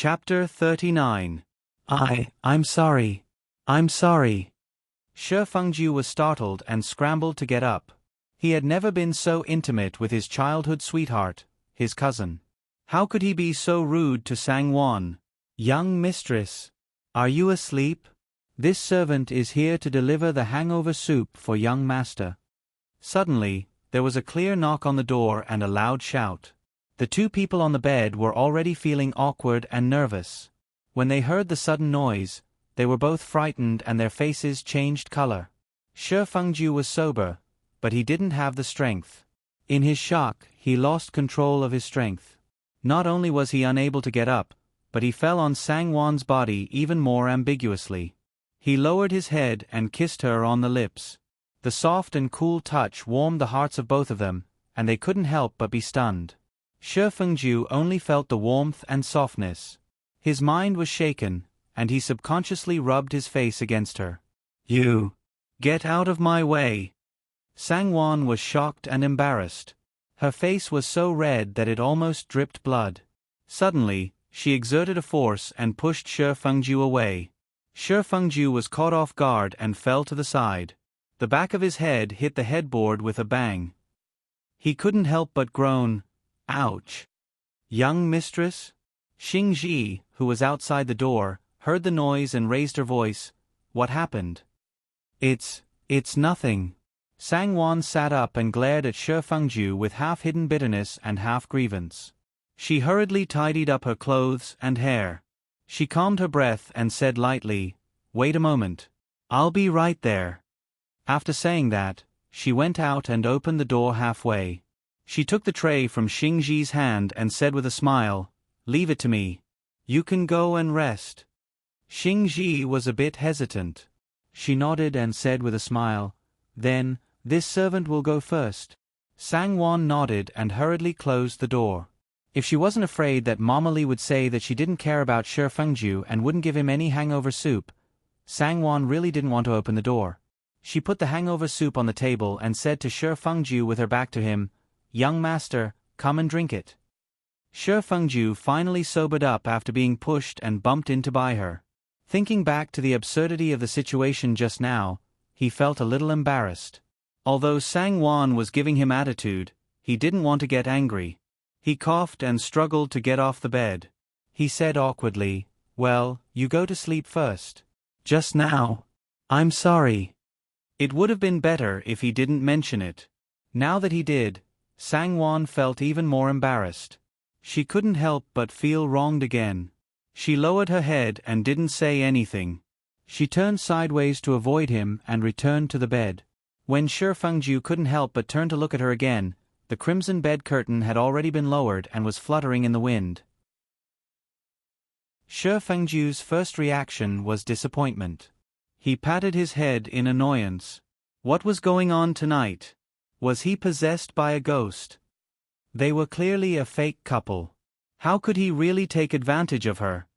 Chapter 39. I'm sorry. I'm sorry. Shi Fengju was startled and scrambled to get up. He had never been so intimate with his childhood sweetheart, his cousin. How could he be so rude to Sangwon? Young mistress, are you asleep? This servant is here to deliver the hangover soup for young master. Suddenly, there was a clear knock on the door and a loud shout. The two people on the bed were already feeling awkward and nervous. When they heard the sudden noise, they were both frightened and their faces changed color. Shi Fengju was sober, but he didn't have the strength. In his shock, he lost control of his strength. Not only was he unable to get up, but he fell on Sangwon's body even more ambiguously. He lowered his head and kissed her on the lips. The soft and cool touch warmed the hearts of both of them, and they couldn't help but be stunned. Shi Fengju only felt the warmth and softness. His mind was shaken, and he subconsciously rubbed his face against her. You! Get out of my way! Sangwon was shocked and embarrassed. Her face was so red that it almost dripped blood. Suddenly, she exerted a force and pushed Shi Fengju away. Shi Fengju was caught off guard and fell to the side. The back of his head hit the headboard with a bang. He couldn't help but groan, "Ouch!" Young mistress? Xingji, who was outside the door, heard the noise and raised her voice. What happened? It's nothing. Sangwon sat up and glared at Shi Fengju with half-hidden bitterness and half-grievance. She hurriedly tidied up her clothes and hair. She calmed her breath and said lightly, "Wait a moment. I'll be right there." After saying that, she went out and opened the door halfway. She took the tray from Xingji's hand and said with a smile, "Leave it to me. You can go and rest." Xingji was a bit hesitant. She nodded and said with a smile, "Then, this servant will go first." Sangwon nodded and hurriedly closed the door. If she wasn't afraid that Mama Lee would say that she didn't care about Shi Fengju and wouldn't give him any hangover soup, Sangwon really didn't want to open the door. She put the hangover soup on the table and said to Shi Fengju with her back to him, "Young master, come and drink it." Shi Fengju finally sobered up after being pushed and bumped into by her. Thinking back to the absurdity of the situation just now, he felt a little embarrassed. Although Sangwon was giving him attitude, he didn't want to get angry. He coughed and struggled to get off the bed. He said awkwardly, "Well, you go to sleep first." "Just now. I'm sorry." It would have been better if he didn't mention it. Now that he did, Sangwon felt even more embarrassed. She couldn't help but feel wronged again. She lowered her head and didn't say anything. She turned sideways to avoid him and returned to the bed. When Shi Fengju couldn't help but turn to look at her again, the crimson bed curtain had already been lowered and was fluttering in the wind. Shi Fengju's first reaction was disappointment. He patted his head in annoyance. What was going on tonight? Was he possessed by a ghost? They were clearly a fake couple. How could he really take advantage of her?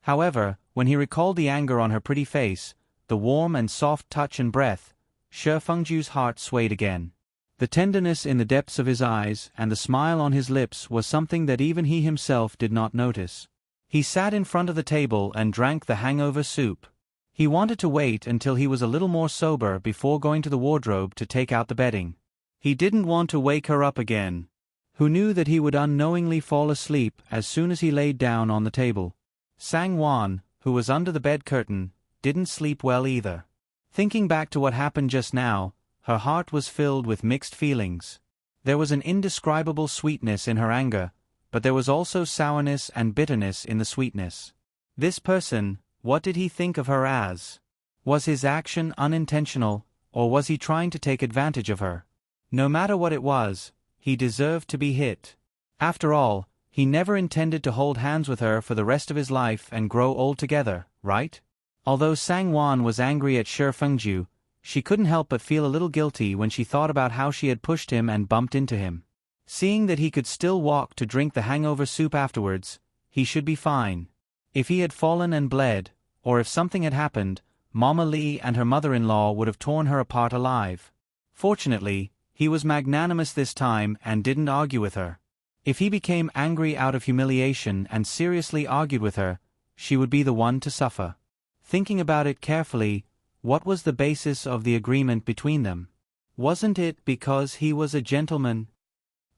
However, when he recalled the anger on her pretty face, the warm and soft touch and breath, Shi Fengju's heart swayed again. The tenderness in the depths of his eyes and the smile on his lips was something that even he himself did not notice. He sat in front of the table and drank the hangover soup. He wanted to wait until he was a little more sober before going to the wardrobe to take out the bedding. He didn't want to wake her up again. Who knew that he would unknowingly fall asleep as soon as he laid down on the table? Sangwon, who was under the bed curtain, didn't sleep well either. Thinking back to what happened just now, her heart was filled with mixed feelings. There was an indescribable sweetness in her anger, but there was also sourness and bitterness in the sweetness. This person, what did he think of her as? Was his action unintentional, or was he trying to take advantage of her? No matter what it was, he deserved to be hit. After all, he never intended to hold hands with her for the rest of his life and grow old together, right? Although Sangwon was angry at Shi Fengju, she couldn't help but feel a little guilty when she thought about how she had pushed him and bumped into him. Seeing that he could still walk to drink the hangover soup afterwards, he should be fine. If he had fallen and bled, or if something had happened, Mama Lee and her mother-in-law would have torn her apart alive. Fortunately, he was magnanimous this time and didn't argue with her. If he became angry out of humiliation and seriously argued with her, she would be the one to suffer. Thinking about it carefully, what was the basis of the agreement between them? Wasn't it because he was a gentleman?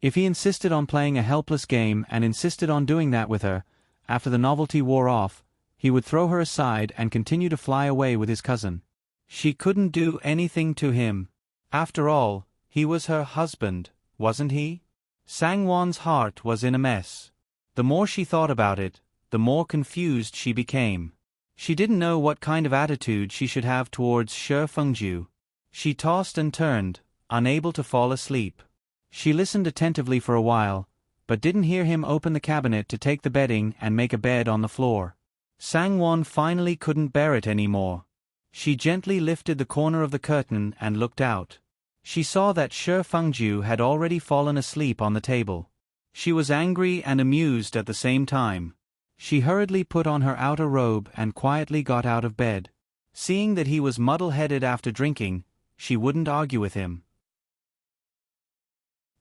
If he insisted on playing a helpless game and insisted on doing that with her, after the novelty wore off, he would throw her aside and continue to fly away with his cousin. She couldn't do anything to him. After all, he was her husband, wasn't he? Sangwon's heart was in a mess. The more she thought about it, the more confused she became. She didn't know what kind of attitude she should have towards Shi Fengju. She tossed and turned, unable to fall asleep. She listened attentively for a while, but didn't hear him open the cabinet to take the bedding and make a bed on the floor. Sangwon finally couldn't bear it anymore. She gently lifted the corner of the curtain and looked out. She saw that Shi Fengju had already fallen asleep on the table. She was angry and amused at the same time. She hurriedly put on her outer robe and quietly got out of bed. Seeing that he was muddle-headed after drinking, she wouldn't argue with him.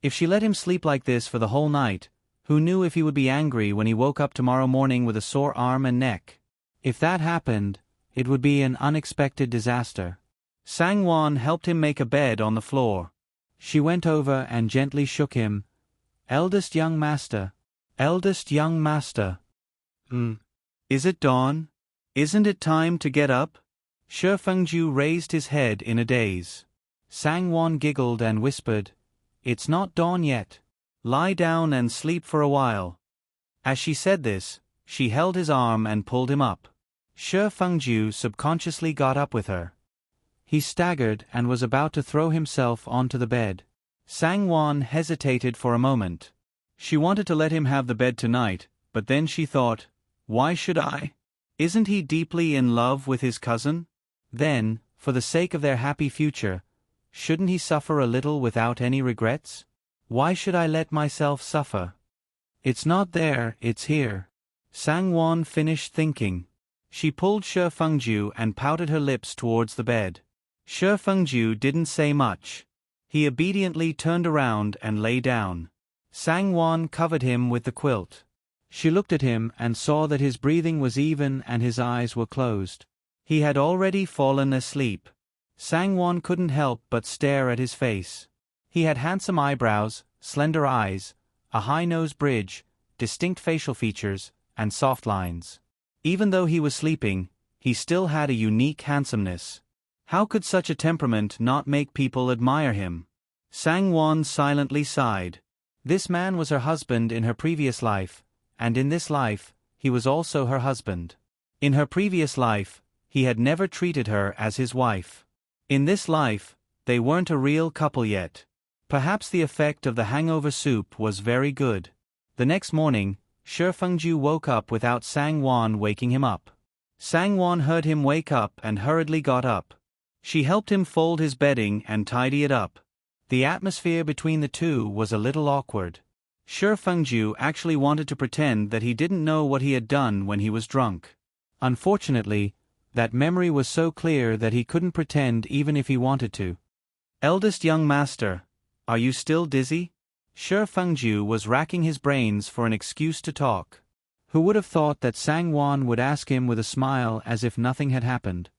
If she let him sleep like this for the whole night, who knew if he would be angry when he woke up tomorrow morning with a sore arm and neck? If that happened, it would be an unexpected disaster. Sangwon helped him make a bed on the floor. She went over and gently shook him. "Eldest young master. Eldest young master. Is it dawn? Isn't it time to get up?" Shi Fengju raised his head in a daze. Sangwon giggled and whispered, "It's not dawn yet. Lie down and sleep for a while." As she said this, she held his arm and pulled him up. Shi Fengju subconsciously got up with her. He staggered and was about to throw himself onto the bed. Sangwon hesitated for a moment. She wanted to let him have the bed tonight, but then she thought, why should I? Isn't he deeply in love with his cousin? Then, for the sake of their happy future, shouldn't he suffer a little without any regrets? Why should I let myself suffer? It's not there, it's here. Sangwon finished thinking. She pulled Shi Fengju and pouted her lips towards the bed. Shi Fengju didn't say much. He obediently turned around and lay down. Sangwon covered him with the quilt. She looked at him and saw that his breathing was even and his eyes were closed. He had already fallen asleep. Sangwon couldn't help but stare at his face. He had handsome eyebrows, slender eyes, a high nose bridge, distinct facial features, and soft lines. Even though he was sleeping, he still had a unique handsomeness. How could such a temperament not make people admire him? Sangwon silently sighed. This man was her husband in her previous life, and in this life, he was also her husband. In her previous life, he had never treated her as his wife. In this life, they weren't a real couple yet. Perhaps the effect of the hangover soup was very good. The next morning, Shi Fengju woke up without Sangwon waking him up. Sangwon heard him wake up and hurriedly got up. She helped him fold his bedding and tidy it up. The atmosphere between the two was a little awkward. Shi Fengju actually wanted to pretend that he didn't know what he had done when he was drunk. Unfortunately, that memory was so clear that he couldn't pretend even if he wanted to. "Eldest young master, are you still dizzy?" Shi Fengju was racking his brains for an excuse to talk. Who would have thought that Sangwon would ask him with a smile as if nothing had happened?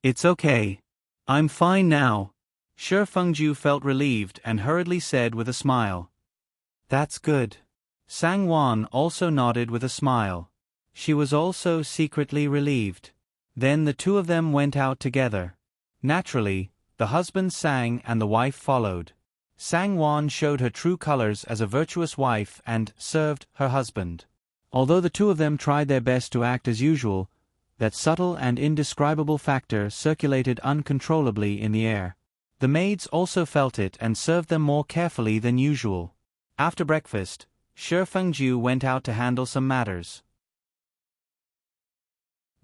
"It's okay. I'm fine now." Shi Fengju felt relieved and hurriedly said with a smile, "That's good." Sangwon also nodded with a smile. She was also secretly relieved. Then the two of them went out together. Naturally, the husband sang and the wife followed. Sangwon showed her true colors as a virtuous wife and served her husband. Although the two of them tried their best to act as usual, that subtle and indescribable factor circulated uncontrollably in the air. The maids also felt it and served them more carefully than usual. After breakfast, Shi Fengju went out to handle some matters.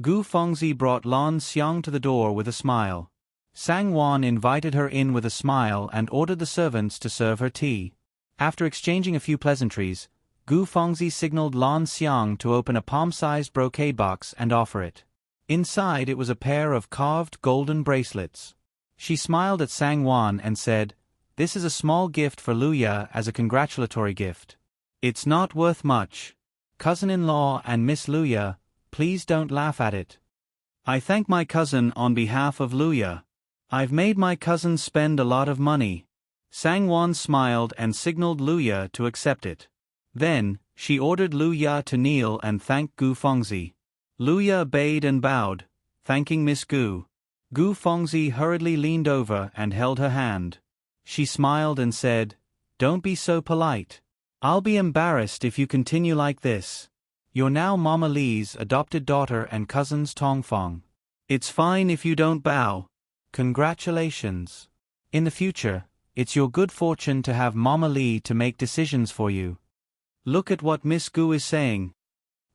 Gu Fengzi brought Lan Xiang to the door with a smile. Sangwon invited her in with a smile and ordered the servants to serve her tea. After exchanging a few pleasantries, Gu Fengzi signaled Lan Xiang to open a palm-sized brocade box and offer it. Inside it was a pair of carved golden bracelets. She smiled at Sangwon and said, "This is a small gift for Luya as a congratulatory gift." It's not worth much. Cousin-in-law and Miss Luya, please don't laugh at it. I thank my cousin on behalf of Luya. I've made my cousin spend a lot of money. Sangwon smiled and signaled Luya to accept it. Then, she ordered Luya to kneel and thank Gu Fengzi. Luya obeyed and bowed, thanking Miss Gu. Gu Fengzi hurriedly leaned over and held her hand. She smiled and said, "Don't be so polite. I'll be embarrassed if you continue like this. You're now Mama Li's adopted daughter and cousin's Tongfang. It's fine if you don't bow. Congratulations. In the future, it's your good fortune to have Mama Li to make decisions for you. Look at what Miss Gu is saying."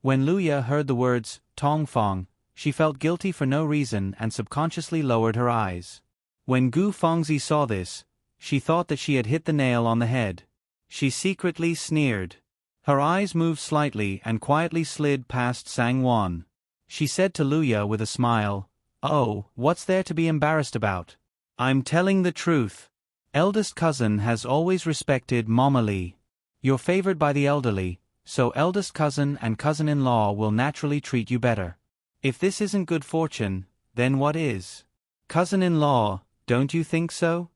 When Luya heard the words, Tongfang, she felt guilty for no reason and subconsciously lowered her eyes. When Gu Fengzi saw this, she thought that she had hit the nail on the head. She secretly sneered. Her eyes moved slightly and quietly slid past Sangwon. She said to Luya with a smile, "Oh, what's there to be embarrassed about? I'm telling the truth. Eldest cousin has always respected Mama Li. You're favored by the elderly, so eldest cousin and cousin-in-law will naturally treat you better. If this isn't good fortune, then what is? Cousin-in-law, don't you think so?"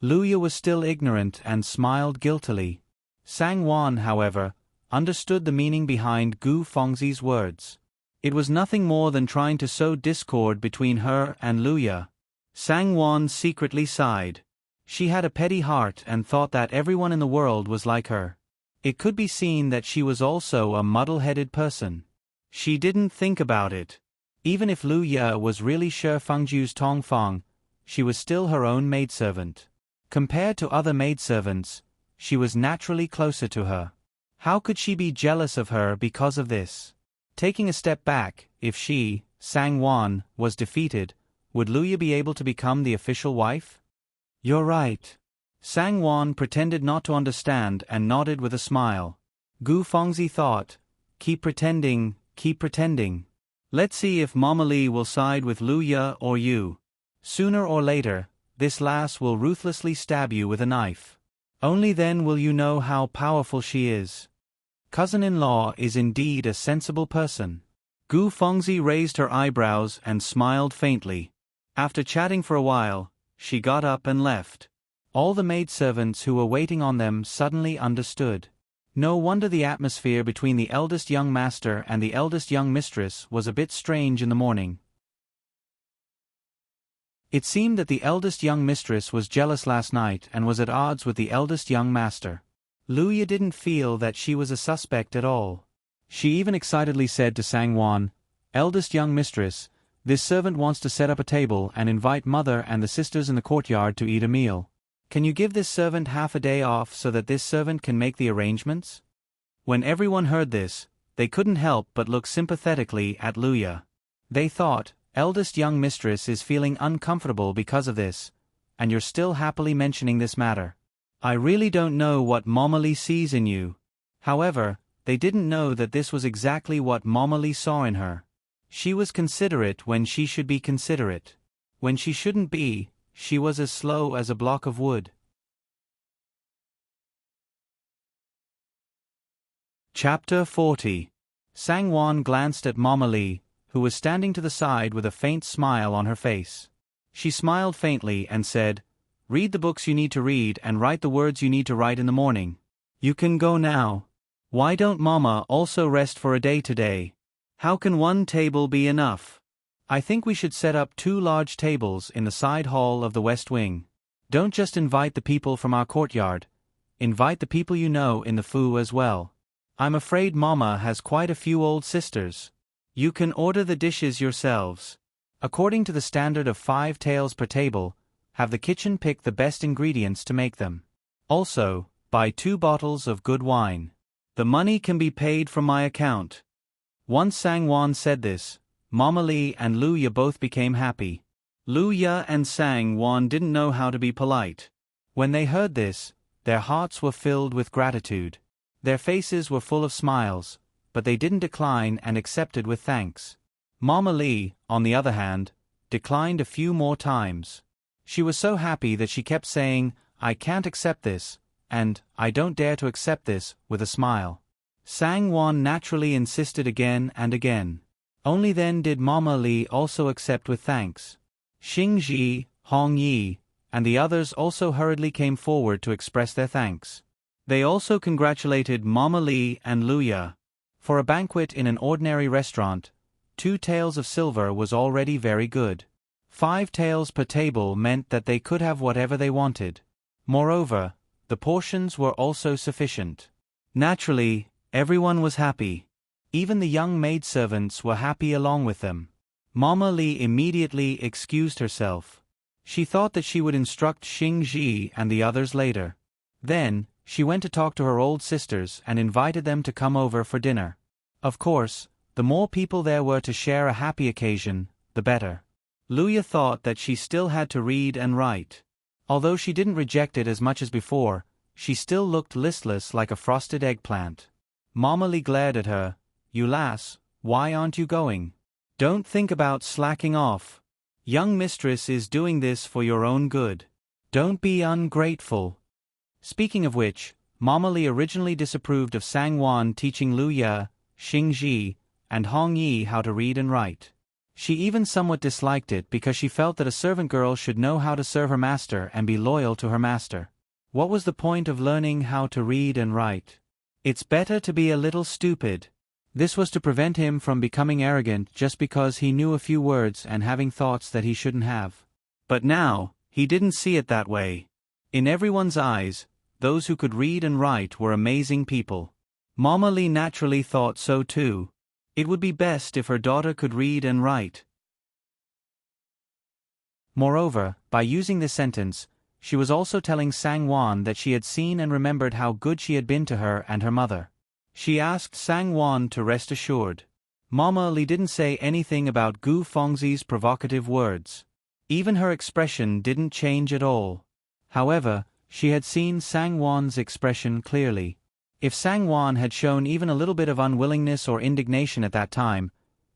Luya was still ignorant and smiled guiltily. Sangwon, however, understood the meaning behind Gu Fengzi's words. It was nothing more than trying to sow discord between her and Luya. Sangwon secretly sighed. She had a petty heart and thought that everyone in the world was like her. It could be seen that she was also a muddle-headed person. She didn't think about it. Even if Luya was really Shi Fengju's Tongfang, she was still her own maidservant. Compared to other maidservants, she was naturally closer to her. How could she be jealous of her because of this? Taking a step back, if she, Sangwon, was defeated, would Luya be able to become the official wife? "You're right." Sangwon pretended not to understand and nodded with a smile. Gu Fengzi thought, keep pretending. Let's see if Mama Li will side with Luya or you. Sooner or later, this lass will ruthlessly stab you with a knife. Only then will you know how powerful she is. Cousin-in-law is indeed a sensible person. Gu Fengzi raised her eyebrows and smiled faintly. After chatting for a while, she got up and left. All the maidservants who were waiting on them suddenly understood. No wonder the atmosphere between the eldest young master and the eldest young mistress was a bit strange in the morning. It seemed that the eldest young mistress was jealous last night and was at odds with the eldest young master. Luya didn't feel that she was a suspect at all. She even excitedly said to Sangwon, "Eldest young mistress, this servant wants to set up a table and invite mother and the sisters in the courtyard to eat a meal. Can you give this servant half a day off so that this servant can make the arrangements?" When everyone heard this, they couldn't help but look sympathetically at Luya. They thought, eldest young mistress is feeling uncomfortable because of this, and you're still happily mentioning this matter. I really don't know what Mama Li sees in you. However, they didn't know that this was exactly what Mama Li saw in her. She was considerate when she should be considerate. When she shouldn't be, she was as slow as a block of wood. Chapter 40. Sangwon glanced at Mama Li, who was standing to the side with a faint smile on her face. She smiled faintly and said, "Read the books you need to read and write the words you need to write in the morning. You can go now. Why don't Mama also rest for a day today? How can one table be enough? I think we should set up 2 large tables in the side hall of the West Wing. Don't just invite the people from our courtyard. Invite the people you know in the Fu as well. I'm afraid Mama has quite a few old sisters. You can order the dishes yourselves. According to the standard of 5 taels per table, have the kitchen pick the best ingredients to make them. Also, buy 2 bottles of good wine. The money can be paid from my account." Once Sangwon said this, Mama Li and Luya both became happy. Luya and Sangwon didn't know how to be polite. When they heard this, their hearts were filled with gratitude. Their faces were full of smiles, but they didn't decline and accepted with thanks. Mama Li, on the other hand, declined a few more times. She was so happy that she kept saying, "I can't accept this," and, I don't dare to accept this, with a smile. Sang Wan naturally insisted again and again. Only then did Mama Li also accept with thanks. Xing Ji, Hong Yi, and the others also hurriedly came forward to express their thanks. They also congratulated Mama Li and Luya. For a banquet in an ordinary restaurant, 2 taels of silver was already very good. 5 taels per table meant that they could have whatever they wanted. Moreover, the portions were also sufficient. Naturally, everyone was happy. Even the young maidservants were happy along with them. Mama Li immediately excused herself. She thought that she would instruct Xing Ji and the others later. Then, she went to talk to her old sisters and invited them to come over for dinner. Of course, the more people there were to share a happy occasion, the better. Luya thought that she still had to read and write. Although she didn't reject it as much as before, she still looked listless like a frosted eggplant. Mama Li glared at her. You lass, why aren't you going? Don't think about slacking off. Young mistress is doing this for your own good. Don't be ungrateful. Speaking of which, Mama Li originally disapproved of Sang Wan teaching Luya, Xing Ji, and Hong Yi how to read and write. She even somewhat disliked it because she felt that a servant girl should know how to serve her master and be loyal to her master. What was the point of learning how to read and write? It's better to be a little stupid. This was to prevent him from becoming arrogant just because he knew a few words and having thoughts that he shouldn't have. But now, he didn't see it that way. In everyone's eyes, those who could read and write were amazing people. Mama Li naturally thought so too. It would be best if her daughter could read and write. Moreover, by using this sentence, she was also telling Sang Wan that she had seen and remembered how good she had been to her and her mother. She asked Sang Wan to rest assured. Mama Li didn't say anything about Gu Fengzi's provocative words. Even her expression didn't change at all. However, she had seen Sang Wan's expression clearly. If Sang Wan had shown even a little bit of unwillingness or indignation at that time,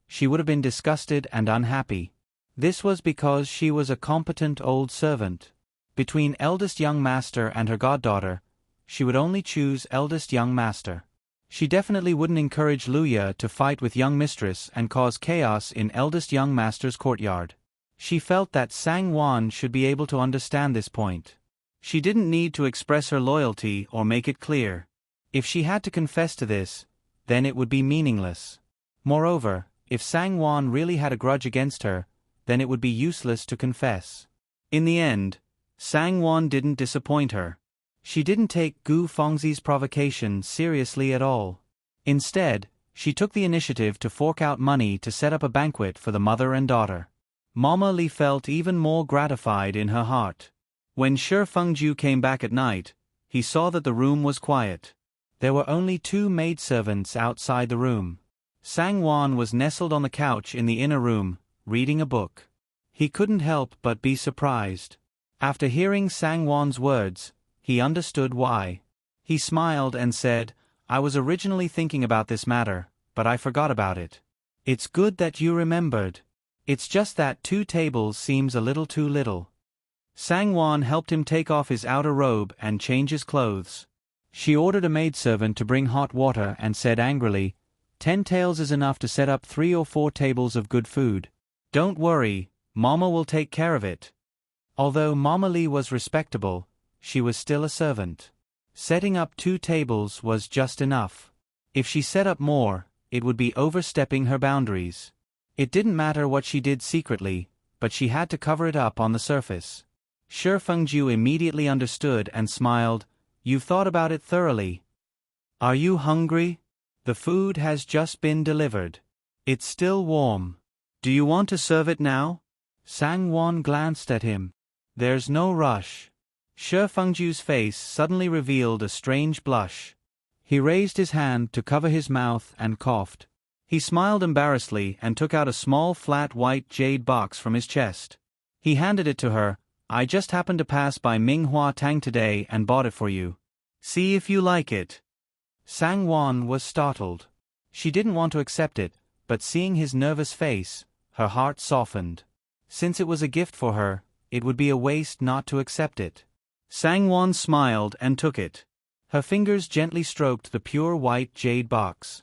she would have been disgusted and unhappy. This was because she was a competent old servant. Between eldest young master and her goddaughter, she would only choose eldest young master. She definitely wouldn't encourage Luya to fight with young mistress and cause chaos in eldest young master's courtyard. She felt that Sang Wan should be able to understand this point. She didn't need to express her loyalty or make it clear. If she had to confess to this, then it would be meaningless. Moreover, if Sang Wan really had a grudge against her, then it would be useless to confess. In the end, Sang Wan didn't disappoint her. She didn't take Gu Fengzi's provocation seriously at all. Instead, she took the initiative to fork out money to set up a banquet for the mother and daughter. Mama Li felt even more gratified in her heart. When Shi Fengju came back at night, he saw that the room was quiet. There were only 2 maidservants outside the room. Sang Wan was nestled on the couch in the inner room, reading a book. He couldn't help but be surprised. After hearing Sang Wan's words, he understood why. He smiled and said, I was originally thinking about this matter, but I forgot about it. It's good that you remembered. It's just that 2 tables seems a little too little. Sang Wan helped him take off his outer robe and change his clothes. She ordered a maidservant to bring hot water and said angrily, 10 taels is enough to set up 3 or 4 tables of good food. Don't worry, Mama will take care of it. Although Mama Li was respectable, she was still a servant. Setting up 2 tables was just enough. If she set up more, it would be overstepping her boundaries. It didn't matter what she did secretly, but she had to cover it up on the surface. Shi Fengju immediately understood and smiled. You've thought about it thoroughly. Are you hungry? The food has just been delivered. It's still warm. Do you want to serve it now? Sang Wan glanced at him. There's no rush. Shi Fengju's face suddenly revealed a strange blush. He raised his hand to cover his mouth and coughed. He smiled embarrassedly and took out a small flat white jade box from his chest. He handed it to her. I just happened to pass by Minghua Tang today and bought it for you. See if you like it. Sang Wan was startled. She didn't want to accept it, but seeing his nervous face, her heart softened. Since it was a gift for her, it would be a waste not to accept it. Sangwon smiled and took it. Her fingers gently stroked the pure white jade box.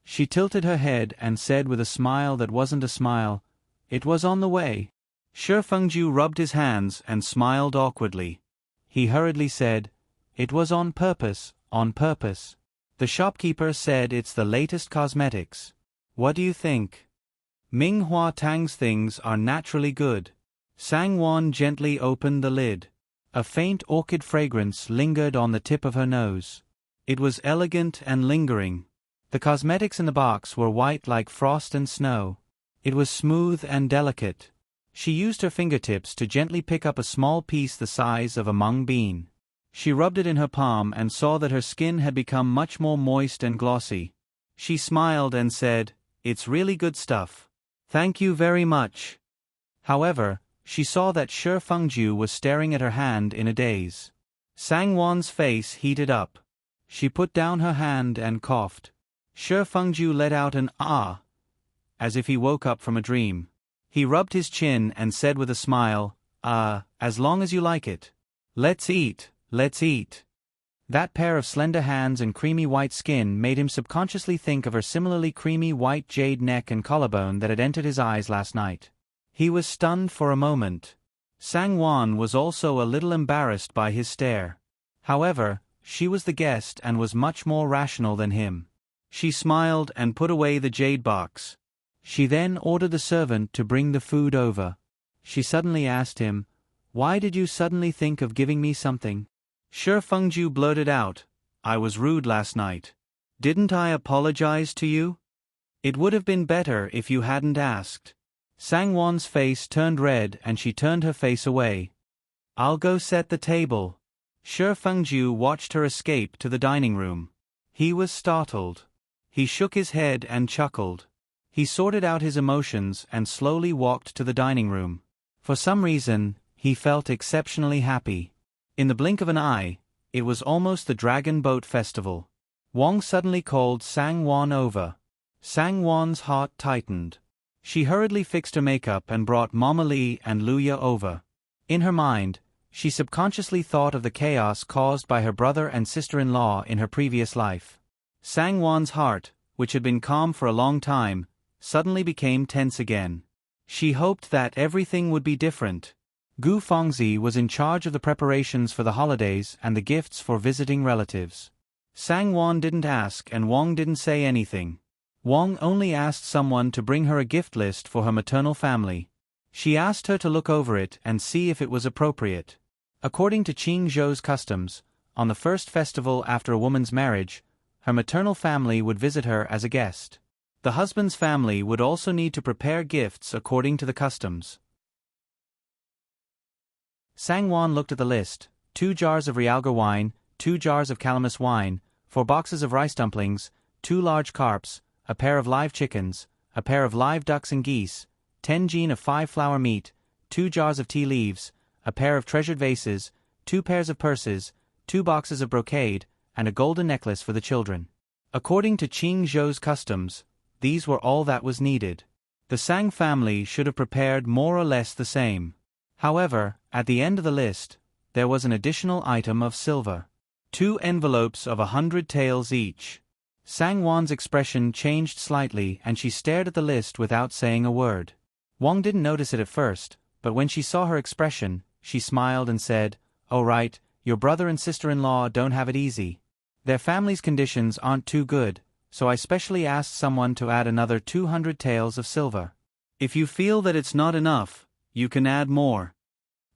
She tilted her head and said with a smile that wasn't a smile, "It was on the way." Shi Fengju rubbed his hands and smiled awkwardly. He hurriedly said, "It was on purpose, on purpose. The shopkeeper said it's the latest cosmetics. What do you think? Ming Hua Tang's things are naturally good." Sangwon gently opened the lid. A faint orchid fragrance lingered on the tip of her nose. It was elegant and lingering. The cosmetics in the box were white like frost and snow. It was smooth and delicate. She used her fingertips to gently pick up a small piece the size of a mung bean. She rubbed it in her palm and saw that her skin had become much more moist and glossy. She smiled and said, "It's really good stuff. Thank you very much." However, she saw that Shi Fengju was staring at her hand in a daze. Sangwon's face heated up. She put down her hand and coughed. Shi Fengju let out an "ah," as if he woke up from a dream. He rubbed his chin and said with a smile, "As long as you like it. Let's eat, let's eat." That pair of slender hands and creamy white skin made him subconsciously think of her similarly creamy white jade neck and collarbone that had entered his eyes last night. He was stunned for a moment. Sangwon was also a little embarrassed by his stare. However, she was the guest and was much more rational than him. She smiled and put away the jade box. She then ordered the servant to bring the food over. She suddenly asked him, "Why did you suddenly think of giving me something?" Shi Fengju blurted out, "I was rude last night. Didn't I apologize to you? It would have been better if you hadn't asked." Sangwon's face turned red and she turned her face away. "I'll go set the table." Shi Fengju watched her escape to the dining room. He was startled. He shook his head and chuckled. He sorted out his emotions and slowly walked to the dining room. For some reason, he felt exceptionally happy. In the blink of an eye, it was almost the Dragon Boat Festival. Wang suddenly called Sangwon over. Sangwon's heart tightened. She hurriedly fixed her makeup and brought Mama Li and Luya over. In her mind, she subconsciously thought of the chaos caused by her brother and sister-in-law in her previous life. Sangwon's heart, which had been calm for a long time, suddenly became tense again. She hoped that everything would be different. Gu Fengzi was in charge of the preparations for the holidays and the gifts for visiting relatives. Sangwon didn't ask and Wang didn't say anything. Wang only asked someone to bring her a gift list for her maternal family. She asked her to look over it and see if it was appropriate. According to Qing Zhou's customs, on the first festival after a woman's marriage, her maternal family would visit her as a guest. The husband's family would also need to prepare gifts according to the customs. Sangwon looked at the list: 2 jars of Realgar wine, 2 jars of calamus wine, 4 boxes of rice dumplings, 2 large carps, a pair of live chickens, a pair of live ducks and geese, 10 jin of 5-flower meat, 2 jars of tea leaves, a pair of treasured vases, 2 pairs of purses, 2 boxes of brocade, and a golden necklace for the children. According to Qing Zhou's customs, these were all that was needed. The Sang family should have prepared more or less the same. However, at the end of the list, there was an additional item of silver. 2 envelopes of 100 taels each. Sangwon's expression changed slightly and she stared at the list without saying a word. Wang didn't notice it at first, but when she saw her expression, she smiled and said, "Oh right, your brother and sister-in-law don't have it easy. Their family's conditions aren't too good, so I specially asked someone to add another 200 taels of silver. If you feel that it's not enough, you can add more."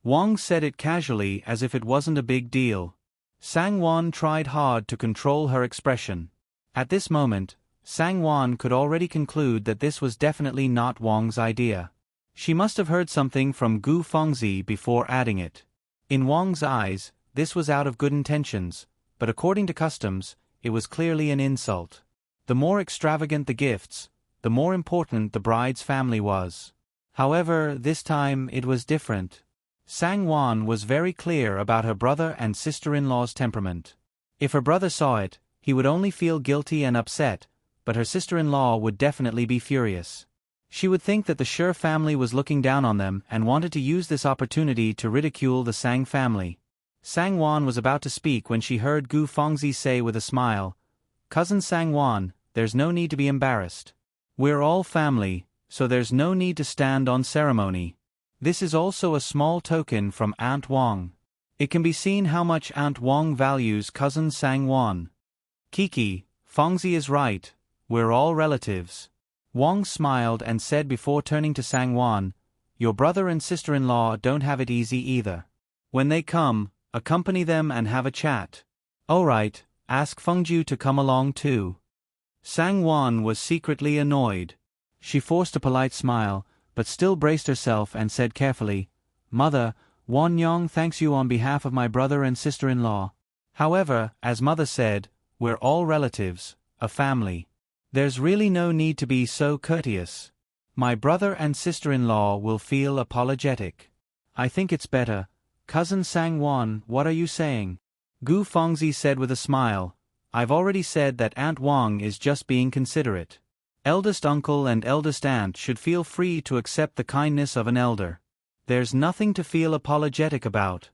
Wang said it casually as if it wasn't a big deal. Sangwon tried hard to control her expression. At this moment, Sangwon could already conclude that this was definitely not Wang's idea. She must have heard something from Gu Fengzi before adding it. In Wang's eyes, this was out of good intentions, but according to customs, it was clearly an insult. The more extravagant the gifts, the more important the bride's family was. However, this time it was different. Sangwon was very clear about her brother and sister-in-law's temperament. If her brother saw it, he would only feel guilty and upset, but her sister-in-law would definitely be furious. She would think that the Shi family was looking down on them and wanted to use this opportunity to ridicule the Sang family. Sang Wan was about to speak when she heard Gu Fengzi say with a smile, "Cousin Sang Wan, there's no need to be embarrassed. We're all family, so there's no need to stand on ceremony. This is also a small token from Aunt Wang. It can be seen how much Aunt Wang values cousin Sang Wan. Kiki, Fengzi is right, we're all relatives." Wang smiled and said before turning to Sang Wan, "Your brother and sister-in-law don't have it easy either. When they come, accompany them and have a chat. Alright, ask Fengju to come along too." Sang Wan was secretly annoyed. She forced a polite smile, but still braced herself and said carefully, "Mother, Wan Yong thanks you on behalf of my brother and sister-in-law. However, as Mother said, we're all relatives, a family. There's really no need to be so courteous. My brother and sister-in-law will feel apologetic. I think it's better. Cousin Sang Wan, what are you saying?" Gu Fengzi said with a smile, "I've already said that Aunt Wang is just being considerate. Eldest uncle and eldest aunt should feel free to accept the kindness of an elder. There's nothing to feel apologetic about.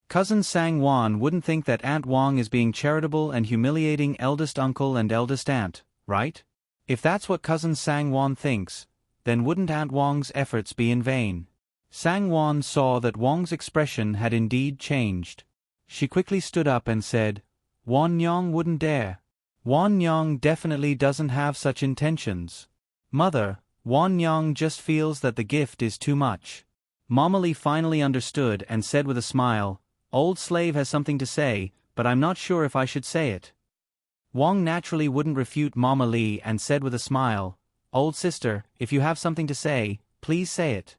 Cousin Sang Wan wouldn't think that Aunt Wang is being charitable and humiliating eldest uncle and eldest aunt, right? If that's what Cousin Sang Wan thinks, then wouldn't Aunt Wang's efforts be in vain?" Sang Wan saw that Wang's expression had indeed changed. She quickly stood up and said, "Wan Yong wouldn't dare. Wan Yong definitely doesn't have such intentions. Mother, Wan Yong just feels that the gift is too much." Mama Li finally understood and said with a smile, "Old slave has something to say, but I'm not sure if I should say it." Wang naturally wouldn't refute Mama Li and said with a smile, "Old sister, if you have something to say, please say it."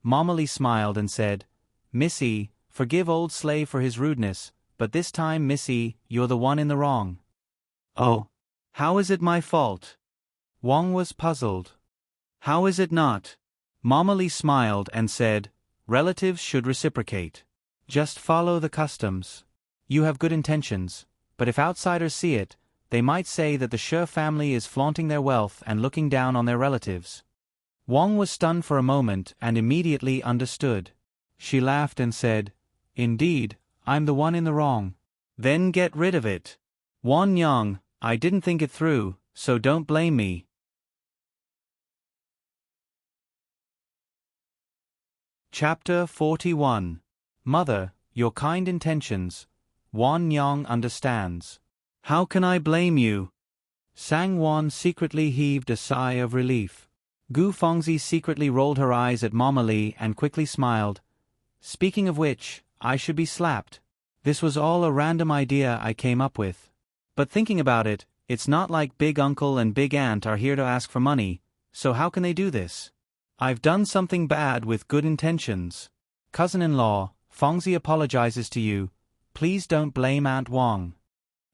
Mama Li smiled and said, "Missy, forgive old slave for his rudeness, but this time Missy, you're the one in the wrong." "Oh, how is it my fault?" Wang was puzzled. "How is it not?" Mama Li smiled and said, "Relatives should reciprocate. Just follow the customs. You have good intentions, but if outsiders see it, they might say that the Shi family is flaunting their wealth and looking down on their relatives." Wang was stunned for a moment and immediately understood. She laughed and said, "Indeed, I'm the one in the wrong. Then get rid of it. Wan Yang, I didn't think it through, so don't blame me." Chapter 41. Mother, your kind intentions. Wan Yang understands. How can I blame you? Sang Wan secretly heaved a sigh of relief. Gu Fengzi secretly rolled her eyes at Mama Li and quickly smiled. "Speaking of which, I should be slapped. This was all a random idea I came up with. But thinking about it, it's not like Big Uncle and Big Aunt are here to ask for money, so how can they do this? I've done something bad with good intentions. Cousin-in-law, Fengzi apologizes to you. Please don't blame Aunt Wang."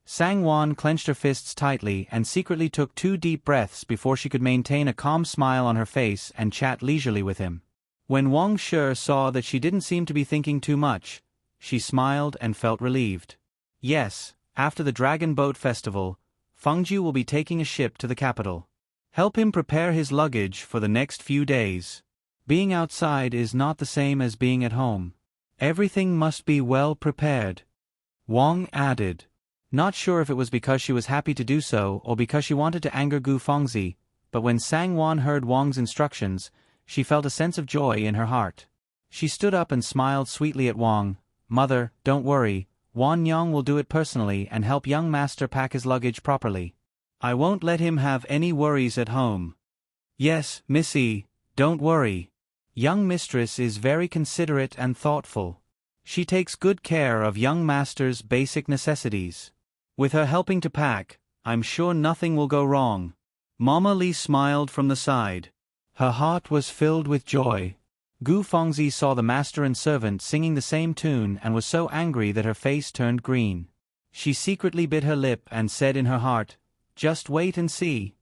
Sang Wan clenched her fists tightly and secretly took 2 deep breaths before she could maintain a calm smile on her face and chat leisurely with him. When Wang Shi saw that she didn't seem to be thinking too much, she smiled and felt relieved. Yes, after the Dragon Boat Festival, Fengju will be taking a ship to the capital. Help him prepare his luggage for the next few days. Being outside is not the same as being at home. Everything must be well prepared. Wang added. Not sure if it was because she was happy to do so or because she wanted to anger Gu Fengzi, but when Sang Wan heard Wang's instructions, she felt a sense of joy in her heart. She stood up and smiled sweetly at Wang. "Mother, don't worry, Wan Yang will do it personally and help young master pack his luggage properly. I won't let him have any worries at home." "Yes, Missy, don't worry. Young mistress is very considerate and thoughtful. She takes good care of young master's basic necessities. With her helping to pack, I'm sure nothing will go wrong." Mama Li smiled from the side. Her heart was filled with joy. Gu Fengzi saw the master and servant singing the same tune and was so angry that her face turned green. She secretly bit her lip and said in her heart, "Just wait and see."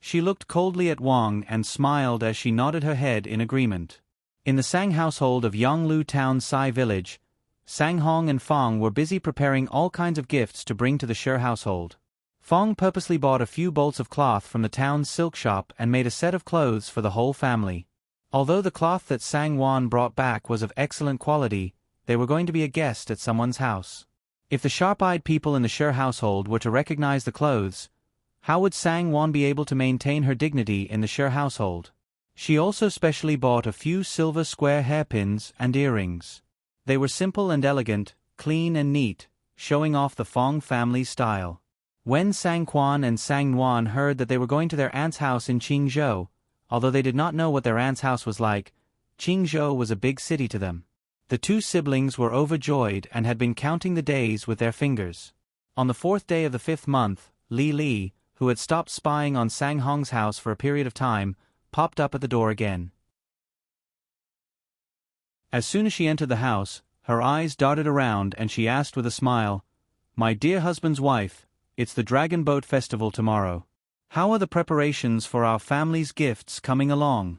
She looked coldly at Wang and smiled as she nodded her head in agreement. In the Sang household of Yonglu Town Sai village, Sang Hong and Fang were busy preparing all kinds of gifts to bring to the Shi household. Fong purposely bought a few bolts of cloth from the town's silk shop and made a set of clothes for the whole family. Although the cloth that Sang Wan brought back was of excellent quality, they were going to be a guest at someone's house. If the sharp-eyed people in the Shi household were to recognize the clothes, how would Sang Wan be able to maintain her dignity in the Shi household? She also specially bought a few silver square hairpins and earrings. They were simple and elegant, clean and neat, showing off the Fong family's style. When Sang Quan and Sang Nuan heard that they were going to their aunt's house in Qingzhou, although they did not know what their aunt's house was like, Qingzhou was a big city to them. The two siblings were overjoyed and had been counting the days with their fingers. On the 4th day of the 5th month, Li, who had stopped spying on Sang Hong's house for a period of time, popped up at the door again. As soon as she entered the house, her eyes darted around and she asked with a smile, "My dear husband's wife, it's the Dragon Boat Festival tomorrow. How are the preparations for our family's gifts coming along?"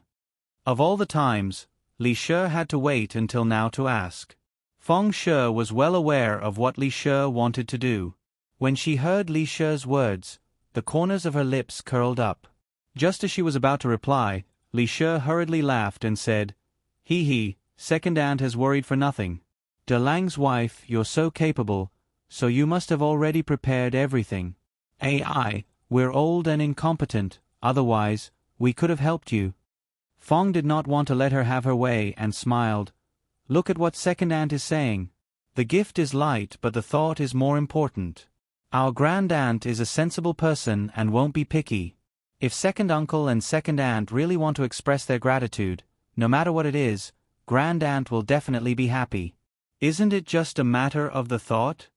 Of all the times, Li Shi had to wait until now to ask. Fong Shi was well aware of what Li Shi wanted to do. When she heard Li Shi's words, the corners of her lips curled up. Just as she was about to reply, Li Shi hurriedly laughed and said, He, second aunt has worried for nothing. De Lang's wife, you're so capable, so you must have already prepared everything. We're old and incompetent, otherwise, we could have helped you." Fong did not want to let her have her way and smiled. "Look at what second aunt is saying. The gift is light but the thought is more important. Our grand aunt is a sensible person and won't be picky. If second uncle and second aunt really want to express their gratitude, no matter what it is, grand aunt will definitely be happy. Isn't it just a matter of the thought?"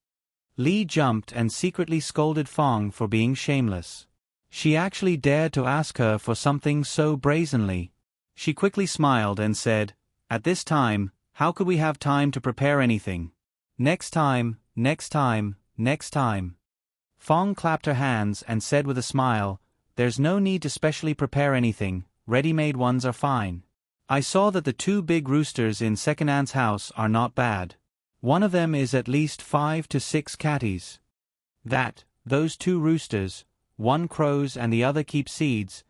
Li jumped and secretly scolded Fong for being shameless. She actually dared to ask her for something so brazenly. She quickly smiled and said, "At this time, how could we have time to prepare anything? Next time, next time, next time." Fong clapped her hands and said with a smile, "There's no need to specially prepare anything, ready-made ones are fine. I saw that the 2 big roosters in second aunt's house are not bad. One of them is at least 5 to 6 catties. Those 2 roosters, one crows and the other keeps seeds.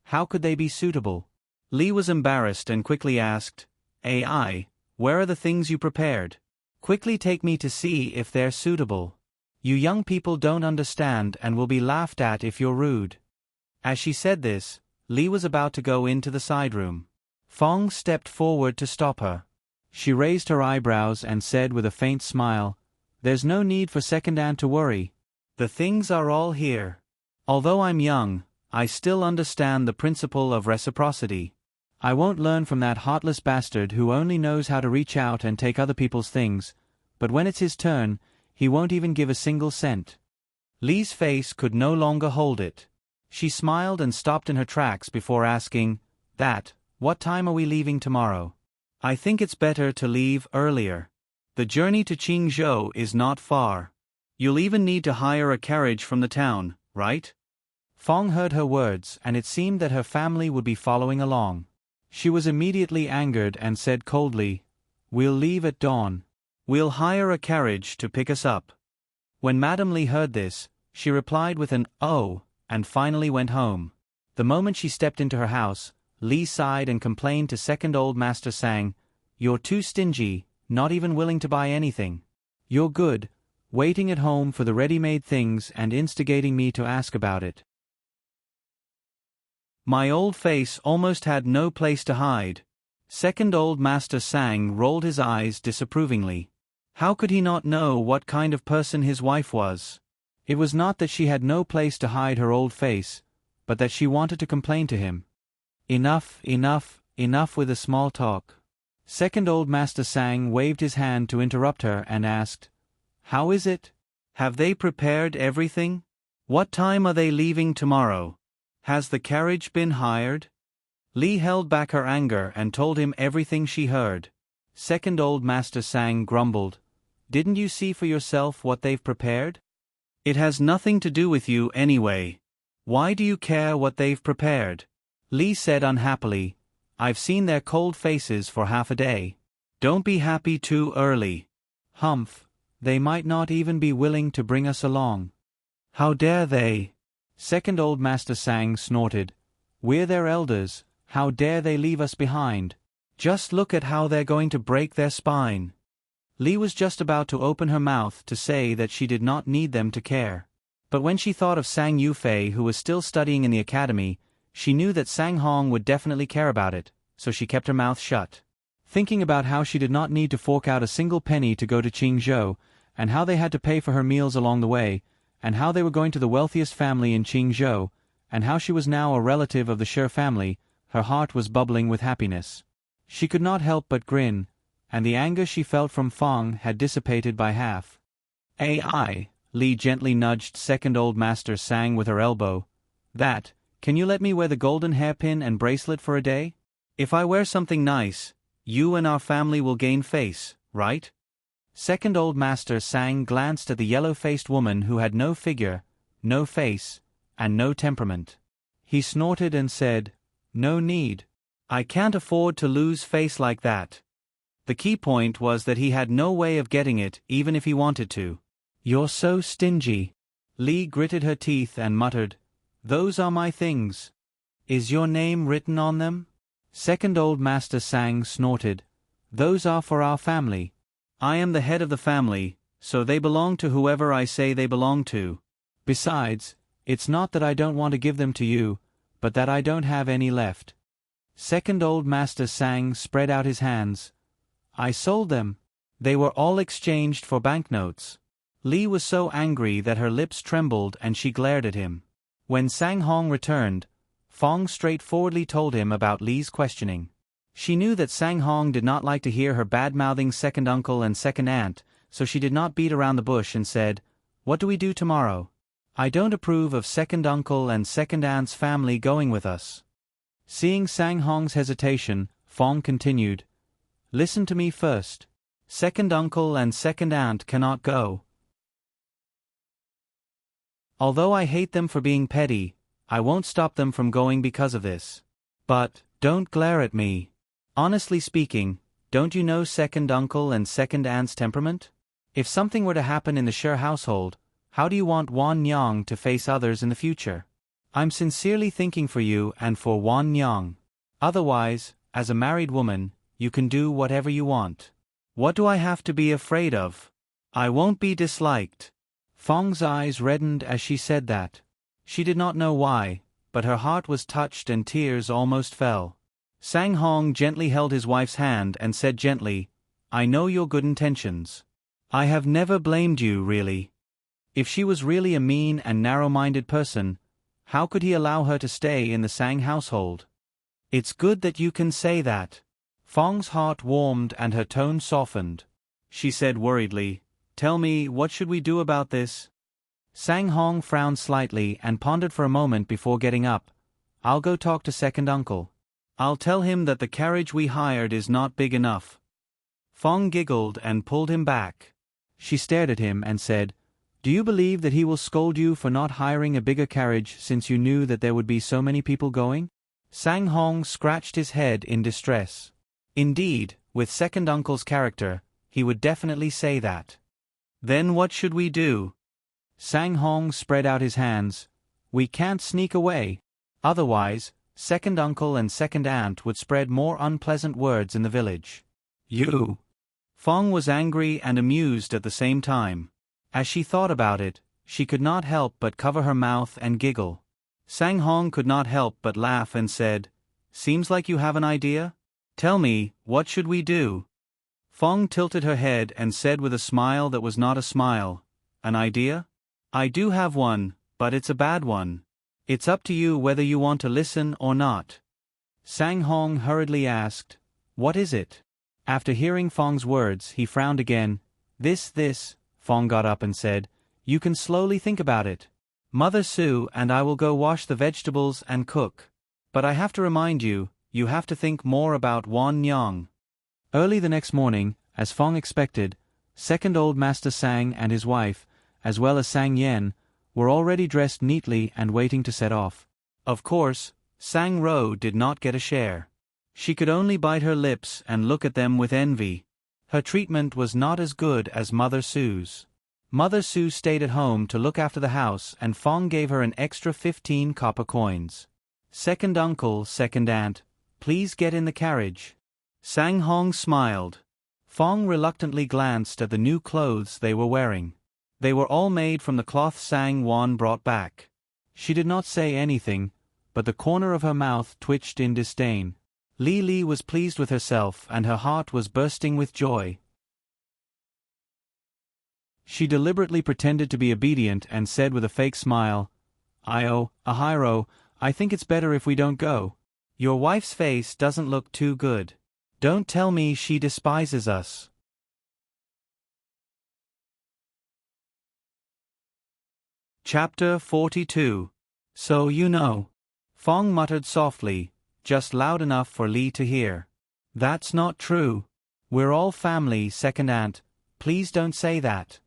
How could they be suitable?" Li was embarrassed and quickly asked, "Where are the things you prepared? Quickly take me to see if they're suitable. You young people don't understand and will be laughed at if you're rude." As she said this, Li was about to go into the side room. Fong stepped forward to stop her. She raised her eyebrows and said with a faint smile, "There's no need for second aunt to worry. The things are all here. Although I'm young, I still understand the principle of reciprocity. I won't learn from that heartless bastard who only knows how to reach out and take other people's things, but when it's his turn, he won't even give a single cent." Li's face could no longer hold it. She smiled and stopped in her tracks before asking, "What time are we leaving tomorrow?" "I think it's better to leave earlier. The journey to Qingzhou is not far. You'll even need to hire a carriage from the town, right?" Fong heard her words and it seemed that her family would be following along. She was immediately angered and said coldly, "We'll leave at dawn. We'll hire a carriage to pick us up." When Madame Li heard this, she replied with an "oh," and finally went home. The moment she stepped into her house, Li sighed and complained to second old Master Sang, "You're too stingy, not even willing to buy anything. You're good, waiting at home for the ready-made things and instigating me to ask about it." My old face almost had no place to hide. Second old Master Sang rolled his eyes disapprovingly. How could he not know what kind of person his wife was? It was not that she had no place to hide her old face, but that she wanted to complain to him. Enough with the small talk. Second old Master Sang waved his hand to interrupt her and asked, "How is it? Have they prepared everything? What time are they leaving tomorrow? Has the carriage been hired?" Li held back her anger and told him everything she heard. Second old Master Sang grumbled, "Didn't you see for yourself what they've prepared? It has nothing to do with you anyway. Why do you care what they've prepared?" Li said unhappily, "I've seen their cold faces for half a day. Don't be happy too early. Humph, they might not even be willing to bring us along." How dare they? Second Old Master Sang snorted. We're their elders, how dare they leave us behind? Just look at how they're going to break their spine. Li was just about to open her mouth to say that she did not need them to care. But when she thought of Sang Yufei, who was still studying in the academy, she knew that Sang Hong would definitely care about it, so she kept her mouth shut. Thinking about how she did not need to fork out a single penny to go to Qingzhou, and how they had to pay for her meals along the way, and how they were going to the wealthiest family in Qingzhou, and how she was now a relative of the Shi family, her heart was bubbling with happiness. She could not help but grin, and the anger she felt from Fong had dissipated by half. "Ai," Li gently nudged Second Old Master Sang with her elbow. Can you let me wear the golden hairpin and bracelet for a day? If I wear something nice, you and our family will gain face, right?" Second Old Master Sang glanced at the yellow-faced woman who had no figure, no face, and no temperament. He snorted and said, "No need. I can't afford to lose face like that." The key point was that he had no way of getting it even if he wanted to. "You're so stingy." Li gritted her teeth and muttered, "Those are my things. Is your name written on them?" Second Old Master Sang snorted, "Those are for our family. I am the head of the family, so they belong to whoever I say they belong to. Besides, it's not that I don't want to give them to you, but that I don't have any left." Second Old Master Sang spread out his hands. "I sold them. They were all exchanged for banknotes." Li was so angry that her lips trembled and she glared at him. When Sang Hong returned, Fong straightforwardly told him about Li's questioning. She knew that Sang Hong did not like to hear her bad-mouthing second uncle and second aunt, so she did not beat around the bush and said, "What do we do tomorrow? I don't approve of second uncle and second aunt's family going with us." Seeing Sang Hong's hesitation, Fong continued, "Listen to me first. Second uncle and second aunt cannot go. Although I hate them for being petty, I won't stop them from going because of this. But, don't glare at me. Honestly speaking, don't you know second uncle and second aunt's temperament? If something were to happen in the Shi household, how do you want Wan Yang to face others in the future? I'm sincerely thinking for you and for Wan Yang. Otherwise, as a married woman, you can do whatever you want. What do I have to be afraid of? I won't be disliked." Fong's eyes reddened as she said that. She did not know why, but her heart was touched and tears almost fell. Sang Hong gently held his wife's hand and said gently, "I know your good intentions. I have never blamed you, really. If she was really a mean and narrow-minded person, how could he allow her to stay in the Sang household?" "It's good that you can say that." Fong's heart warmed and her tone softened. She said worriedly, "Tell me, what should we do about this?" Sang Hong frowned slightly and pondered for a moment before getting up. "I'll go talk to second uncle. I'll tell him that the carriage we hired is not big enough." Fong giggled and pulled him back. She stared at him and said, "Do you believe that he will scold you for not hiring a bigger carriage since you knew that there would be so many people going?" Sang Hong scratched his head in distress. Indeed, with second uncle's character, he would definitely say that. "Then what should we do?" Sang Hong spread out his hands. "We can't sneak away. Otherwise, second uncle and second aunt would spread more unpleasant words in the village." "You!" Fong was angry and amused at the same time. As she thought about it, she could not help but cover her mouth and giggle. Sang Hong could not help but laugh and said, "Seems like you have an idea? Tell me, what should we do?" Fong tilted her head and said with a smile that was not a smile, "An idea? I do have one, but it's a bad one. It's up to you whether you want to listen or not." Sang Hong hurriedly asked, "What is it?" After hearing Fong's words, he frowned again. This, Fong got up and said, "You can slowly think about it. Mother Sue and I will go wash the vegetables and cook. But I have to remind you, you have to think more about Wan Yang." Early the next morning, as Fong expected, second Old Master Sang and his wife, as well as Sang Yen, were already dressed neatly and waiting to set off. Of course, Sang Ro did not get a share. She could only bite her lips and look at them with envy. Her treatment was not as good as Mother Sue's. Mother Sue stayed at home to look after the house, and Fong gave her an extra 15 copper coins. Second uncle, second aunt, please get in the carriage. Sang Hong smiled. Fong reluctantly glanced at the new clothes they were wearing. They were all made from the cloth Sang Wan brought back. She did not say anything, but the corner of her mouth twitched in disdain. Li was pleased with herself, and her heart was bursting with joy. She deliberately pretended to be obedient and said with a fake smile, Ahiro, I think it's better if we don't go. Your wife's face doesn't look too good. Don't tell me she despises us. Chapter 42. So you know. Fong muttered softly, just loud enough for Li to hear. That's not true. We're all family, second aunt. Please don't say that.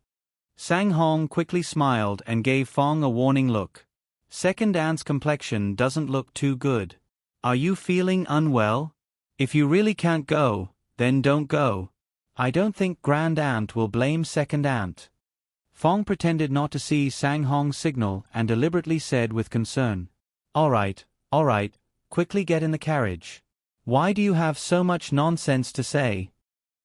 Sang Hong quickly smiled and gave Fong a warning look. Second aunt's complexion doesn't look too good. Are you feeling unwell? If you really can't go, then don't go. I don't think grand aunt will blame second aunt. Fong pretended not to see Sang Hong's signal and deliberately said with concern, all right, quickly get in the carriage. Why do you have so much nonsense to say?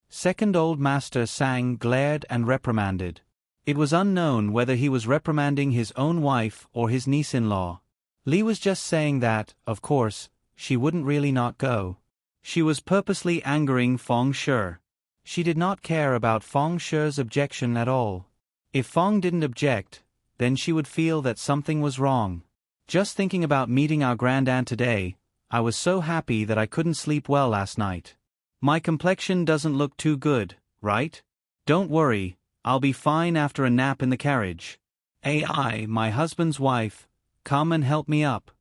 Second old master Sang glared and reprimanded. It was unknown whether he was reprimanding his own wife or his niece-in-law. Li was just saying that, of course, she wouldn't really not go. She was purposely angering Fong Shi. She did not care about Fong Shi's objection at all. If Fong didn't object, then she would feel that something was wrong. Just thinking about meeting our grand aunt today, I was so happy that I couldn't sleep well last night. My complexion doesn't look too good, right? Don't worry, I'll be fine after a nap in the carriage. My husband's wife, come and help me up.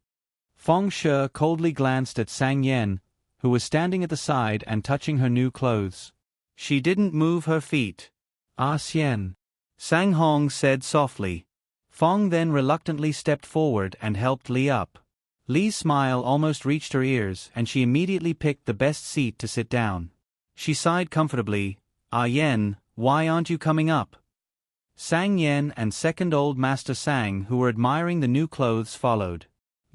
Fong Shi coldly glanced at Sang Yen, who was standing at the side and touching her new clothes. She didn't move her feet. Xian. Sang Hong said softly. Fong then reluctantly stepped forward and helped Li up. Li's smile almost reached her ears, and she immediately picked the best seat to sit down. She sighed comfortably. Yen, why aren't you coming up? Sang Yen and second old master Sang, who were admiring the new clothes, followed.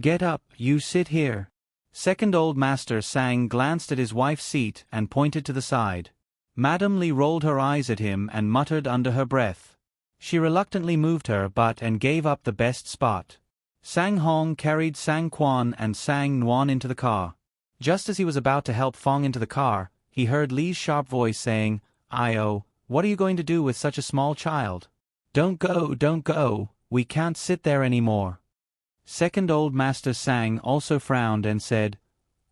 Get up, you sit here. Second old master Sang glanced at his wife's seat and pointed to the side. Madame Li rolled her eyes at him and muttered under her breath. She reluctantly moved her butt and gave up the best spot. Sang Hong carried Sang Quan and Sang Nuan into the car. Just as he was about to help Fong into the car, he heard Li's sharp voice saying, what are you going to do with such a small child? Don't go, we can't sit there anymore. Second old master Sang also frowned and said,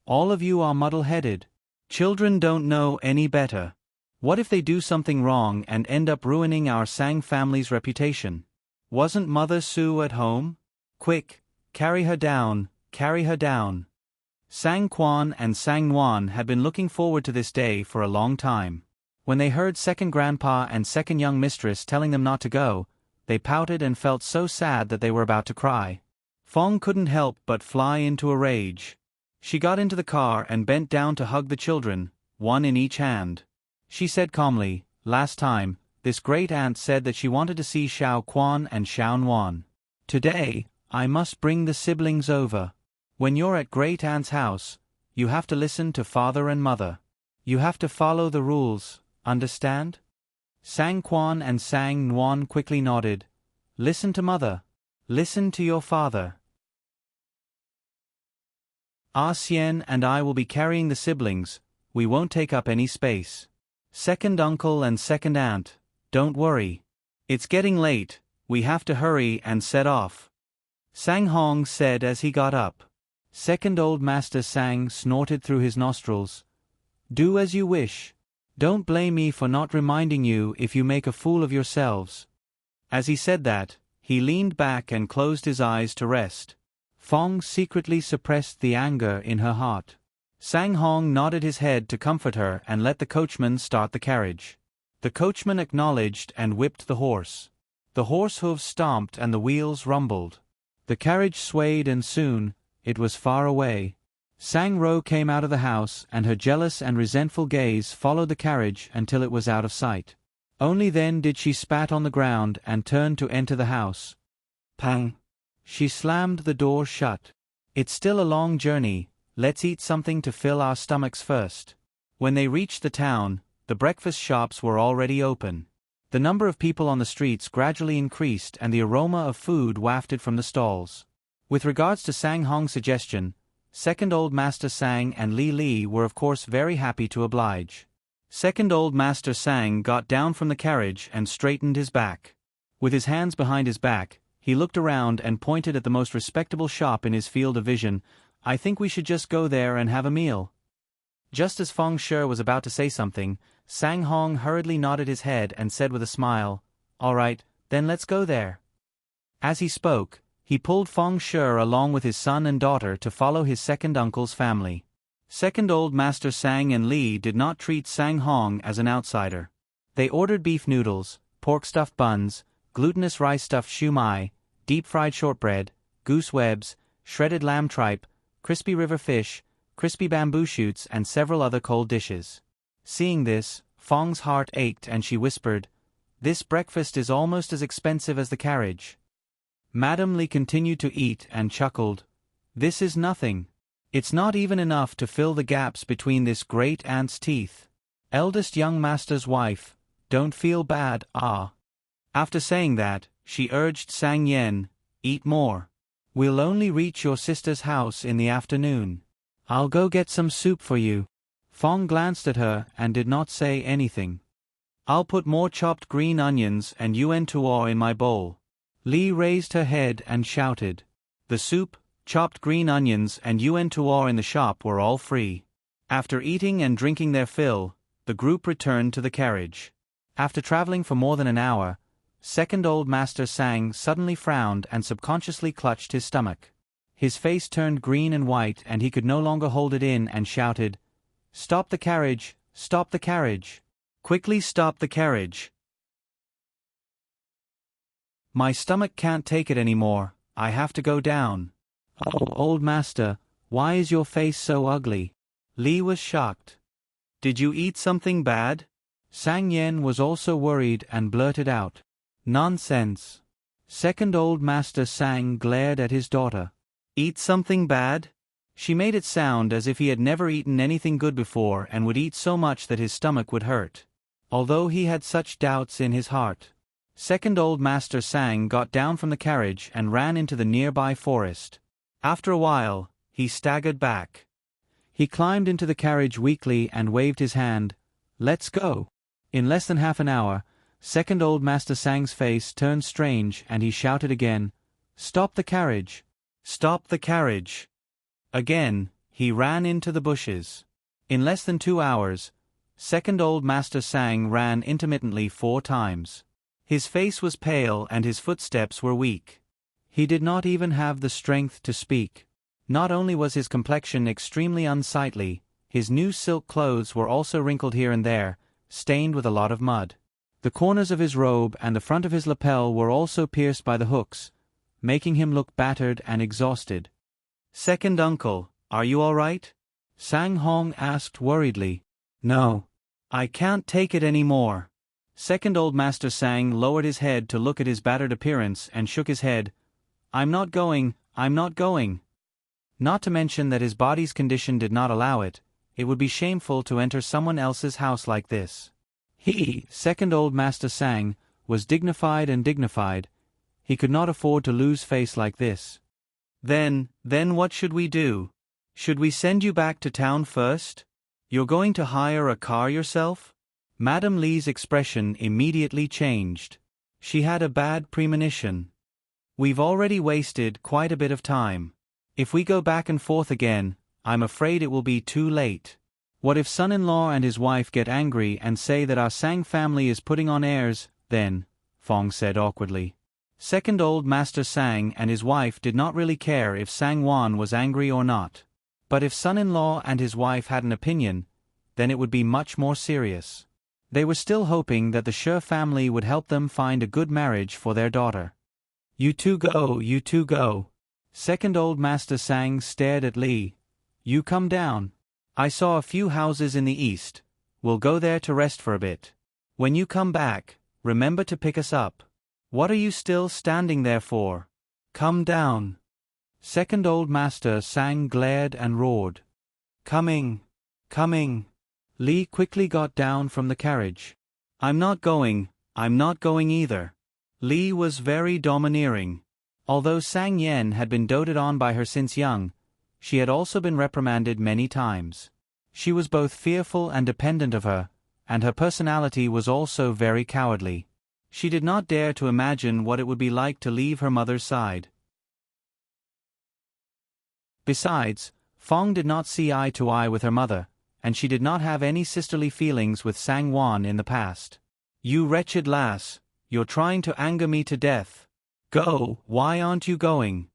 all of you are muddle-headed. Children don't know any better. What if they do something wrong and end up ruining our Sang family's reputation? Wasn't Mother Sue at home? Quick, carry her down, carry her down. Sang Quan and Sang Nuan had been looking forward to this day for a long time. When they heard second grandpa and second young mistress telling them not to go, they pouted and felt so sad that they were about to cry. Fong couldn't help but fly into a rage. She got into the car and bent down to hug the children, one in each hand. She said calmly, last time, this great aunt said that she wanted to see Xiao Quan and Xiao Nuan. Today, I must bring the siblings over. When you're at great aunt's house, you have to listen to father and mother. You have to follow the rules, understand? Sang Quan and Sang Nuan quickly nodded. Listen to mother. Listen to your father. Xian and I will be carrying the siblings, we won't take up any space. Second uncle and second aunt, don't worry. It's getting late, we have to hurry and set off. Sang Hong said as he got up. Second old master Sang snorted through his nostrils. Do as you wish. Don't blame me for not reminding you if you make a fool of yourselves. As he said that, he leaned back and closed his eyes to rest. Fong secretly suppressed the anger in her heart. Sang Hong nodded his head to comfort her and let the coachman start the carriage. The coachman acknowledged and whipped the horse. The horse hooves stomped and the wheels rumbled. The carriage swayed and soon, it was far away. Sang Ro came out of the house and her jealous and resentful gaze followed the carriage until it was out of sight. Only then did she spat on the ground and turn to enter the house. Pang! She slammed the door shut. It's still a long journey, let's eat something to fill our stomachs first. When they reached the town, the breakfast shops were already open. The number of people on the streets gradually increased and the aroma of food wafted from the stalls. With regards to Sang Hong's suggestion, Second Old Master Sang and Li Li were of course very happy to oblige. Second Old Master Sang got down from the carriage and straightened his back. With his hands behind his back, he looked around and pointed at the most respectable shop in his field of vision. I think we should just go there and have a meal. Just as Feng Shui was about to say something, Sang Hong hurriedly nodded his head and said with a smile, All right, then let's go there. As he spoke, he pulled Feng Shui along with his son and daughter to follow his second uncle's family. Second Old Master Sang and Li did not treat Sang Hong as an outsider. They ordered beef noodles, pork-stuffed buns, glutinous rice-stuffed shumai, deep-fried shortbread, goose webs, shredded lamb tripe, crispy river fish, crispy bamboo shoots and several other cold dishes. Seeing this, Feng's heart ached and she whispered, This breakfast is almost as expensive as the carriage. Madame Li continued to eat and chuckled, This is nothing. It's not even enough to fill the gaps between this great ant's teeth. Eldest young master's wife, don't feel bad, ah. After saying that, she urged Sang Yen, Eat more. We'll only reach your sister's house in the afternoon. I'll go get some soup for you. Feng glanced at her and did not say anything. I'll put more chopped green onions and yuen tuo in my bowl. Li raised her head and shouted. The soup, chopped green onions and yuen tuo in the shop were all free. After eating and drinking their fill, the group returned to the carriage. After traveling for more than an hour, Second Old Master Sang suddenly frowned and subconsciously clutched his stomach. His face turned green and white and he could no longer hold it in and shouted, Stop the carriage, stop the carriage. Quickly stop the carriage. My stomach can't take it anymore, I have to go down. Oh, old master, why is your face so ugly? Li was shocked. Did you eat something bad? Sang Yen was also worried and blurted out. Nonsense. Second Old Master Sang glared at his daughter. Eat something bad? She made it sound as if he had never eaten anything good before and would eat so much that his stomach would hurt. Although he had such doubts in his heart. Second Old Master Sang got down from the carriage and ran into the nearby forest. After a while, he staggered back. He climbed into the carriage weakly and waved his hand. Let's go. In less than half an hour, Second Old Master Sang's face turned strange and he shouted again, Stop the carriage! Stop the carriage! Again, he ran into the bushes. In less than 2 hours, Second Old Master Sang ran intermittently 4 times. His face was pale and his footsteps were weak. He did not even have the strength to speak. Not only was his complexion extremely unsightly, his new silk clothes were also wrinkled here and there, stained with a lot of mud. The corners of his robe and the front of his lapel were also pierced by the hooks, making him look battered and exhausted. Second uncle, are you all right? Sang Hong asked worriedly. No. I can't take it any more. Second Old Master Sang lowered his head to look at his battered appearance and shook his head. I'm not going, I'm not going. Not to mention that his body's condition did not allow it, it would be shameful to enter someone else's house like this. He, Second Old Master Sang, was dignified and dignified. He could not afford to lose face like this. Then what should we do? Should we send you back to town first? You're going to hire a car yourself? Madame Li's expression immediately changed. She had a bad premonition. We've already wasted quite a bit of time. If we go back and forth again, I'm afraid it will be too late. What if son-in-law and his wife get angry and say that our Sang family is putting on airs, then? Fong said awkwardly. Second Old Master Sang and his wife did not really care if Sang Wan was angry or not. But if son-in-law and his wife had an opinion, then it would be much more serious. They were still hoping that the Shi family would help them find a good marriage for their daughter. You two go, you two go. Second Old Master Sang stared at Li. You come down. I saw a few houses in the east. We'll go there to rest for a bit. When you come back, remember to pick us up. What are you still standing there for? Come down. Second Old Master Sang glared and roared. Coming. Coming. Lee quickly got down from the carriage. I'm not going either. Lee was very domineering. Although Sang Yen had been doted on by her since young, she had also been reprimanded many times. She was both fearful and dependent of her, and her personality was also very cowardly. She did not dare to imagine what it would be like to leave her mother's side. Besides, Fong did not see eye to eye with her mother, and she did not have any sisterly feelings with Sang Wan in the past. You wretched lass, you're trying to anger me to death. Go, why aren't you going?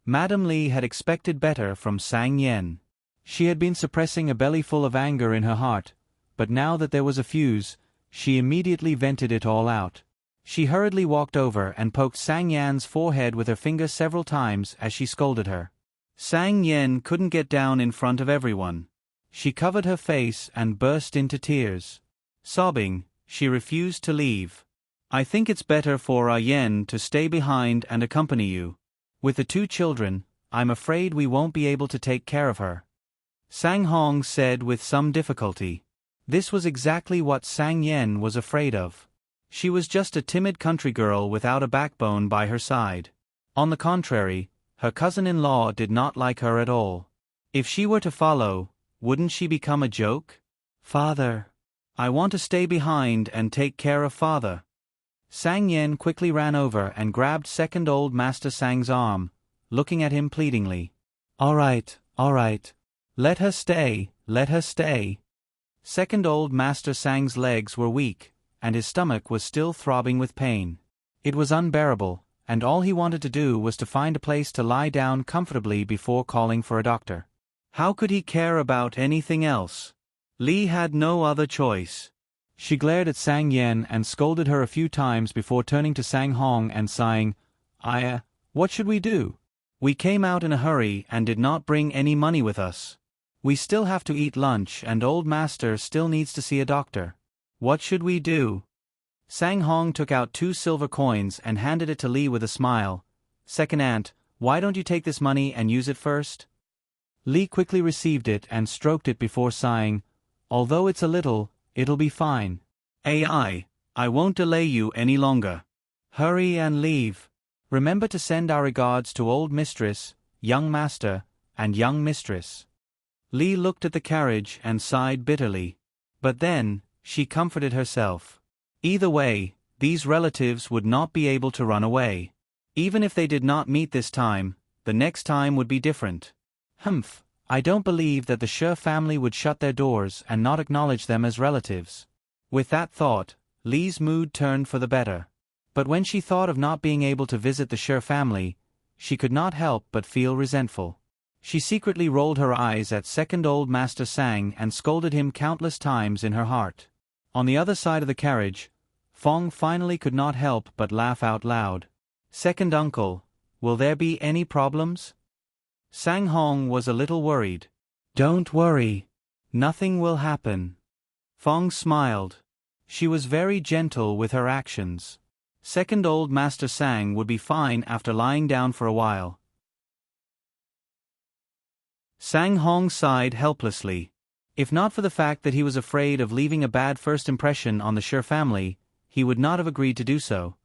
Madam Li had expected better from Sang Yen. She had been suppressing a bellyful of anger in her heart, but now that there was a fuse, she immediately vented it all out. She hurriedly walked over and poked Sang Yan's forehead with her finger several times as she scolded her. Sang Yen couldn't get down in front of everyone. She covered her face and burst into tears. Sobbing, she refused to leave. I think it's better for Ah Yen to stay behind and accompany you. With the 2 children, I'm afraid we won't be able to take care of her. Sang Hong said with some difficulty. This was exactly what Sang Yen was afraid of. She was just a timid country girl without a backbone by her side. On the contrary, her cousin-in-law did not like her at all. If she were to follow, wouldn't she become a joke? Father. I want to stay behind and take care of father. Sang Yen quickly ran over and grabbed Second Old Master Sang's arm, looking at him pleadingly. All right. Let her stay. Second Old Master Sang's legs were weak, and his stomach was still throbbing with pain. It was unbearable, and all he wanted to do was to find a place to lie down comfortably before calling for a doctor. How could he care about anything else? Lee had no other choice. She glared at Sang Yen and scolded her a few times before turning to Sang Hong and sighing, what should we do? We came out in a hurry and did not bring any money with us. We still have to eat lunch and old master still needs to see a doctor. What should we do? Sang Hong took out 2 silver coins and handed it to Lee with a smile. Second aunt, why don't you take this money and use it first? Lee quickly received it and stroked it before sighing, although it's a little, it'll be fine. I won't delay you any longer. Hurry and leave. Remember to send our regards to old mistress, young master, and young mistress. Lee looked at the carriage and sighed bitterly. But then, she comforted herself. Either way, these relatives would not be able to run away. Even if they did not meet this time, the next time would be different. I don't believe that the Shi family would shut their doors and not acknowledge them as relatives. With that thought, Lee's mood turned for the better. But when she thought of not being able to visit the Shi family, she could not help but feel resentful. She secretly rolled her eyes at Second Old Master Sang and scolded him countless times in her heart. On the other side of the carriage, Fong finally could not help but laugh out loud. Second uncle, will there be any problems? Sang Hong was a little worried. Don't worry. Nothing will happen. Fong smiled. She was very gentle with her actions. Second Old Master Sang would be fine after lying down for a while. Sang Hong sighed helplessly. If not for the fact that he was afraid of leaving a bad first impression on the Shi family, he would not have agreed to do so.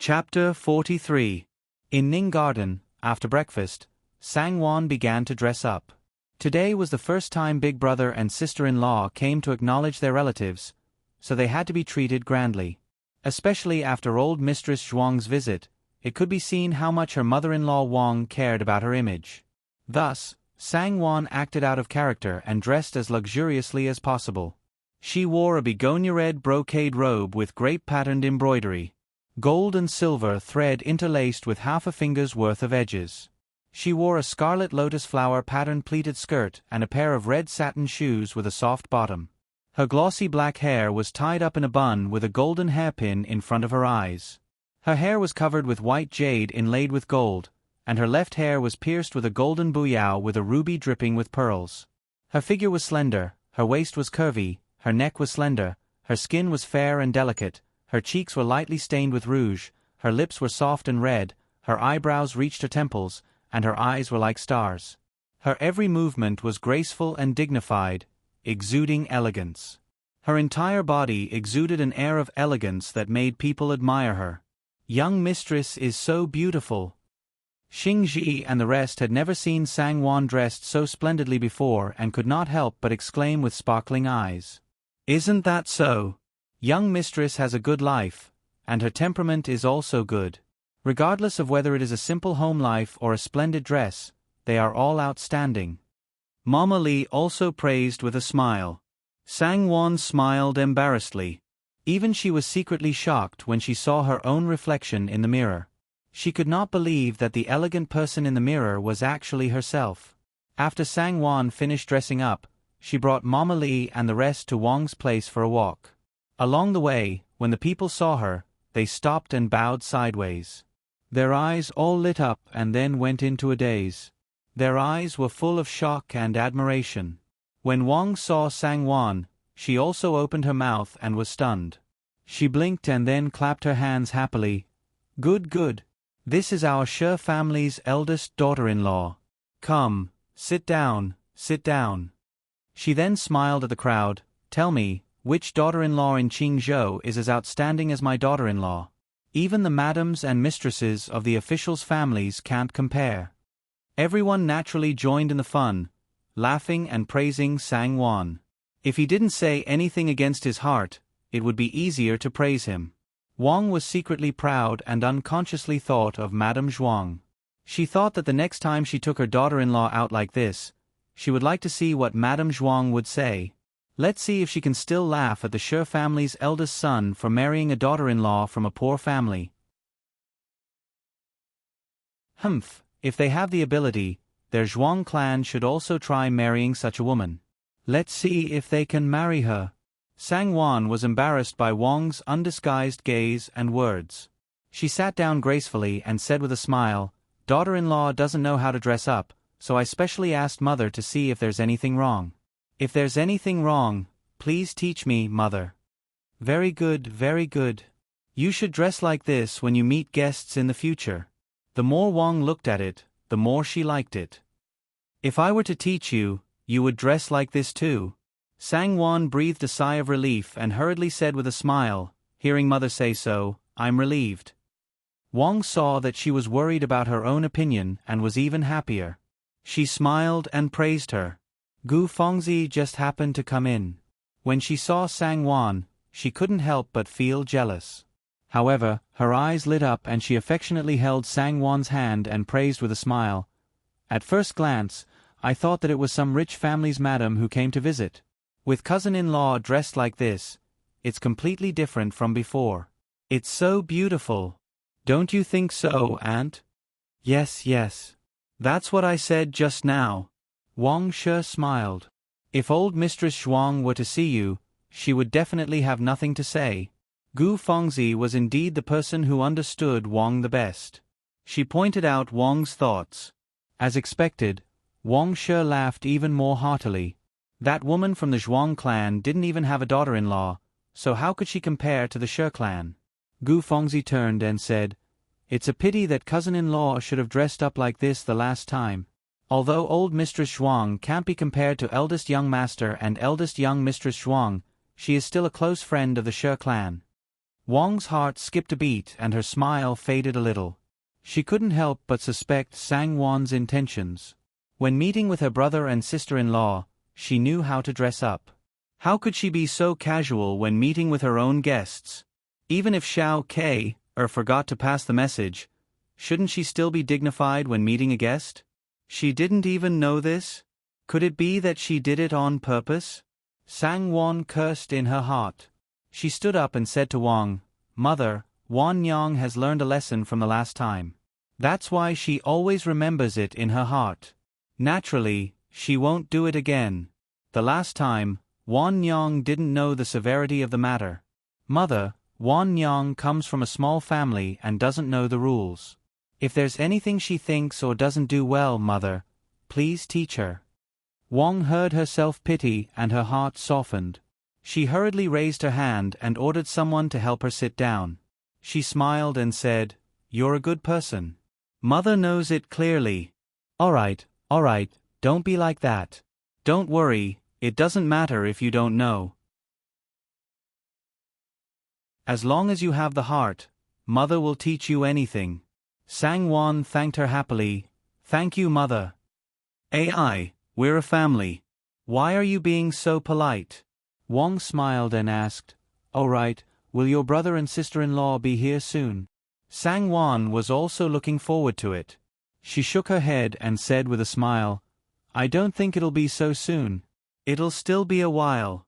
Chapter 43. In Ning Garden, after breakfast, Sang Wan began to dress up. Today was the first time big brother and sister-in-law came to acknowledge their relatives, so they had to be treated grandly. Especially after old Mistress Zhuang's visit, it could be seen how much her mother-in-law Wang cared about her image. Thus, Sang Wan acted out of character and dressed as luxuriously as possible. She wore a begonia-red brocade robe with grape-patterned embroidery. Gold and silver thread interlaced with half a finger's worth of edges. She wore a scarlet lotus flower patterned pleated skirt and a pair of red satin shoes with a soft bottom. Her glossy black hair was tied up in a bun with a golden hairpin in front of her eyes. Her hair was covered with white jade inlaid with gold, and her left hair was pierced with a golden buyao with a ruby dripping with pearls. Her figure was slender, her waist was curvy, her neck was slender, her skin was fair and delicate, her cheeks were lightly stained with rouge, her lips were soft and red, her eyebrows reached her temples, and her eyes were like stars. Her every movement was graceful and dignified, exuding elegance. Her entire body exuded an air of elegance that made people admire her. Young mistress is so beautiful. Xing Ji and the rest had never seen Sang-won dressed so splendidly before and could not help but exclaim with sparkling eyes. Isn't that so? Young mistress has a good life, and her temperament is also good. Regardless of whether it is a simple home life or a splendid dress, they are all outstanding. Mama Lee also praised with a smile. Sang-won smiled embarrassedly. Even she was secretly shocked when she saw her own reflection in the mirror. She could not believe that the elegant person in the mirror was actually herself. After Sang-won finished dressing up, she brought Mama Lee and the rest to Wang's place for a walk. Along the way, when the people saw her, they stopped and bowed sideways. Their eyes all lit up and then went into a daze. Their eyes were full of shock and admiration. When Wang saw Sang-won, she also opened her mouth and was stunned. She blinked and then clapped her hands happily. Good, good. This is our She family's eldest daughter-in-law. Come, sit down, sit down. She then smiled at the crowd. Tell me, which daughter-in-law in Qingzhou is as outstanding as my daughter-in-law? Even the madams and mistresses of the officials' families can't compare. Everyone naturally joined in the fun, laughing and praising Sang-won. If he didn't say anything against his heart, it would be easier to praise him. Wang was secretly proud and unconsciously thought of Madame Zhuang. She thought that the next time she took her daughter-in-law out like this, she would like to see what Madame Zhuang would say. Let's see if she can still laugh at the She family's eldest son for marrying a daughter-in-law from a poor family. Humph, if they have the ability, their Zhuang clan should also try marrying such a woman. Let's see if they can marry her. Sang-won was embarrassed by Wang's undisguised gaze and words. She sat down gracefully and said with a smile, Daughter-in-law doesn't know how to dress up, so I specially asked mother to see if there's anything wrong. If there's anything wrong, please teach me, mother. Very good, very good. You should dress like this when you meet guests in the future. The more Wang looked at it, the more she liked it. If I were to teach you, you would dress like this too. Sang-won breathed a sigh of relief and hurriedly said with a smile, hearing mother say so, I'm relieved. Wang saw that she was worried about her own opinion and was even happier. She smiled and praised her. Gu Fengzi just happened to come in. When she saw Sang-won, she couldn't help but feel jealous. However, her eyes lit up and she affectionately held Sang-won's hand and praised with a smile. At first glance, I thought that it was some rich family's madam who came to visit. With cousin-in-law dressed like this, it's completely different from before. It's so beautiful. Don't you think so, Aunt? Yes, yes. That's what I said just now. Wang She smiled. If old Mistress Zhuang were to see you, she would definitely have nothing to say. Gu Fengzi was indeed the person who understood Wang the best. She pointed out Wang's thoughts. As expected, Wang She laughed even more heartily. That woman from the Zhuang clan didn't even have a daughter-in-law, so how could she compare to the She clan? Gu Fengzi turned and said, It's a pity that cousin-in-law should have dressed up like this the last time. Although old Mistress Zhuang can't be compared to eldest young master and eldest young Mistress Zhuang, she is still a close friend of the She clan. Wang's heart skipped a beat and her smile faded a little. She couldn't help but suspect Sang-won's intentions. When meeting with her brother and sister-in-law, she knew how to dress up. How could she be so casual when meeting with her own guests? Even if Xiao Ke forgot to pass the message, shouldn't she still be dignified when meeting a guest? She didn't even know this? Could it be that she did it on purpose? Sang-won cursed in her heart. She stood up and said to Wang, Mother, Wan Yang has learned a lesson from the last time. That's why she always remembers it in her heart. Naturally, she won't do it again. The last time, Wan Yang didn't know the severity of the matter. Mother, Wan Yang comes from a small family and doesn't know the rules. If there's anything she thinks or doesn't do well, Mother, please teach her. Wang heard her self-pity and her heart softened. She hurriedly raised her hand and ordered someone to help her sit down. She smiled and said, "You're a good person. Mother knows it clearly." All right, don't be like that. Don't worry, it doesn't matter if you don't know. As long as you have the heart, Mother will teach you anything." Sang-won thanked her happily. "Thank you, Mother. AI, we're a family. Why are you being so polite?" Wang smiled and asked, "All right, will your brother and sister-in-law be here soon?" Sang-won was also looking forward to it. She shook her head and said with a smile, "I don't think it'll be so soon. It'll still be a while.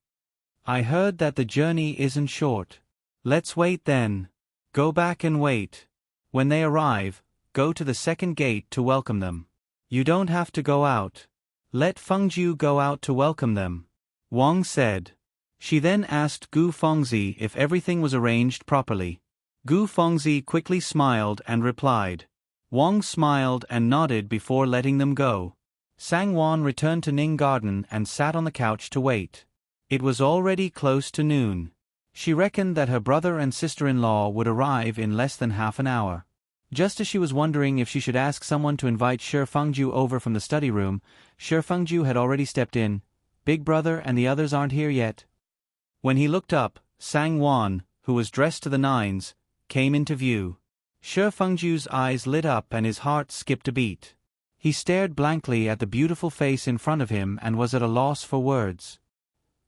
I heard that the journey isn't short. Let's wait then. Go back and wait. When they arrive, go to the second gate to welcome them. You don't have to go out. Let Fengju go out to welcome them," Wang said. She then asked Gu Fengzi if everything was arranged properly. Gu Fengzi quickly smiled and replied. Wang smiled and nodded before letting them go. Sang-won returned to Ning Garden and sat on the couch to wait. It was already close to noon. She reckoned that her brother and sister-in-law would arrive in less than half an hour. Just as she was wondering if she should ask someone to invite Shi Fengju over from the study room, Shi Fengju had already stepped in. "Big brother and the others aren't here yet." When he looked up, Sang-won, who was dressed to the nines, came into view. Shi Fengju's eyes lit up and his heart skipped a beat. He stared blankly at the beautiful face in front of him and was at a loss for words.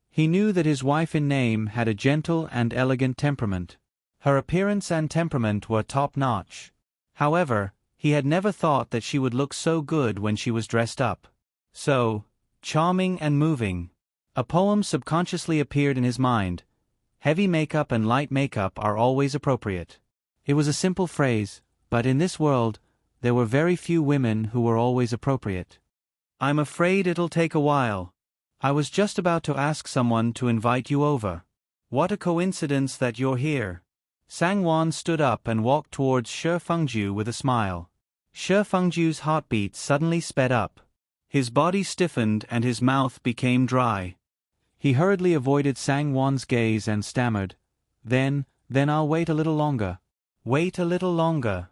He knew that his wife in name had a gentle and elegant temperament. Her appearance and temperament were top-notch. However, he had never thought that she would look so good when she was dressed up. So charming and moving. A poem subconsciously appeared in his mind. Heavy makeup and light makeup are always appropriate. It was a simple phrase, but in this world, there were very few women who were always appropriate. "I'm afraid it'll take a while. I was just about to ask someone to invite you over. What a coincidence that you're here." Sang-won stood up and walked towards Shi Fengju with a smile. Shi Fengju's heartbeat suddenly sped up. His body stiffened and his mouth became dry. He hurriedly avoided Sang-won's gaze and stammered, Then I'll wait a little longer." Wait a little longer.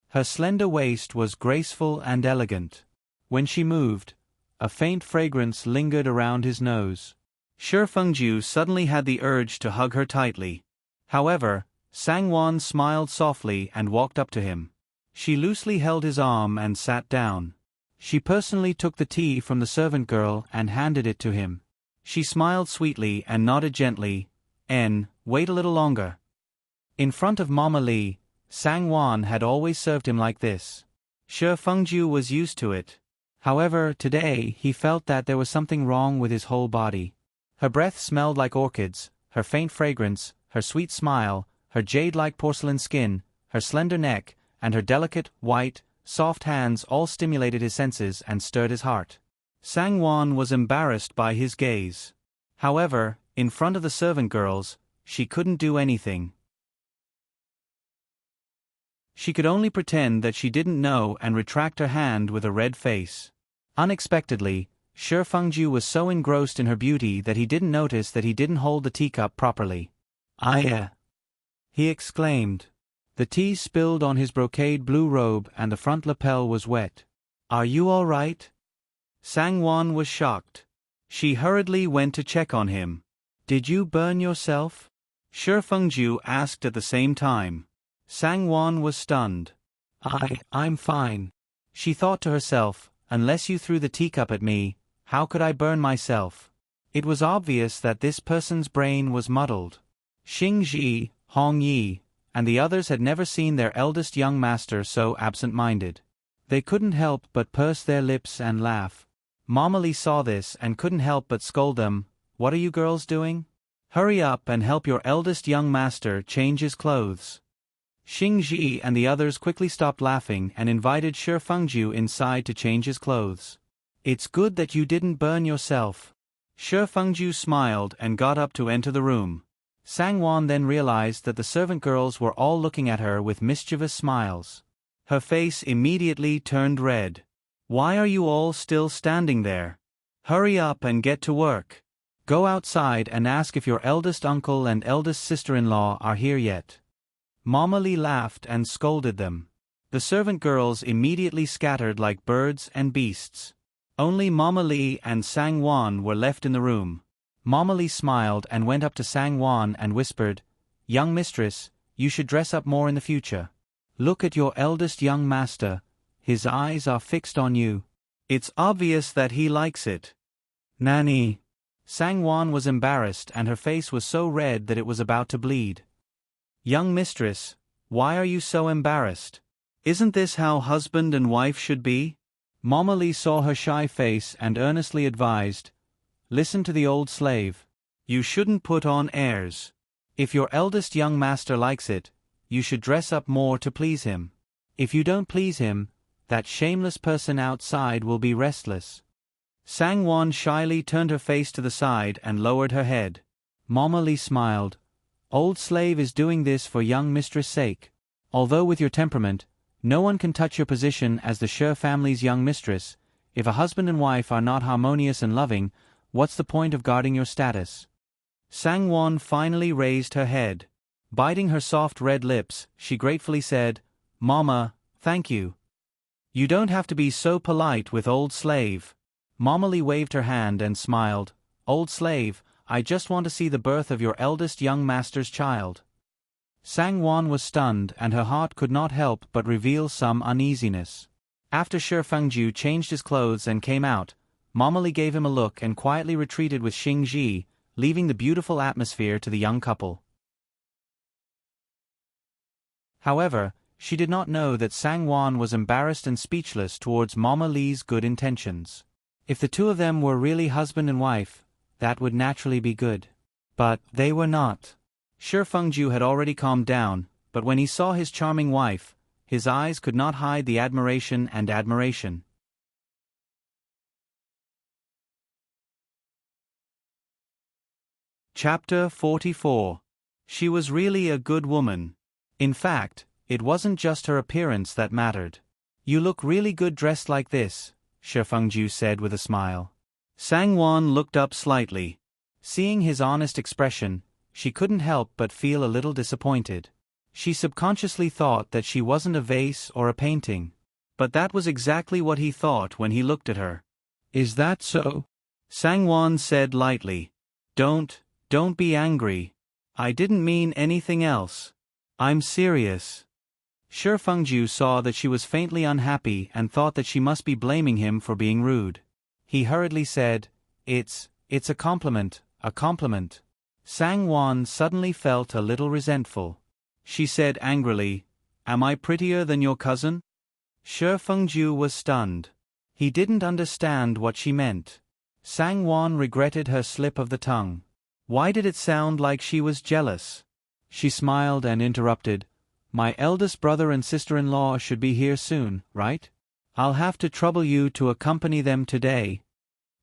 Her slender waist was graceful and elegant. When she moved, a faint fragrance lingered around his nose. Shi Fengju suddenly had the urge to hug her tightly. However, Sang-won smiled softly and walked up to him. She loosely held his arm and sat down. She personally took the tea from the servant girl and handed it to him. She smiled sweetly and nodded gently. Wait a little longer." In front of Mama Lee, Sang-won had always served him like this. Shi Fengju was used to it. However, today he felt that there was something wrong with his whole body. Her breath smelled like orchids, her faint fragrance, her sweet smile, her jade-like porcelain skin, her slender neck, and her delicate, white, soft hands all stimulated his senses and stirred his heart. Sang-won was embarrassed by his gaze. However, in front of the servant girls, she couldn't do anything. She could only pretend that she didn't know and retract her hand with a red face. Unexpectedly, Shi Fengju was so engrossed in her beauty that he didn't notice that he didn't hold the teacup properly. He exclaimed. The tea spilled on his brocade blue robe and the front lapel was wet. "Are you all right?" Sang-won was shocked. She hurriedly went to check on him. "Did you burn yourself?" Shi Fengju asked at the same time. Sang-won was stunned. I'm fine." She thought to herself, unless you threw the teacup at me, how could I burn myself? It was obvious that this person's brain was muddled. Xing Ji, Hong Yi, and the others had never seen their eldest young master so absent-minded. They couldn't help but purse their lips and laugh. Mama Lee saw this and couldn't help but scold them. "What are you girls doing? Hurry up and help your eldest young master change his clothes." Xing Ji and the others quickly stopped laughing and invited Shi Fengju inside to change his clothes. "It's good that you didn't burn yourself." Shi Fengju smiled and got up to enter the room. Sang-won then realized that the servant girls were all looking at her with mischievous smiles. Her face immediately turned red. "Why are you all still standing there? Hurry up and get to work. Go outside and ask if your eldest uncle and eldest sister-in-law are here yet." Mama Lee laughed and scolded them. The servant girls immediately scattered like birds and beasts. Only Mama Lee and Sang-won were left in the room. Mama Lee smiled and went up to Sang-won and whispered, "Young mistress, you should dress up more in the future. Look at your eldest young master, his eyes are fixed on you. It's obvious that he likes it." "Nanny." Sang-won was embarrassed and her face was so red that it was about to bleed. "Young mistress, why are you so embarrassed? Isn't this how husband and wife should be?" Mama Lee saw her shy face and earnestly advised, "Listen to the old slave. You shouldn't put on airs. If your eldest young master likes it, you should dress up more to please him. If you don't please him, that shameless person outside will be restless." Sang-won shyly turned her face to the side and lowered her head. Mama Lee smiled. "Old slave is doing this for young mistress' sake. Although with your temperament, no one can touch your position as the She family's young mistress. If a husband and wife are not harmonious and loving, what's the point of guarding your status?" Sang-won finally raised her head. Biting her soft red lips, she gratefully said, "Mama, thank you. You don't have to be so polite with old slave." Mama Lee waved her hand and smiled. "Old slave, I just want to see the birth of your eldest young master's child." Sang-won was stunned and her heart could not help but reveal some uneasiness. After Shi Fengju changed his clothes and came out, Mama Lee gave him a look and quietly retreated with Xing Ji, leaving the beautiful atmosphere to the young couple. However, she did not know that Sang-won was embarrassed and speechless towards Mama Lee's good intentions. If the two of them were really husband and wife, that would naturally be good. But they were not. Shi Fengju had already calmed down, but when he saw his charming wife, his eyes could not hide the admiration and admiration. Chapter 44. She was really a good woman. In fact, it wasn't just her appearance that mattered. "You look really good dressed like this," Shi Fengju said with a smile. Sang-won looked up slightly. Seeing his honest expression, she couldn't help but feel a little disappointed. She subconsciously thought that she wasn't a vase or a painting. But that was exactly what he thought when he looked at her. "Is that so?" Sang-won said lightly. Don't be angry. I didn't mean anything else. I'm serious." Shi Fengju saw that she was faintly unhappy and thought that she must be blaming him for being rude. He hurriedly said, It's a compliment, a compliment." Sang-won suddenly felt a little resentful. She said angrily, "Am I prettier than your cousin?" Shi Fengju was stunned. He didn't understand what she meant. Sang-won regretted her slip of the tongue. Why did it sound like she was jealous? She smiled and interrupted, "My eldest brother and sister-in-law should be here soon, right? I'll have to trouble you to accompany them today.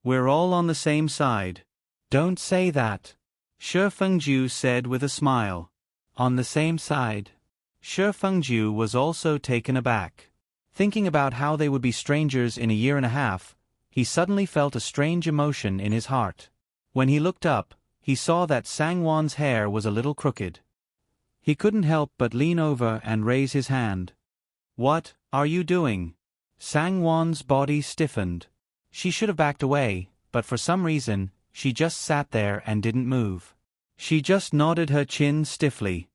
We're all on the same side." "Don't say that," Shi Fengju said with a smile. "On the same side?" Shi Fengju was also taken aback. Thinking about how they would be strangers in a year and a half, he suddenly felt a strange emotion in his heart. When he looked up, he saw that Sang-won's hair was a little crooked. He couldn't help but lean over and raise his hand. "What are you doing?" Sang-won's body stiffened. She should have backed away, but for some reason, she just sat there and didn't move. She just nodded her chin stiffly.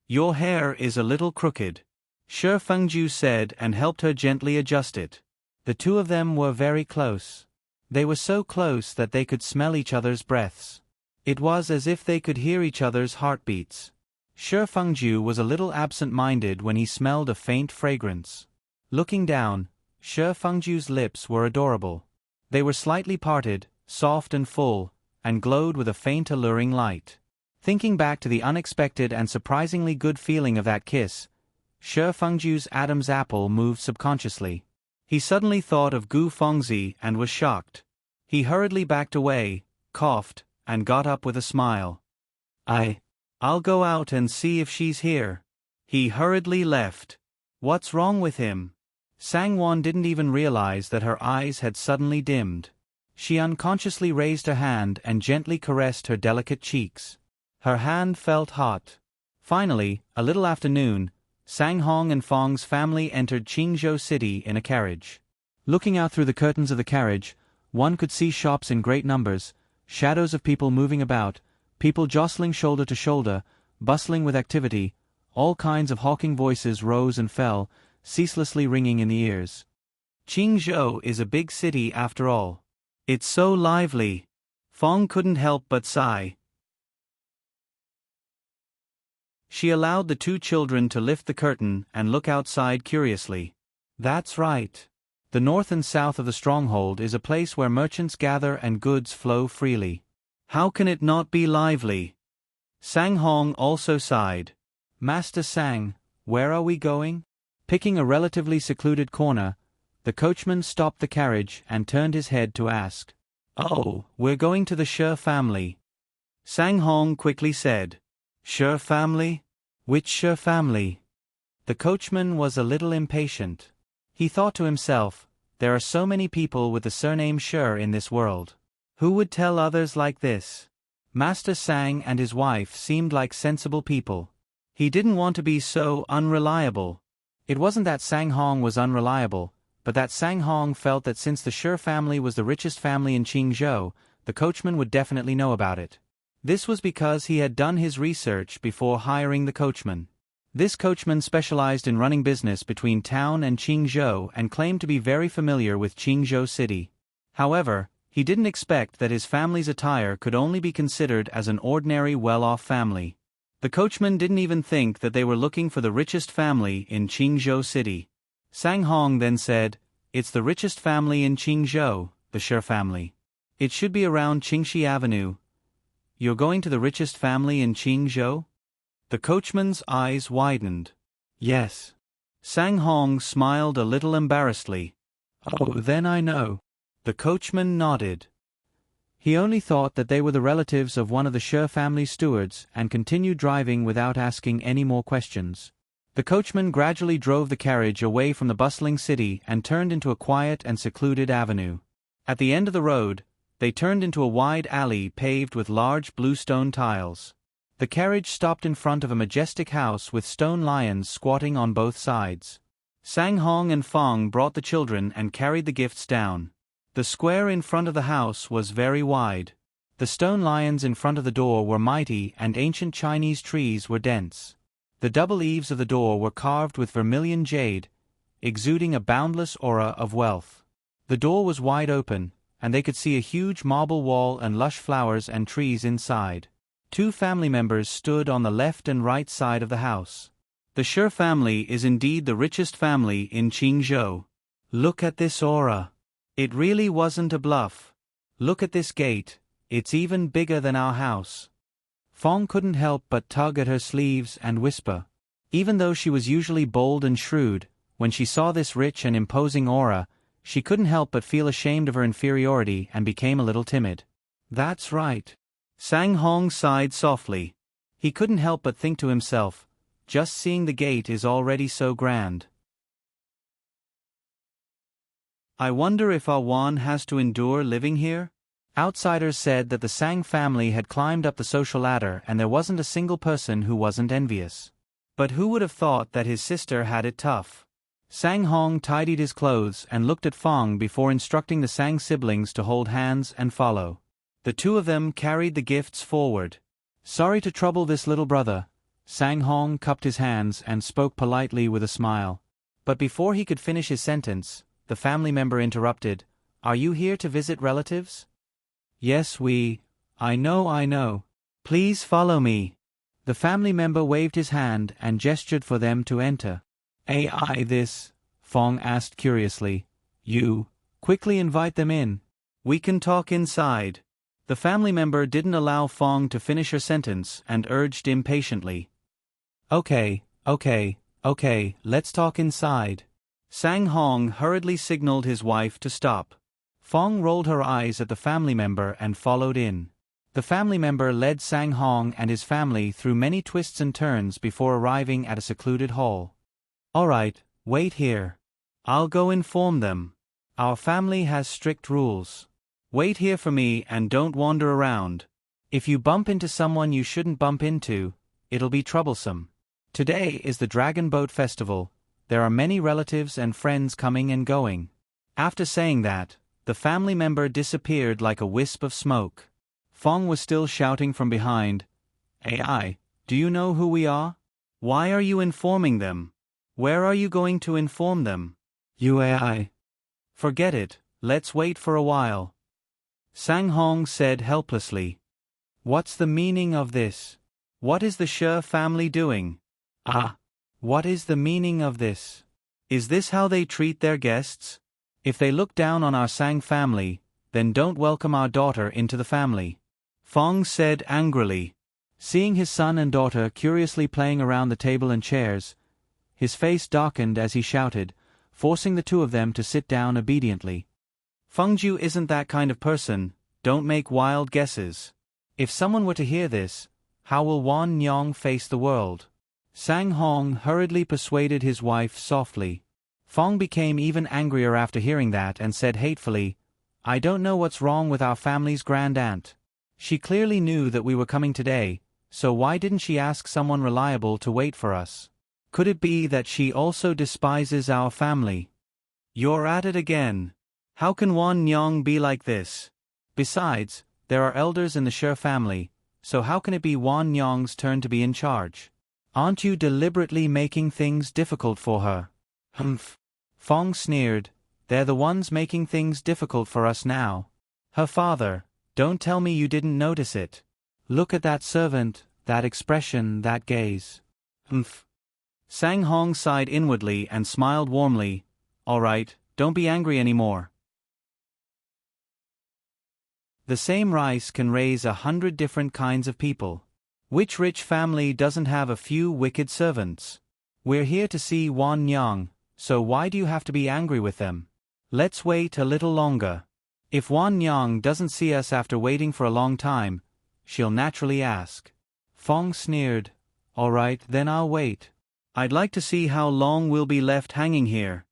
"Your hair is a little crooked," Shi Fengju said and helped her gently adjust it. The two of them were very close. They were so close that they could smell each other's breaths. It was as if they could hear each other's heartbeats. Shi Fengju was a little absent-minded when he smelled a faint fragrance. Looking down, Shi Fengju's lips were adorable. They were slightly parted, soft and full, and glowed with a faint alluring light. Thinking back to the unexpected and surprisingly good feeling of that kiss, Shi Fengju's Adam's apple moved subconsciously. He suddenly thought of Gu Fengzi and was shocked. He hurriedly backed away, coughed, and got up with a smile. I'll go out and see if she's here." He hurriedly left. What's wrong with him? Sang-won didn't even realize that her eyes had suddenly dimmed. She unconsciously raised her hand and gently caressed her delicate cheeks. Her hand felt hot. Finally, a little after noon, Sang Hong and Fong's family entered Qingzhou City in a carriage. Looking out through the curtains of the carriage, one could see shops in great numbers, shadows of people moving about, people jostling shoulder to shoulder, bustling with activity. All kinds of hawking voices rose and fell, ceaselessly ringing in the ears. Qingzhou is a big city after all. It's so lively. Fong couldn't help but sigh. She allowed the two children to lift the curtain and look outside curiously. That's right. The north and south of the stronghold is a place where merchants gather and goods flow freely. How can it not be lively? Sang Hong also sighed. Master Sang, where are we going? Picking a relatively secluded corner, the coachman stopped the carriage and turned his head to ask. Oh, we're going to the Shi family. Sang Hong quickly said. Shi family? Which Shi family? The coachman was a little impatient. He thought to himself, there are so many people with the surname Shi in this world. Who would tell others like this? Master Sang and his wife seemed like sensible people. He didn't want to be so unreliable. It wasn't that Sang Hong was unreliable, but that Sang Hong felt that since the Shi family was the richest family in Qingzhou, the coachman would definitely know about it. This was because he had done his research before hiring the coachman. This coachman specialized in running business between town and Qingzhou and claimed to be very familiar with Qingzhou City. However, he didn't expect that his family's attire could only be considered as an ordinary well-off family. The coachman didn't even think that they were looking for the richest family in Qingzhou City. Sang Hong then said, It's the richest family in Qingzhou, the Shi family. It should be around Qingxi Avenue. You're going to the richest family in Qingzhou? The coachman's eyes widened. Yes. Sang Hong smiled a little embarrassedly. Oh, then I know. The coachman nodded. He only thought that they were the relatives of one of the Shi family stewards and continued driving without asking any more questions. The coachman gradually drove the carriage away from the bustling city and turned into a quiet and secluded avenue. At the end of the road, they turned into a wide alley paved with large bluestone tiles. The carriage stopped in front of a majestic house with stone lions squatting on both sides. Sang Hong and Fong brought the children and carried the gifts down. The square in front of the house was very wide. The stone lions in front of the door were mighty and ancient Chinese trees were dense. The double eaves of the door were carved with vermilion jade, exuding a boundless aura of wealth. The door was wide open, and they could see a huge marble wall and lush flowers and trees inside. Two family members stood on the left and right side of the house. The Shi family is indeed the richest family in Qingzhou. Look at this aura. It really wasn't a bluff. Look at this gate, it's even bigger than our house. Fong couldn't help but tug at her sleeves and whisper. Even though she was usually bold and shrewd, when she saw this rich and imposing aura, she couldn't help but feel ashamed of her inferiority and became a little timid. That's right. Sang Hong sighed softly. He couldn't help but think to himself, just seeing the gate is already so grand. I wonder if our Wan has to endure living here? Outsiders said that the Sang family had climbed up the social ladder and there wasn't a single person who wasn't envious. But who would have thought that his sister had it tough? Sang Hong tidied his clothes and looked at Fong before instructing the Sang siblings to hold hands and follow. The two of them carried the gifts forward. Sorry to trouble this little brother. Sang Hong cupped his hands and spoke politely with a smile. But before he could finish his sentence, the family member interrupted. Are you here to visit relatives? Yes, I know. Please follow me. The family member waved his hand and gestured for them to enter. AI this? Fong asked curiously. You. Quickly invite them in. We can talk inside. The family member didn't allow Fong to finish her sentence and urged impatiently. Okay, let's talk inside. Sang Hong hurriedly signaled his wife to stop. Fong rolled her eyes at the family member and followed in. The family member led Sang Hong and his family through many twists and turns before arriving at a secluded hall. All right, wait here. I'll go inform them. Our family has strict rules. Wait here for me and don't wander around. If you bump into someone you shouldn't bump into, it'll be troublesome. Today is the Dragon Boat Festival. There are many relatives and friends coming and going." After saying that, the family member disappeared like a wisp of smoke. Fong was still shouting from behind, "AI, do you know who we are? Why are you informing them? Where are you going to inform them? You AI. Forget it, let's wait for a while." Sang Hong said helplessly. "What's the meaning of this? What is the Shi family doing? What is the meaning of this? Is this how they treat their guests? If they look down on our Sang family, then don't welcome our daughter into the family," Fong said angrily. Seeing his son and daughter curiously playing around the table and chairs, his face darkened as he shouted, forcing the two of them to sit down obediently. "Fengju isn't that kind of person, don't make wild guesses. If someone were to hear this, how will Wan Nyong face the world?" Sang Hong hurriedly persuaded his wife softly. Fong became even angrier after hearing that and said hatefully, "I don't know what's wrong with our family's grand aunt. She clearly knew that we were coming today, so why didn't she ask someone reliable to wait for us? Could it be that she also despises our family?" "You're at it again. How can Wan Nyong be like this? Besides, there are elders in the Shi family, so how can it be Wan Nyong's turn to be in charge? Aren't you deliberately making things difficult for her?" "Humph." Fong sneered, "They're the ones making things difficult for us now. Her father, don't tell me you didn't notice it. Look at that servant, that expression, that gaze." "Humph." Sang Hong sighed inwardly and smiled warmly. "All right, don't be angry anymore. The same rice can raise 100 different kinds of people. Which rich family doesn't have a few wicked servants? We're here to see Wan Nyong, so why do you have to be angry with them? Let's wait a little longer. If Wan Nyong doesn't see us after waiting for a long time, she'll naturally ask." Fong sneered, "All right, then I'll wait. I'd like to see how long we'll be left hanging here."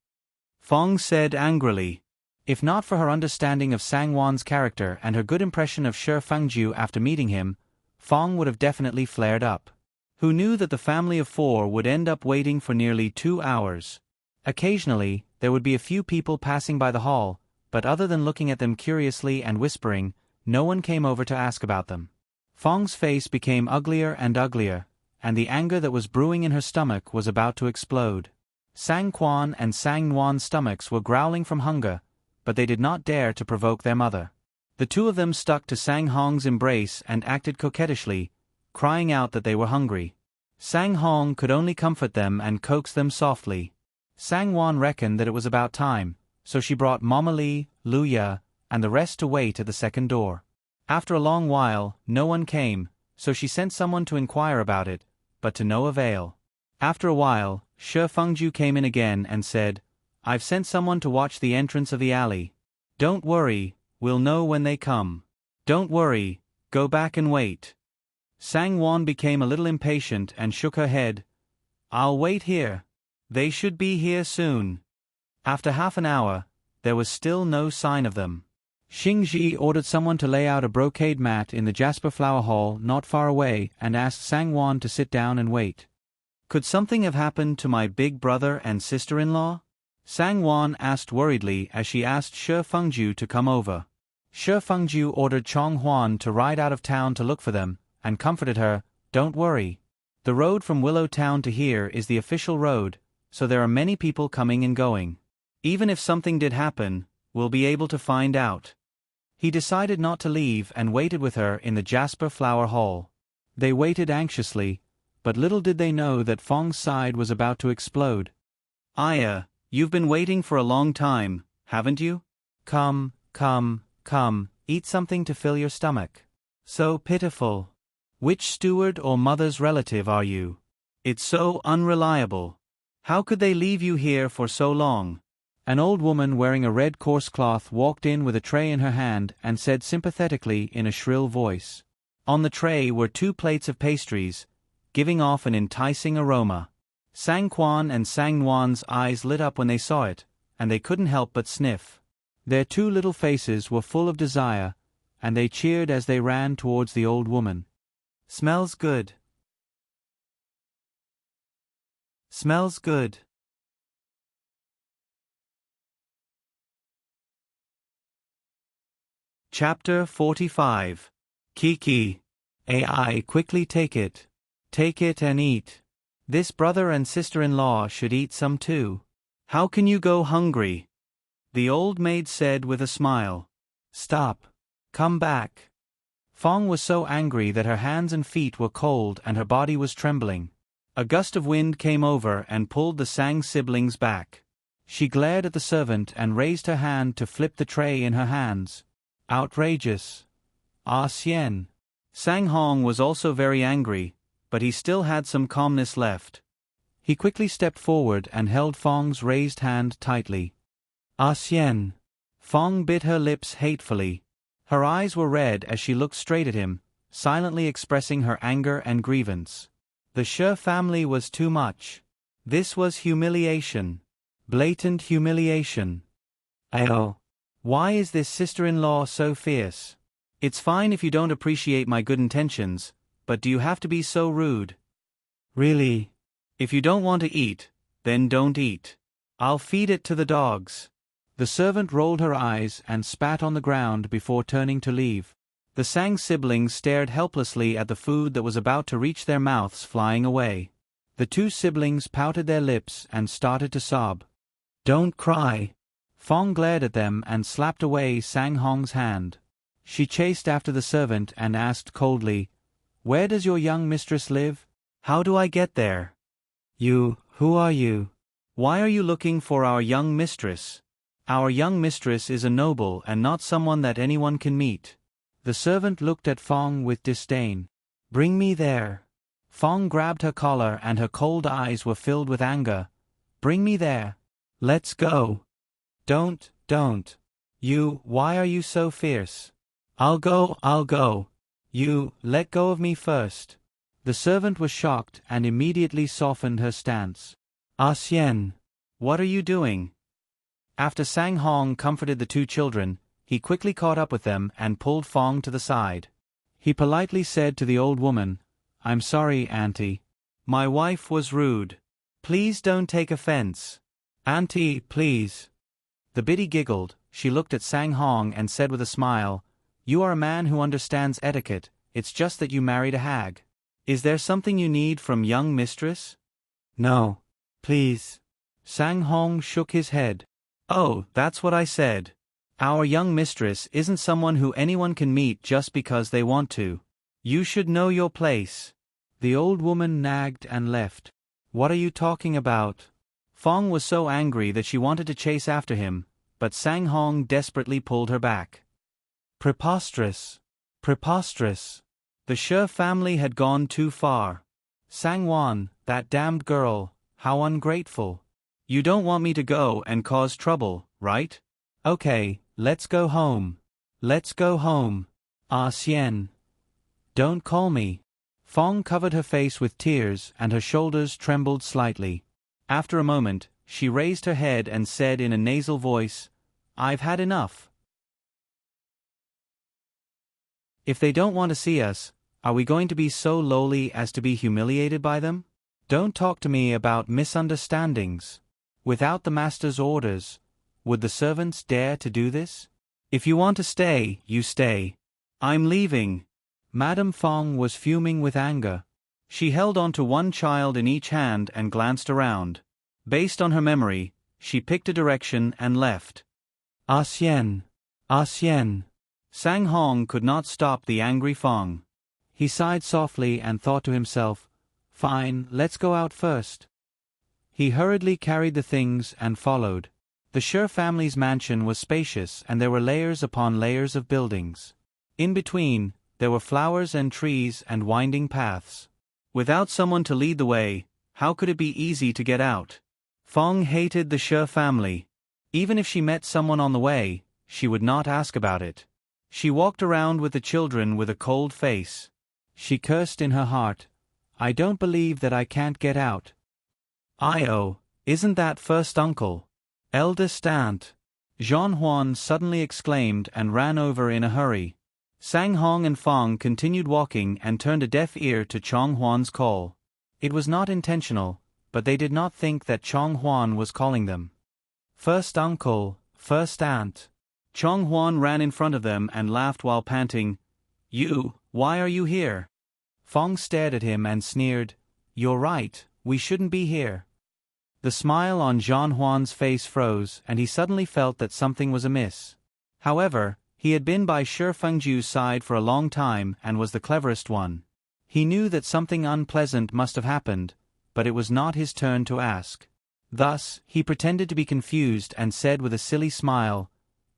Fong said angrily. If not for her understanding of Sang Wan's character and her good impression of Shi Fengju after meeting him, Fong would have definitely flared up. Who knew that the family of four would end up waiting for nearly 2 hours? Occasionally, there would be a few people passing by the hall, but other than looking at them curiously and whispering, no one came over to ask about them. Fong's face became uglier and uglier, and the anger that was brewing in her stomach was about to explode. Sang Quan and Sang Nuan's stomachs were growling from hunger, but they did not dare to provoke their mother. The two of them stuck to Sang Hong's embrace and acted coquettishly, crying out that they were hungry. Sang Hong could only comfort them and coax them softly. Sang Wan reckoned that it was about time, so she brought Mama Li, Lu Ya, and the rest to wait at the second door. After a long while, no one came, so she sent someone to inquire about it, but to no avail. After a while, Shi Fengju came in again and said, "I've sent someone to watch the entrance of the alley. Don't worry, we'll know when they come. Don't worry, go back and wait." Sang Wan became a little impatient and shook her head. "I'll wait here. They should be here soon." After half an hour, there was still no sign of them. Xing Ji ordered someone to lay out a brocade mat in the Jasper Flower Hall not far away and asked Sang Wan to sit down and wait. "Could something have happened to my big brother and sister-in-law?" Sang Wan asked worriedly as she asked Shi Fengju to come over. Shi Fengju ordered Chong Huan to ride out of town to look for them, and comforted her, "Don't worry. The road from Willow Town to here is the official road, so there are many people coming and going. Even if something did happen, we'll be able to find out." He decided not to leave and waited with her in the Jasper Flower Hall. They waited anxiously, but little did they know that Fong's side was about to explode. "Aya, you've been waiting for a long time, haven't you? Come, eat something to fill your stomach. So pitiful. Which steward or mother's relative are you? It's so unreliable. How could they leave you here for so long?" An old woman wearing a red coarse cloth walked in with a tray in her hand and said sympathetically in a shrill voice. On the tray were 2 plates of pastries, giving off an enticing aroma. Sang Quan and Sang Nuan's eyes lit up when they saw it, and they couldn't help but sniff. Their two little faces were full of desire, and they cheered as they ran towards the old woman. Smells good. Smells good. Chapter 45. Kiki. AI, quickly take it. Take it and eat. This brother and sister-in-law should eat some too. How can you go hungry? The old maid said with a smile. Stop. Come back. Fong was so angry that her hands and feet were cold and her body was trembling. A gust of wind came over and pulled the Sang siblings back. She glared at the servant and raised her hand to flip the tray in her hands. Outrageous. Ah Xian. Sang Hong was also very angry, but he still had some calmness left. He quickly stepped forward and held Fong's raised hand tightly. Ah Xian. Fong bit her lips hatefully. Her eyes were red as she looked straight at him, silently expressing her anger and grievance. The Shi family was too much. This was humiliation. Blatant humiliation. Oh. Why is this sister-in-law so fierce? It's fine if you don't appreciate my good intentions, but do you have to be so rude? Really? If you don't want to eat, then don't eat. I'll feed it to the dogs. The servant rolled her eyes and spat on the ground before turning to leave. The Sang siblings stared helplessly at the food that was about to reach their mouths flying away. The two siblings pouted their lips and started to sob. Don't cry. Fong glared at them and slapped away Sang Hong's hand. She chased after the servant and asked coldly, Where does your young mistress live? How do I get there? Who are you? Why are you looking for our young mistress? Our young mistress is a noble and not someone that anyone can meet. The servant looked at Fong with disdain. Bring me there. Fong grabbed her collar and her cold eyes were filled with anger. Bring me there. Let's go. Don't. Why are you so fierce? I'll go. You, let go of me first. The servant was shocked and immediately softened her stance. Ah Xian. What are you doing? After Sang Hong comforted the two children, he quickly caught up with them and pulled Fong to the side. He politely said to the old woman, I'm sorry, Auntie. My wife was rude. Please don't take offense. Auntie, please. The biddy giggled. She looked at Sang Hong and said with a smile, You are a man who understands etiquette, it's just that you married a hag. Is there something you need from young mistress? No. Please. Sang Hong shook his head. Oh, that's what I said. Our young mistress isn't someone who anyone can meet just because they want to. You should know your place. The old woman nagged and left. What are you talking about? Fong was so angry that she wanted to chase after him, but Sang Hong desperately pulled her back. Preposterous. Preposterous. The Shi family had gone too far. Sang Wan, that damned girl, how ungrateful. You don't want me to go and cause trouble, right? Okay, let's go home. Let's go home. Ah Xian. Don't call me. Fong covered her face with tears and her shoulders trembled slightly. After a moment, she raised her head and said in a nasal voice, I've had enough. If they don't want to see us, are we going to be so lowly as to be humiliated by them? Don't talk to me about misunderstandings. Without the master's orders, would the servants dare to do this? If you want to stay, you stay. I'm leaving. Madame Fong was fuming with anger. She held on to one child in each hand and glanced around. Based on her memory, she picked a direction and left. Ah Xian. Ah Xian. Sang Hong could not stop the angry Fong. He sighed softly and thought to himself, Fine, let's go out first. He hurriedly carried the things and followed. The Shi family's mansion was spacious and there were layers upon layers of buildings. In between, there were flowers and trees and winding paths. Without someone to lead the way, how could it be easy to get out? Fong hated the Shi family. Even if she met someone on the way, she would not ask about it. She walked around with the children with a cold face. She cursed in her heart, I don't believe that I can't get out. Isn't that first uncle? Eldest aunt. Jean Huan suddenly exclaimed and ran over in a hurry. Sang Hong and Fong continued walking and turned a deaf ear to Chong Huan's call. It was not intentional, but they did not think that Chong Huan was calling them. First uncle, first aunt. Chong Huan ran in front of them and laughed while panting. You, why are you here? Fong stared at him and sneered. You're right, we shouldn't be here. The smile on Jean Huan's face froze and he suddenly felt that something was amiss. However, he had been by Shi Fengju's side for a long time and was the cleverest one. He knew that something unpleasant must have happened, but it was not his turn to ask. Thus, he pretended to be confused and said with a silly smile,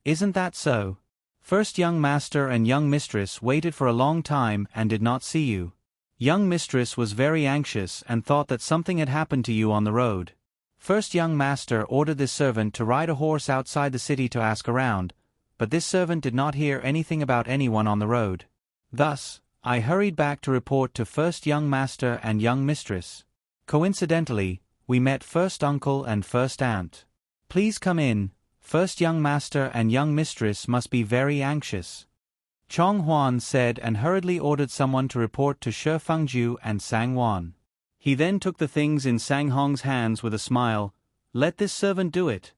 Isn't that so? First young master and young mistress waited for a long time and did not see you. Young mistress was very anxious and thought that something had happened to you on the road. First young master ordered this servant to ride a horse outside the city to ask around, but this servant did not hear anything about anyone on the road. Thus, I hurried back to report to first young master and young mistress. Coincidentally, we met first uncle and first aunt. Please come in, first young master and young mistress must be very anxious. Chong Huan said and hurriedly ordered someone to report to Shi Fengju and Sang Wan. He then took the things in Sang Hong's hands with a smile. Let this servant do it.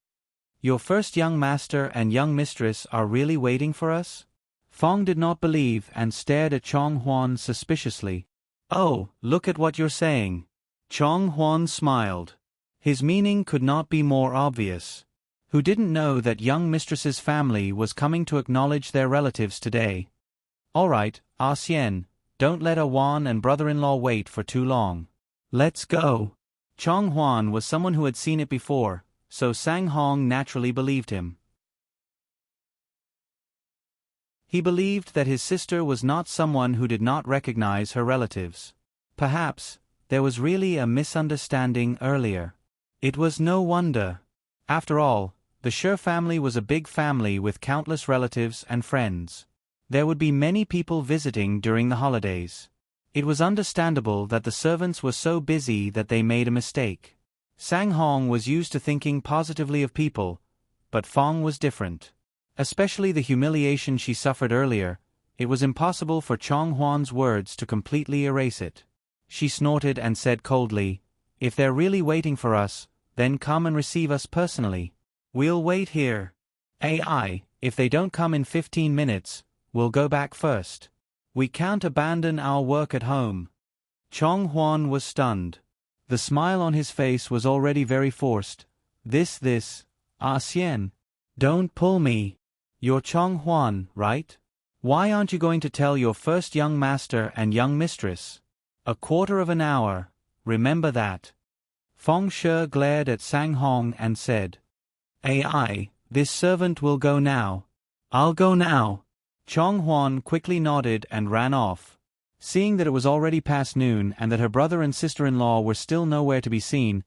Your first young master and young mistress are really waiting for us? Fong did not believe and stared at Chong Huan suspiciously. Oh, look at what you're saying. Chong Huan smiled. His meaning could not be more obvious. Who didn't know that young mistress's family was coming to acknowledge their relatives today? All right, Ah Xian, don't let Ah Wan and brother-in-law wait for too long. Let's go. Chong Huan was someone who had seen it before, so Sang Hong naturally believed him. He believed that his sister was not someone who did not recognize her relatives. Perhaps, there was really a misunderstanding earlier. It was no wonder. After all, the Shi family was a big family with countless relatives and friends. There would be many people visiting during the holidays. It was understandable that the servants were so busy that they made a mistake. Sang Hong was used to thinking positively of people, but Fong was different. Especially the humiliation she suffered earlier, it was impossible for Chong Huan's words to completely erase it. She snorted and said coldly, If they're really waiting for us, then come and receive us personally. We'll wait here. AI, if they don't come in 15 minutes, we'll go back first. We can't abandon our work at home. Chong Huan was stunned. The smile on his face was already very forced. Ah Xian. Don't pull me. You're Chong Huan, right? Why aren't you going to tell your first young master and young mistress? A quarter of an hour, remember that. Fong Shi glared at Sang Hong and said, AI, this servant will go now. I'll go now. Chong Huan quickly nodded and ran off. Seeing that it was already past noon and that her brother and sister-in-law were still nowhere to be seen,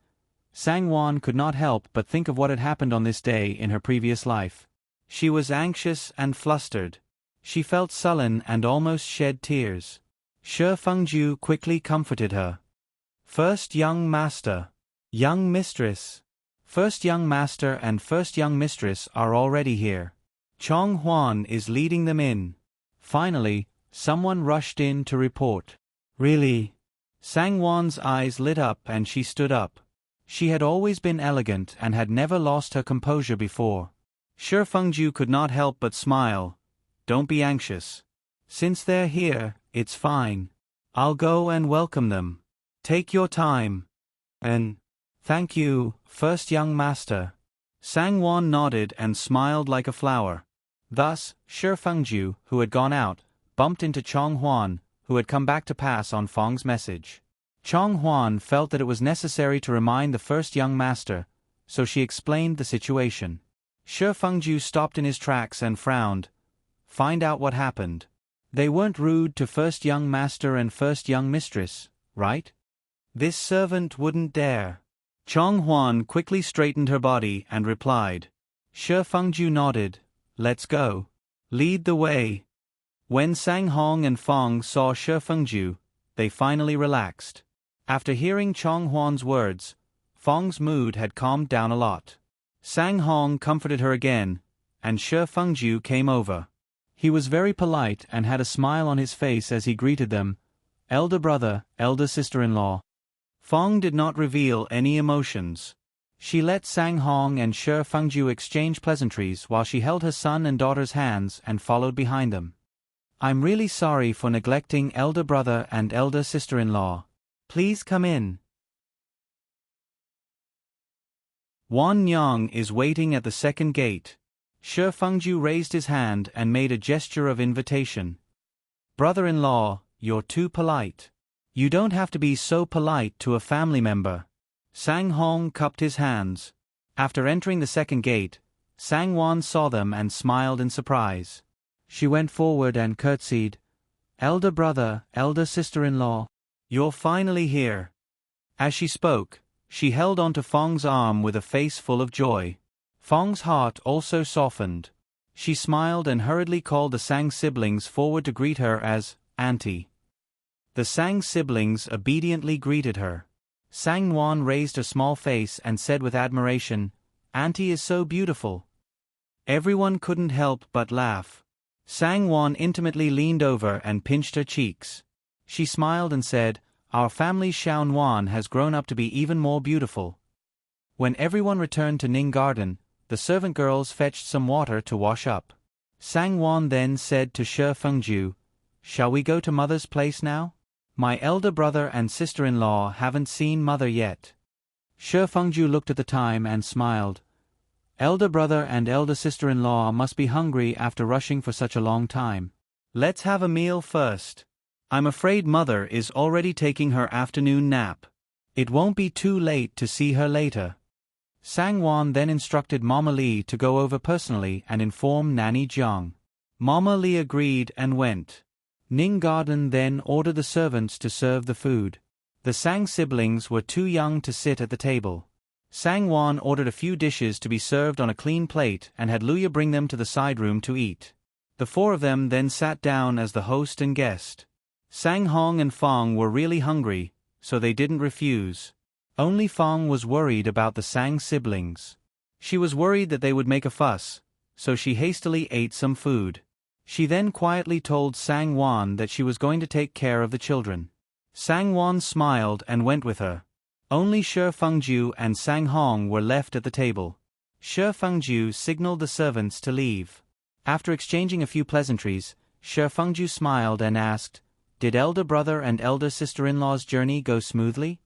Sang Wan could not help but think of what had happened on this day in her previous life. She was anxious and flustered. She felt sullen and almost shed tears. Shi Fengju quickly comforted her. First young master. Young mistress. First young master and first young mistress are already here. Chong Huan is leading them in. Finally, someone rushed in to report. Really? Sang Wan's eyes lit up and she stood up. She had always been elegant and had never lost her composure before. Shi Fengju could not help but smile. Don't be anxious. Since they're here, it's fine. I'll go and welcome them. Take your time. And thank you, first young master. Sang Wan nodded and smiled like a flower. Thus, Shi Fengju, who had gone out, bumped into Chong Huan, who had come back to pass on Fong's message. Chong Huan felt that it was necessary to remind the first young master, so she explained the situation. Shi Fengju stopped in his tracks and frowned. Find out what happened. They weren't rude to first young master and first young mistress, right? This servant wouldn't dare. Chong Huan quickly straightened her body and replied. Shi Fengju nodded. Let's go. Lead the way. When Sang Hong and Fong saw Shi Fengju, they finally relaxed. After hearing Chong Huan's words, Fong's mood had calmed down a lot. Sang Hong comforted her again, and Shi Fengju came over. He was very polite and had a smile on his face as he greeted them. Elder brother, elder sister-in-law. Feng did not reveal any emotions. She let Sang Hong and Shi Fengju exchange pleasantries while she held her son and daughter's hands and followed behind them. I'm really sorry for neglecting elder brother and elder sister-in-law. Please come in. Wan Yang is waiting at the second gate. Shi Fengju raised his hand and made a gesture of invitation. Brother-in-law, you're too polite. You don't have to be so polite to a family member. Sang Hong cupped his hands. After entering the second gate, Sang Wan saw them and smiled in surprise. She went forward and curtsied. Elder brother, elder sister-in-law, you're finally here. As she spoke, she held onto Feng's arm with a face full of joy. Feng's heart also softened. She smiled and hurriedly called the Sang siblings forward to greet her as Auntie. The Sang siblings obediently greeted her. Sang Wan raised her small face and said with admiration, Auntie is so beautiful. Everyone couldn't help but laugh. Sang Wan intimately leaned over and pinched her cheeks. She smiled and said, Our family's Xiao Wan has grown up to be even more beautiful. When everyone returned to Ning Garden, the servant girls fetched some water to wash up. Sang Wan then said to Shi Fengju, Shall we go to mother's place now? My elder brother and sister-in-law haven't seen mother yet. Shi Fengju looked at the time and smiled. Elder brother and elder sister-in-law must be hungry after rushing for such a long time. Let's have a meal first. I'm afraid mother is already taking her afternoon nap. It won't be too late to see her later. Sang Wan then instructed Mama Li to go over personally and inform Nanny Jiang. Mama Li agreed and went. Ning Garden then ordered the servants to serve the food. The Sang siblings were too young to sit at the table. Sang Wan ordered a few dishes to be served on a clean plate and had Luya bring them to the side room to eat. The four of them then sat down as the host and guest. Sang Hong and Feng were really hungry, so they didn't refuse. Only Feng was worried about the Sang siblings. She was worried that they would make a fuss, so she hastily ate some food. She then quietly told Sang Wan that she was going to take care of the children. Sang Wan smiled and went with her. Only Shi Fengju and Sang Hong were left at the table. Shi Fengju signaled the servants to leave. After exchanging a few pleasantries, Shi Fengju smiled and asked, Did elder brother and elder sister-in-law's journey go smoothly?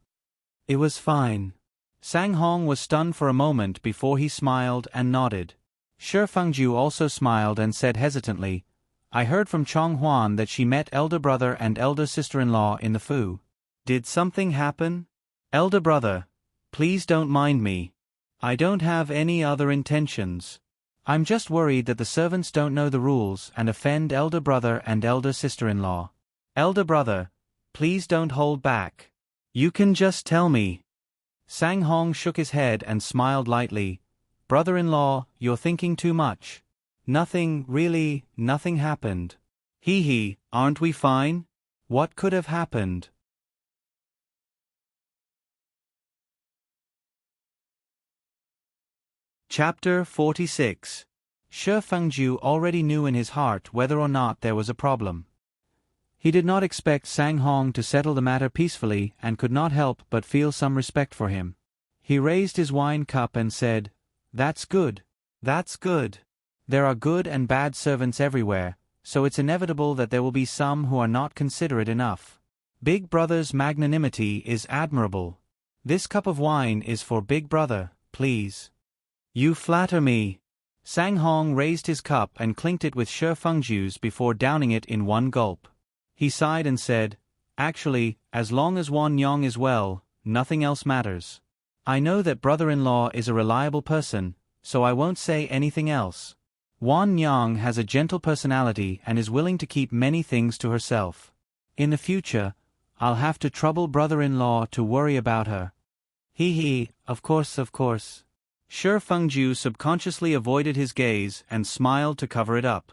It was fine. Sang Hong was stunned for a moment before he smiled and nodded. Shi Fengju also smiled and said hesitantly, I heard from Chong Huan that she met elder brother and elder sister-in-law in the Fu. Did something happen? Elder brother, please don't mind me. I don't have any other intentions. I'm just worried that the servants don't know the rules and offend elder brother and elder sister-in-law. Elder brother, please don't hold back. You can just tell me. Sang Hong shook his head and smiled lightly. Brother-in-law, you're thinking too much. Nothing, really, nothing happened. Hee, aren't we fine? What could have happened? Chapter 46. Shi Fengju already knew in his heart whether or not there was a problem. He did not expect Sang Hong to settle the matter peacefully and could not help but feel some respect for him. He raised his wine cup and said, That's good. That's good. There are good and bad servants everywhere, so it's inevitable that there will be some who are not considerate enough. Big Brother's magnanimity is admirable. This cup of wine is for Big Brother, please. You flatter me. Sang Hong raised his cup and clinked it with Shi Fengju's before downing it in one gulp. He sighed and said, Actually, as long as Wan Yang is well, nothing else matters. I know that brother-in-law is a reliable person, so I won't say anything else. Wan Yang has a gentle personality and is willing to keep many things to herself. In the future, I'll have to trouble brother-in-law to worry about her. Hee, of course. Shi Fengju subconsciously avoided his gaze and smiled to cover it up.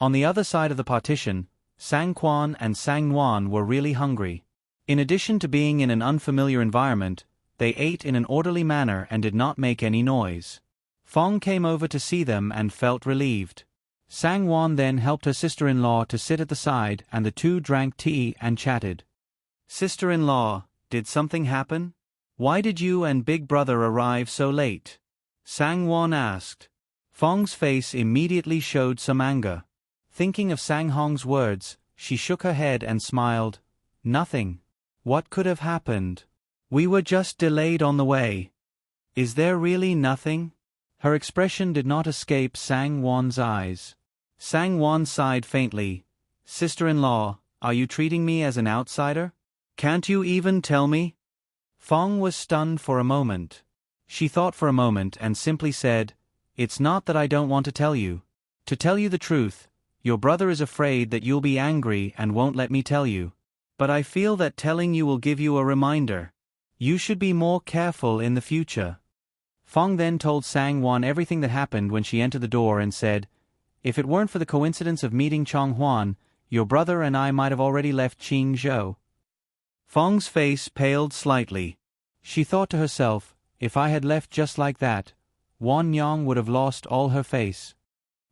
On the other side of the partition, Sang Quan and Sang Nuan were really hungry. In addition to being in an unfamiliar environment, they ate in an orderly manner and did not make any noise. Fong came over to see them and felt relieved. Sang-won then helped her sister-in-law to sit at the side and the two drank tea and chatted. "Sister-in-law, did something happen? Why did you and big brother arrive so late?" Sang-won asked. Fong's face immediately showed some anger. Thinking of Sang-hong's words, she shook her head and smiled. "Nothing. What could have happened? We were just delayed on the way." "Is there really nothing?" Her expression did not escape Sang-won's eyes. Sang-won sighed faintly. "Sister-in-law, are you treating me as an outsider? Can't you even tell me?" Fong was stunned for a moment. She thought for a moment and simply said, "It's not that I don't want to tell you. To tell you the truth, your brother is afraid that you'll be angry and won't let me tell you. But I feel that telling you will give you a reminder. You should be more careful in the future." Fong then told Sang-won everything that happened when she entered the door and said, "If it weren't for the coincidence of meeting Chong-hwan, your brother and I might have already left Qingzhou." Fong's face paled slightly. She thought to herself, if I had left just like that, Wan Yang would have lost all her face.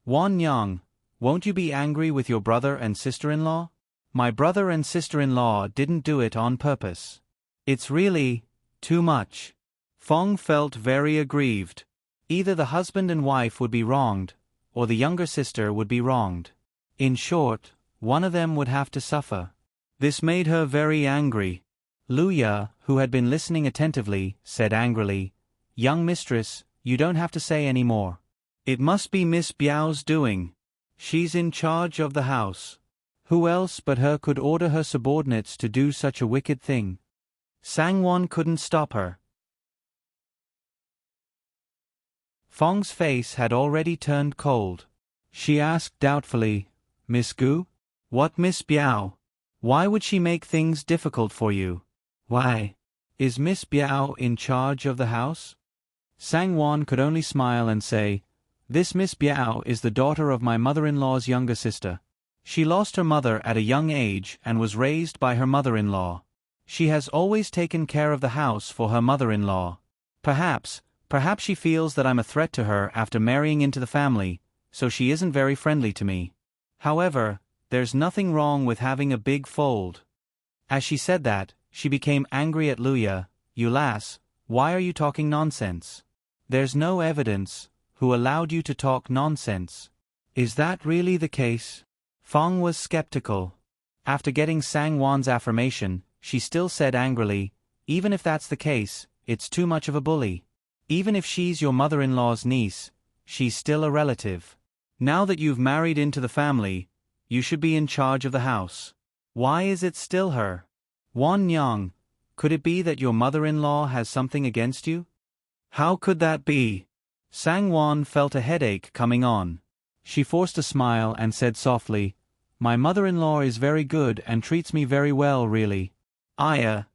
"Wan Yang, won't you be angry with your brother and sister-in-law? My brother and sister-in-law didn't do it on purpose. It's really too much." Fong felt very aggrieved. Either the husband and wife would be wronged, or the younger sister would be wronged. In short, one of them would have to suffer. This made her very angry. Luya, who had been listening attentively, said angrily, "Young mistress, you don't have to say any more. It must be Miss Biao's doing. She's in charge of the house. Who else but her could order her subordinates to do such a wicked thing?" Sang-won couldn't stop her. Fong's face had already turned cold. She asked doubtfully, "Miss Gu? What Miss Biao? Why would she make things difficult for you? Why? Is Miss Biao in charge of the house?" Sang-won could only smile and say, "This Miss Biao is the daughter of my mother-in-law's younger sister. She lost her mother at a young age and was raised by her mother-in-law. She has always taken care of the house for her mother-in-law. Perhaps she feels that I'm a threat to her after marrying into the family, so she isn't very friendly to me. However, there's nothing wrong with having a big fold." As she said that, she became angry at Luya. "You lass, why are you talking nonsense? There's no evidence. Who allowed you to talk nonsense? Is that really the case?" Fong was skeptical. After getting Sang-won's affirmation, she still said angrily, "Even if that's the case, it's too much of a bully. Even if she's your mother-in-law's niece, she's still a relative. Now that you've married into the family, you should be in charge of the house. Why is it still her? Wan Yang, could it be that your mother-in-law has something against you?" "How could that be?" Sang-won felt a headache coming on. She forced a smile and said softly, "My mother-in-law is very good and treats me very well, really.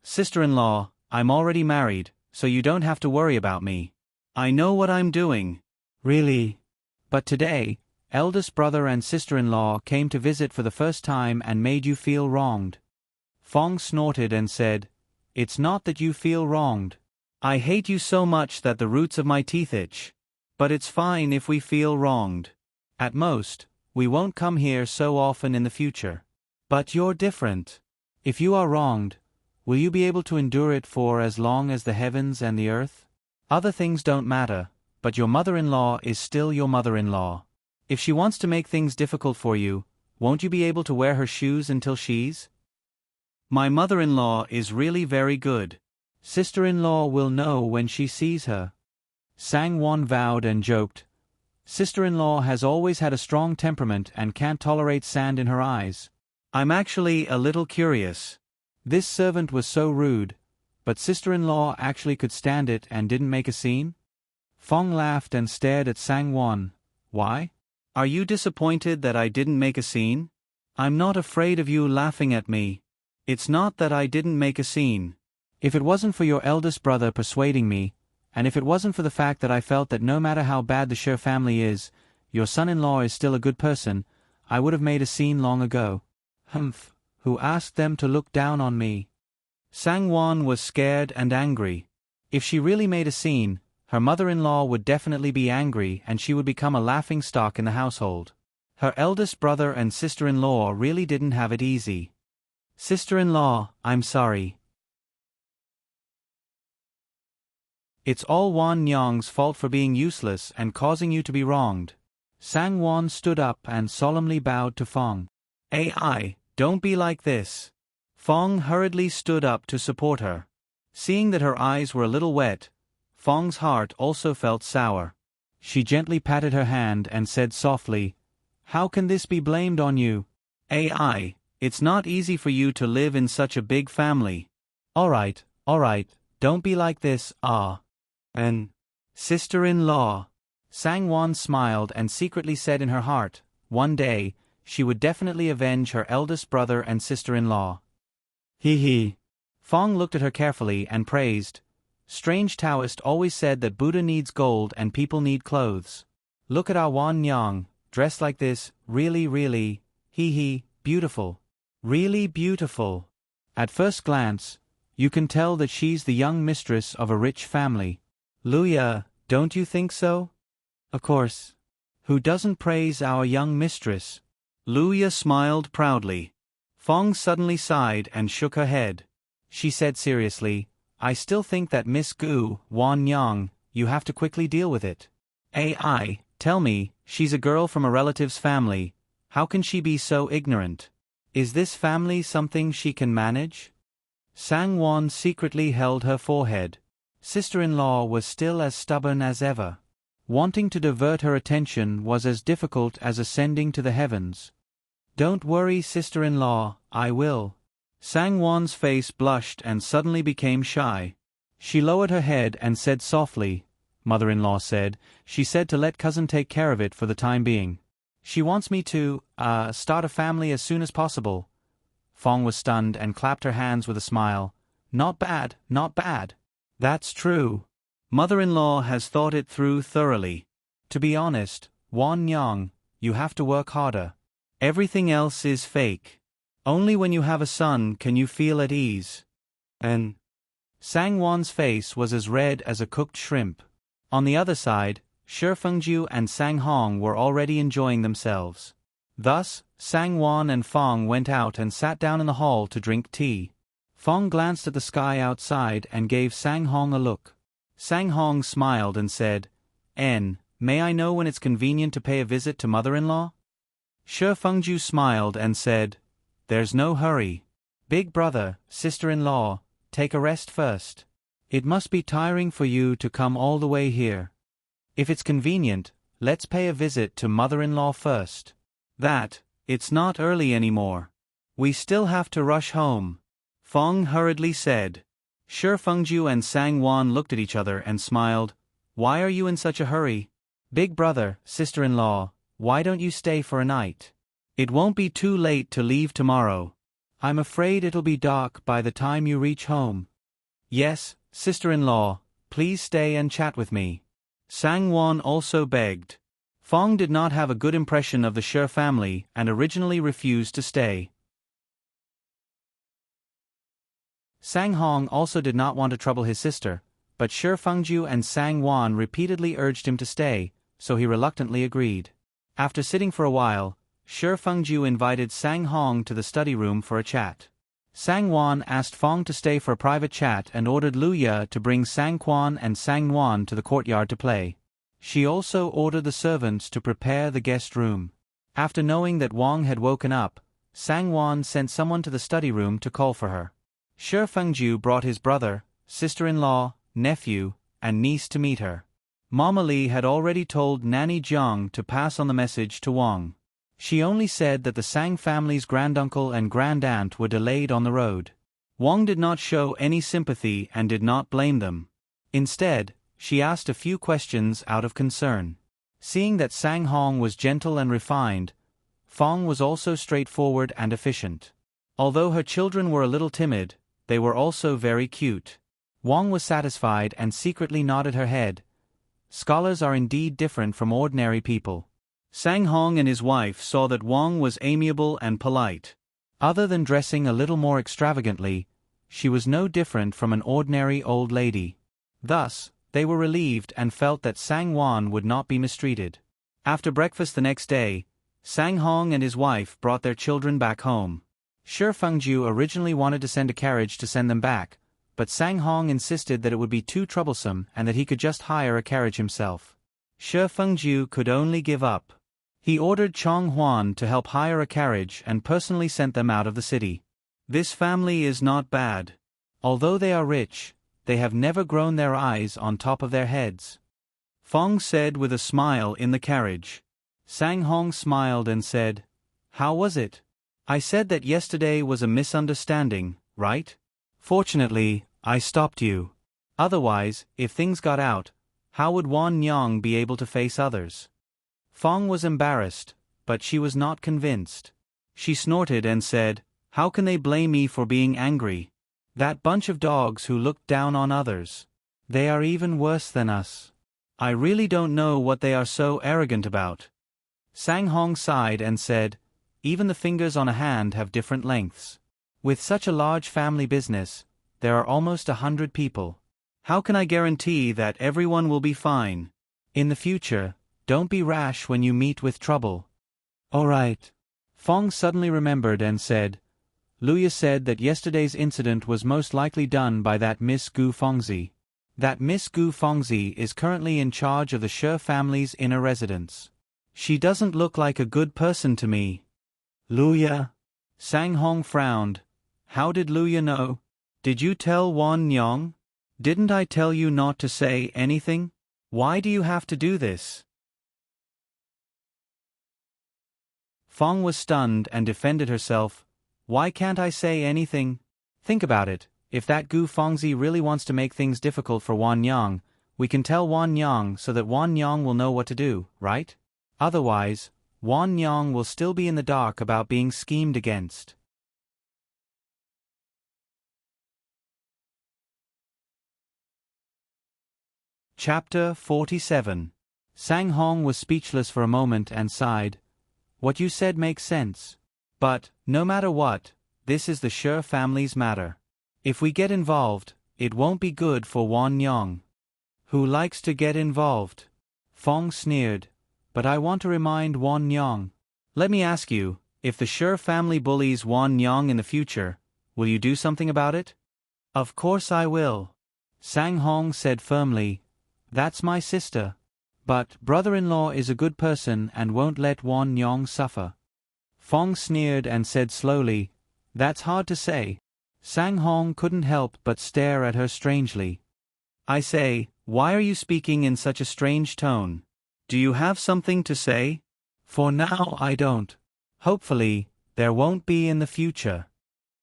Sister-in-law, I'm already married, so you don't have to worry about me. I know what I'm doing." "Really? But today, eldest brother and sister-in-law came to visit for the first time and made you feel wronged." Fong snorted and said, "It's not that you feel wronged. I hate you so much that the roots of my teeth itch. But it's fine if we feel wronged. At most, we won't come here so often in the future. But you're different. If you are wronged, will you be able to endure it for as long as the heavens and the earth? Other things don't matter, but your mother-in-law is still your mother-in-law. If she wants to make things difficult for you, won't you be able to wear her shoes until she's?" "My mother-in-law is really very good. Sister-in-law will know when she sees her." Sang-won vowed and joked. "Sister-in-law has always had a strong temperament and can't tolerate sand in her eyes. I'm actually a little curious. This servant was so rude, but sister-in-law actually could stand it and didn't make a scene?" Fong laughed and stared at Sang-won. "Why? Are you disappointed that I didn't make a scene? I'm not afraid of you laughing at me. It's not that I didn't make a scene. If it wasn't for your eldest brother persuading me, and if it wasn't for the fact that I felt that no matter how bad the Shi family is, your son-in-law is still a good person, I would have made a scene long ago." "Humph, who asked them to look down on me?" Sang-won was scared and angry. If she really made a scene, her mother-in-law would definitely be angry and she would become a laughingstock in the household. Her eldest brother and sister-in-law really didn't have it easy. Sister-in-law, I'm sorry. It's all Wan Nyong's fault for being useless and causing you to be wronged. Sang Wan stood up and solemnly bowed to Fong. Ai, don't be like this. Fong hurriedly stood up to support her. Seeing that her eyes were a little wet, Fong's heart also felt sour. She gently patted her hand and said softly, "How can this be blamed on you? Ai, it's not easy for you to live in such a big family. Alright, don't be like this, And sister-in-law." Sang Wan smiled and secretly said in her heart, one day, she would definitely avenge her eldest brother and sister-in-law. Hee. Fong looked at her carefully and praised, "Strange Taoist always said that Buddha needs gold and people need clothes. Look at our Wan Nyong, dressed like this, really, beautiful. Really beautiful. At first glance, you can tell that she's the young mistress of a rich family. Luya, don't you think so?" "Of course. Who doesn't praise our young mistress?" Luya smiled proudly. Fong suddenly sighed and shook her head. She said seriously, "I still think that Miss Gu, Wan Nyong, you have to quickly deal with it. Ai, tell me, she's a girl from a relative's family. How can she be so ignorant? Is this family something she can manage?" Sang Wan secretly held her forehead. Sister-in-law was still as stubborn as ever. Wanting to divert her attention was as difficult as ascending to the heavens. "Don't worry, sister-in-law, I will." Sang Wan's face blushed and suddenly became shy. She lowered her head and said softly, "Mother-in-law said, she said to let cousin take care of it for the time being. She wants me to, start a family as soon as possible." Fong was stunned and clapped her hands with a smile. Not bad. That's true. Mother-in-law has thought it through thoroughly. To be honest, Wan Nyong, you have to work harder. Everything else is fake. Only when you have a son can you feel at ease." And Sang Wan's face was as red as a cooked shrimp. On the other side, Shi Fengju and Sang Hong were already enjoying themselves. Thus, Sang Wan and Fong went out and sat down in the hall to drink tea. Fong glanced at the sky outside and gave Sang Hong a look. Sang Hong smiled and said, May I know when it's convenient to pay a visit to mother-in-law?" Shi Fengju smiled and said, "There's no hurry. Big brother, sister-in-law, take a rest first. It must be tiring for you to come all the way here. If it's convenient, let's pay a visit to mother-in-law first. It's not early anymore. We still have to rush home," Fong hurriedly said. Shi Fengju and Sang Wan looked at each other and smiled. "Why are you in such a hurry? Big brother, sister-in-law, why don't you stay for a night? It won't be too late to leave tomorrow. I'm afraid it'll be dark by the time you reach home." "Yes, sister-in-law, please stay and chat with me," Sang Wan also begged. Fong did not have a good impression of the Shi family and originally refused to stay. Sang Hong also did not want to trouble his sister, but Shi Fengju and Sang Wan repeatedly urged him to stay, so he reluctantly agreed. After sitting for a while, Shi Fengju invited Sang Hong to the study room for a chat. Sang Wan asked Fong to stay for a private chat and ordered Luya to bring Sang Quan and Sang Wan to the courtyard to play. She also ordered the servants to prepare the guest room. After knowing that Wang had woken up, Sang Wan sent someone to the study room to call for her. Shi Fengju brought his brother, sister-in-law, nephew, and niece to meet her. Mama Li had already told Nanny Jiang to pass on the message to Wang. She only said that the Sang family's granduncle and grandaunt were delayed on the road. Wang did not show any sympathy and did not blame them. Instead, she asked a few questions out of concern. Seeing that Sang Hong was gentle and refined, Fong was also straightforward and efficient. Although her children were a little timid, they were also very cute. Wang was satisfied and secretly nodded her head. Scholars are indeed different from ordinary people. Sang Hong and his wife saw that Wang was amiable and polite. Other than dressing a little more extravagantly, she was no different from an ordinary old lady. Thus, They were relieved and felt that Sang Wan would not be mistreated. After breakfast the next day, Sang Hong and his wife brought their children back home. Shi Fengju originally wanted to send a carriage to send them back, but Sang Hong insisted that it would be too troublesome and that he could just hire a carriage himself. Shi Fengju could only give up. He ordered Chong Huan to help hire a carriage and personally sent them out of the city. This family is not bad. Although they are rich, they have never grown their eyes on top of their heads. Fong said with a smile in the carriage. Sang Hong smiled and said, "How was it? I said that yesterday was a misunderstanding, right? Fortunately, I stopped you. Otherwise, if things got out, how would Wan Yang be able to face others?" Fong was embarrassed, but she was not convinced. She snorted and said, "How can they blame me for being angry? That bunch of dogs who looked down on others. They are even worse than us. I really don't know what they are so arrogant about." Sang Hong sighed and said, "Even the fingers on a hand have different lengths. With such a large family business, there are almost 100 people. How can I guarantee that everyone will be fine? In the future, don't be rash when you meet with trouble." "All right." Fong suddenly remembered and said, "Luya said that yesterday's incident was most likely done by that Miss Gu Fengzi. That Miss Gu Fengzi is currently in charge of the Shi family's inner residence. She doesn't look like a good person to me." "Luya?" Sang Hong frowned. "How did Luya know? Did you tell Wan Nyong? Didn't I tell you not to say anything? Why do you have to do this?" Fong was stunned and defended herself. "Why can't I say anything? Think about it. If that Gu Fengzi really wants to make things difficult for Wan Yang, we can tell Wan Yang so that Wan Yang will know what to do, right? Otherwise, Wan Yang will still be in the dark about being schemed against." Chapter 47. Sang Hong was speechless for a moment and sighed. "What you said makes sense. But, no matter what, this is the Shi family's matter. If we get involved, it won't be good for Wan Yang." "Who likes to get involved?" Fong sneered. "But I want to remind Wan Yang. Let me ask you, if the Shi family bullies Wan Yang in the future, will you do something about it?" "Of course I will," Sang Hong said firmly. "That's my sister. But brother-in-law is a good person and won't let Wan Yang suffer." Fong sneered and said slowly, "That's hard to say." Sang Hong couldn't help but stare at her strangely. "I say, why are you speaking in such a strange tone? Do you have something to say?" "For now I don't. Hopefully, there won't be in the future."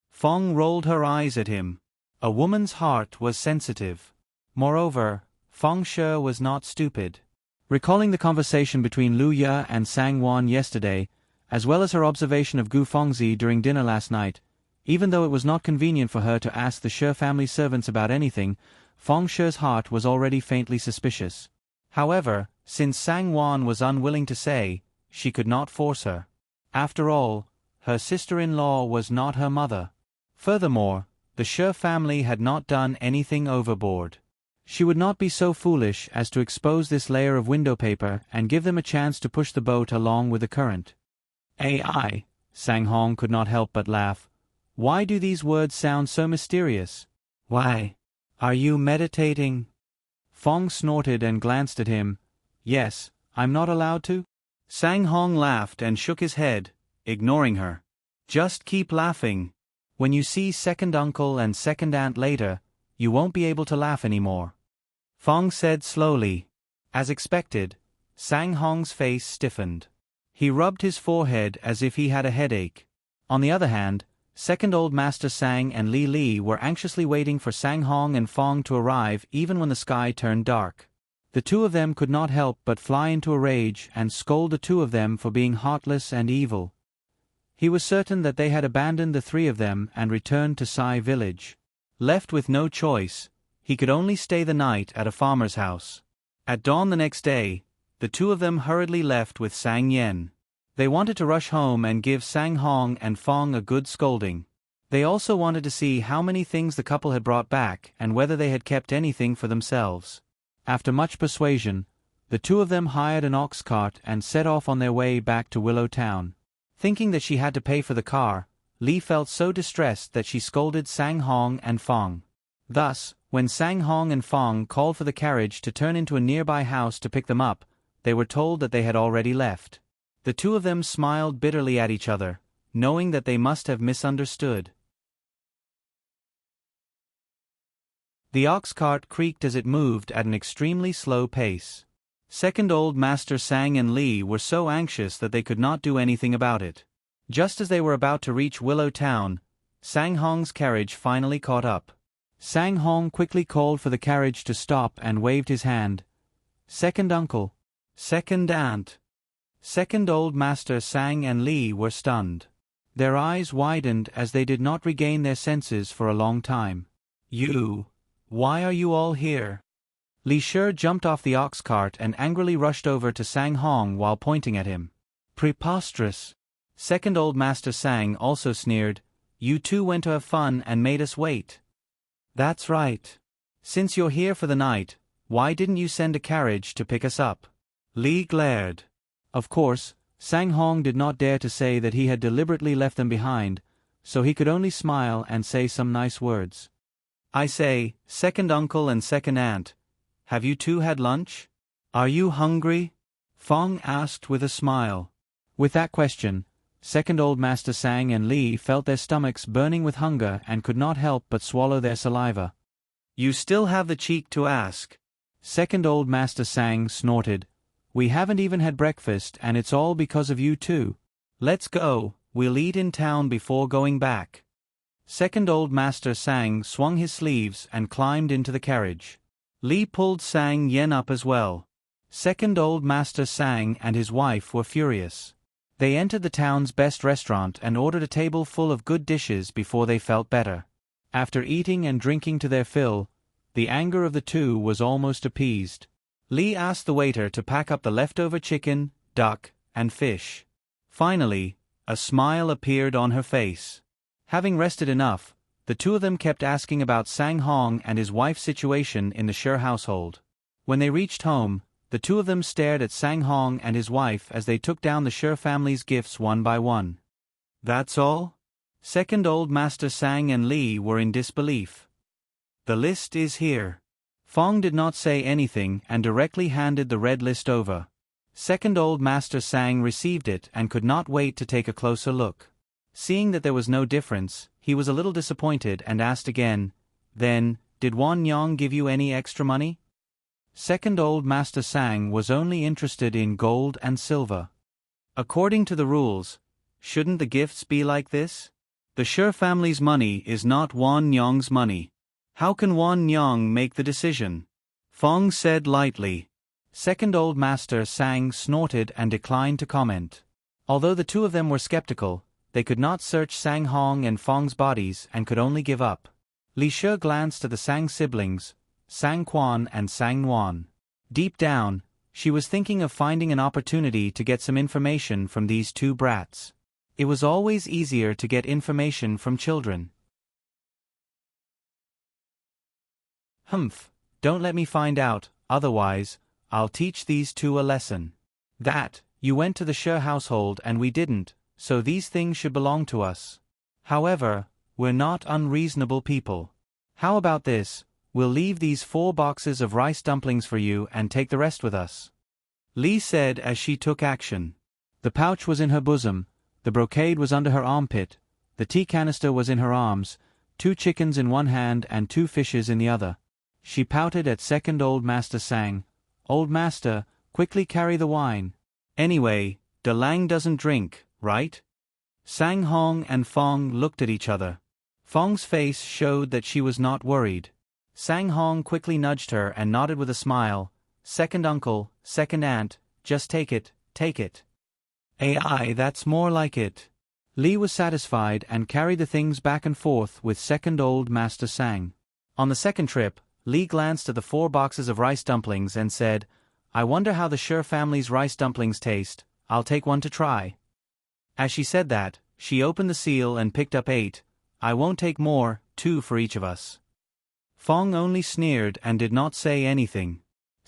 Fong rolled her eyes at him. A woman's heart was sensitive. Moreover, Fong Shi was not stupid. Recalling the conversation between Luya and Sang Wan yesterday, as well as her observation of Gu Fengzi during dinner last night, even though it was not convenient for her to ask the Shi family servants about anything, Fong Shi's heart was already faintly suspicious. However, since Sang Wan was unwilling to say, she could not force her. After all, her sister-in-law was not her mother. Furthermore, the Shi family had not done anything overboard. She would not be so foolish as to expose this layer of window paper and give them a chance to push the boat along with the current. "AI," Sang Hong could not help but laugh. "Why do these words sound so mysterious? Why? Are you meditating?" Fong snorted and glanced at him. "Yes, I'm not allowed to?" Sang Hong laughed and shook his head, ignoring her. "Just keep laughing. When you see second uncle and second aunt later, you won't be able to laugh anymore." Fong said slowly. As expected, Sang Hong's face stiffened. He rubbed his forehead as if he had a headache. On the other hand, second old Master Sang and Li Li were anxiously waiting for Sang Hong and Fong to arrive even when the sky turned dark. The two of them could not help but fly into a rage and scold the two of them for being heartless and evil. He was certain that they had abandoned the three of them and returned to Sai village. Left with no choice, he could only stay the night at a farmer's house. At dawn the next day, the two of them hurriedly left with Sang Yen. They wanted to rush home and give Sang Hong and Fong a good scolding. They also wanted to see how many things the couple had brought back and whether they had kept anything for themselves. After much persuasion, the two of them hired an ox cart and set off on their way back to Willow Town. Thinking that she had to pay for the car, Li felt so distressed that she scolded Sang Hong and Fong. Thus, when Sang Hong and Fong called for the carriage to turn into a nearby house to pick them up, they were told that they had already left. The two of them smiled bitterly at each other, knowing that they must have misunderstood. The ox cart creaked as it moved at an extremely slow pace. Second Old Master Sang and Li were so anxious that they could not do anything about it. Just as they were about to reach Willow Town, Sang Hong's carriage finally caught up. Sang Hong quickly called for the carriage to stop and waved his hand. Second uncle. Second aunt. Second Old Master Sang and Li were stunned. Their eyes widened as they did not regain their senses for a long time. Why are you all here? Li Shi jumped off the ox cart and angrily rushed over to Sang Hong while pointing at him. Preposterous. Second Old Master Sang also sneered. You two went to have fun and made us wait. That's right. Since you're here for the night, why didn't you send a carriage to pick us up? Li glared. Of course, Sang Hong did not dare to say that he had deliberately left them behind, so he could only smile and say some nice words. I say, second uncle and second aunt, have you two had lunch? Are you hungry? Fong asked with a smile. With that question, Second Old Master Sang and Li felt their stomachs burning with hunger and could not help but swallow their saliva. You still have the cheek to ask. Second Old Master Sang snorted. We haven't even had breakfast and it's all because of you two. Let's go, we'll eat in town before going back. Second Old Master Sang swung his sleeves and climbed into the carriage. Li pulled Sang Yen up as well. Second Old Master Sang and his wife were furious. They entered the town's best restaurant and ordered a table full of good dishes before they felt better. After eating and drinking to their fill, the anger of the two was almost appeased. Li asked the waiter to pack up the leftover chicken, duck, and fish. Finally, a smile appeared on her face. Having rested enough, the two of them kept asking about Sang Hong and his wife's situation in the Shi household. When they reached home, the two of them stared at Sang Hong and his wife as they took down the Shi family's gifts one by one. That's all? Second Old Master Sang and Li were in disbelief. The list is here. Fong did not say anything and directly handed the red list over. Second Old Master Sang received it and could not wait to take a closer look. Seeing that there was no difference, he was a little disappointed and asked again, Then, did Wan Nyong give you any extra money? Second Old Master Sang was only interested in gold and silver. According to the rules, shouldn't the gifts be like this? The Shi family's money is not Wan Nyong's money. How can Wan Nyong make the decision? Fong said lightly. Second Old Master Sang snorted and declined to comment. Although the two of them were skeptical, they could not search Sang Hong and Fong's bodies and could only give up. Li Shi glanced at the Sang siblings, Sang Quan and Sang Nuan. Deep down, she was thinking of finding an opportunity to get some information from these two brats. It was always easier to get information from children. Humph, don't let me find out, otherwise, I'll teach these two a lesson. That, you went to the Shi household and we didn't, so these things should belong to us. However, we're not unreasonable people. How about this? We'll leave these 4 boxes of rice dumplings for you and take the rest with us. Li said as she took action. The pouch was in her bosom, the brocade was under her armpit, the tea canister was in her arms, 2 chickens in one hand and 2 fishes in the other. She pouted at Second Old Master Sang. Old Master, quickly carry the wine. Anyway, De Lang doesn't drink, right? Sang Hong and Fong looked at each other. Fong's face showed that she was not worried. Sang Hong quickly nudged her and nodded with a smile. Second uncle, second aunt, just take it, take it. Aye, that's more like it. Li was satisfied and carried the things back and forth with Second Old Master Sang. On the second trip, Li glanced at the 4 boxes of rice dumplings and said, I wonder how the Shi family's rice dumplings taste, I'll take one to try. As she said that, she opened the seal and picked up 8. I won't take more, 2 for each of us. Fong only sneered and did not say anything.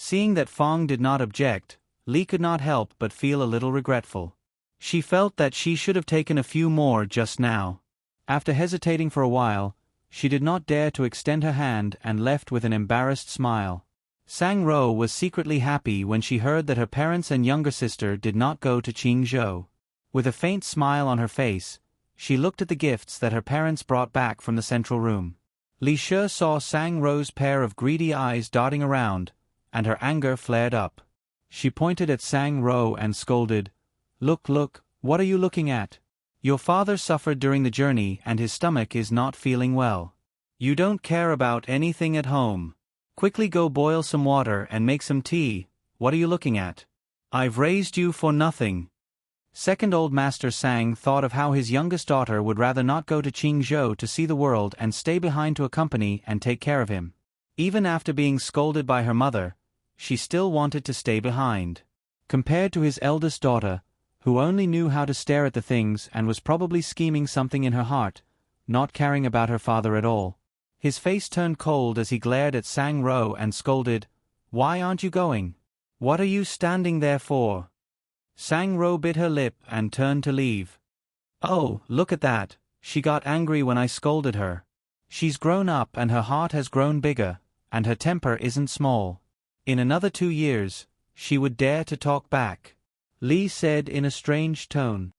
Seeing that Fong did not object, Li could not help but feel a little regretful. She felt that she should have taken a few more just now. After hesitating for a while, she did not dare to extend her hand and left with an embarrassed smile. Sang Ro was secretly happy when she heard that her parents and younger sister did not go to Qingzhou. With a faint smile on her face, she looked at the gifts that her parents brought back from the central room. Li Shi saw Sang Ro's pair of greedy eyes darting around, and her anger flared up. She pointed at Sang Ro and scolded, Look, what are you looking at? Your father suffered during the journey and his stomach is not feeling well. You don't care about anything at home. Quickly go boil some water and make some tea. What are you looking at? I've raised you for nothing. Second Old Master Sang thought of how his youngest daughter would rather not go to Qingzhou to see the world and stay behind to accompany and take care of him. Even after being scolded by her mother, she still wanted to stay behind. Compared to his eldest daughter, who only knew how to stare at the things and was probably scheming something in her heart, not caring about her father at all. His face turned cold as he glared at Sang Ro and scolded, Why aren't you going? What are you standing there for? Sang Ro bit her lip and turned to leave. Oh, look at that, she got angry when I scolded her. She's grown up and her heart has grown bigger, and her temper isn't small. In another 2 years, she would dare to talk back. Li said in a strange tone.